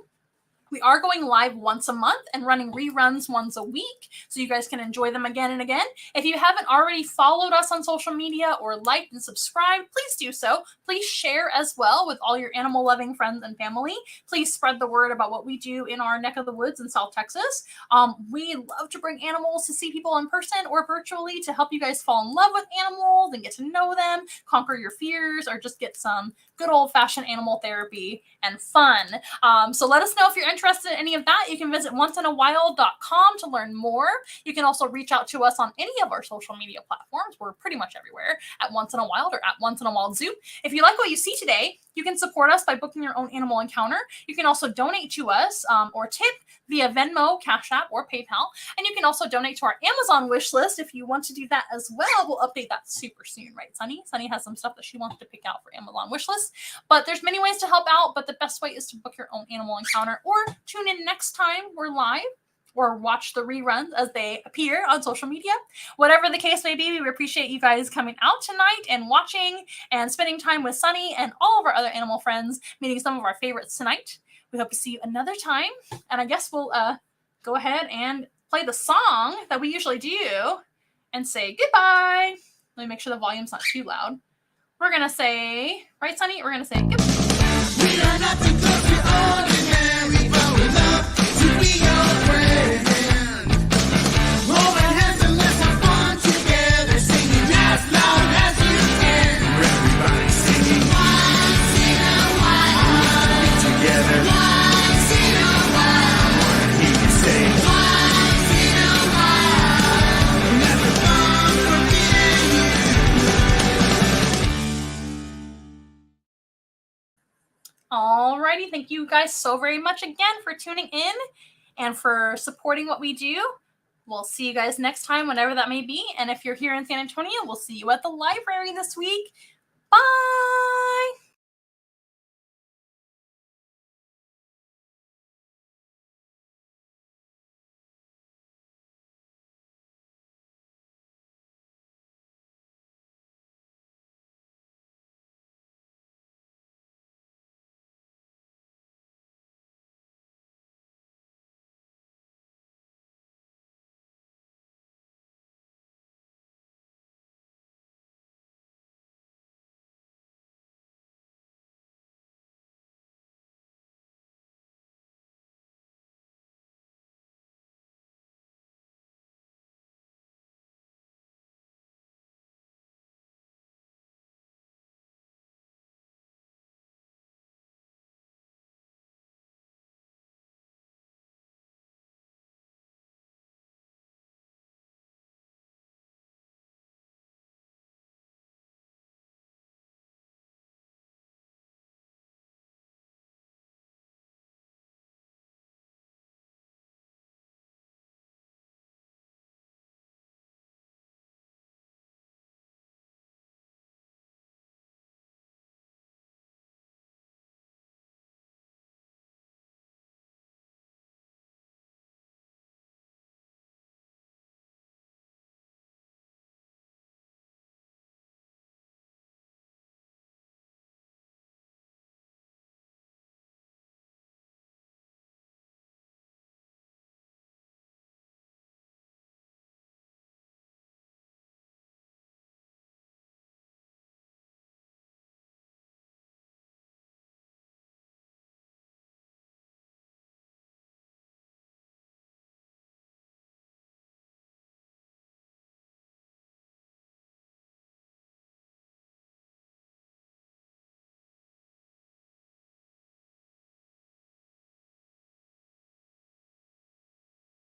We are going live once a month and running reruns once a week, so you guys can enjoy them again and again. If you haven't already followed us on social media or liked and subscribed, please do so. Please share as well with all your animal-loving friends and family. Please spread the word about what we do in our neck of the woods in South Texas. We love to bring animals to see people in person or virtually to help you guys fall in love with animals and get to know them, conquer your fears, or just get some good old-fashioned animal therapy and fun. So let us know if you're interested in any of that. You can visit onceinawild.com to learn more. You can also reach out to us on any of our social media platforms. We're pretty much everywhere at Once in a Wild or at Once in a Wild Zoo. If you like what you see today, You can support us by booking your own animal encounter. You can also donate to us or tip via Venmo, Cash App, or PayPal. And you can also donate to our Amazon wish list if you want to do that as well. We'll update that super soon, right, Sunny? Sunny has some stuff that she wants to pick out for Amazon wish list. But there's many ways to help out, but the best way is to book your own animal encounter or tune in next time we're live or watch the reruns as they appear on social media. Whatever the case may be, we appreciate you guys coming out tonight and watching and spending time with Sunny and all of our other animal friends, meeting some of our favorites tonight. We hope to see you another time. And I guess we'll go ahead and play the song that we usually do and say goodbye. Let me make sure the volume's not too loud. We're going to say, right, Sunny? We're going to say goodbye. We are not too close to ordinary, but we love to be your friend. Hold our hands and let's have fun together, singing as loud as you can. Everybody singing once in a while. Together. Once in a while. I wanna hear you say once in a while. Never fun for me and you. Alrighty, thank you guys so very much again for tuning in and for supporting what we do. We'll see you guys next time, whenever that may be. And if you're here in San Antonio, we'll see you at the library this week. Bye!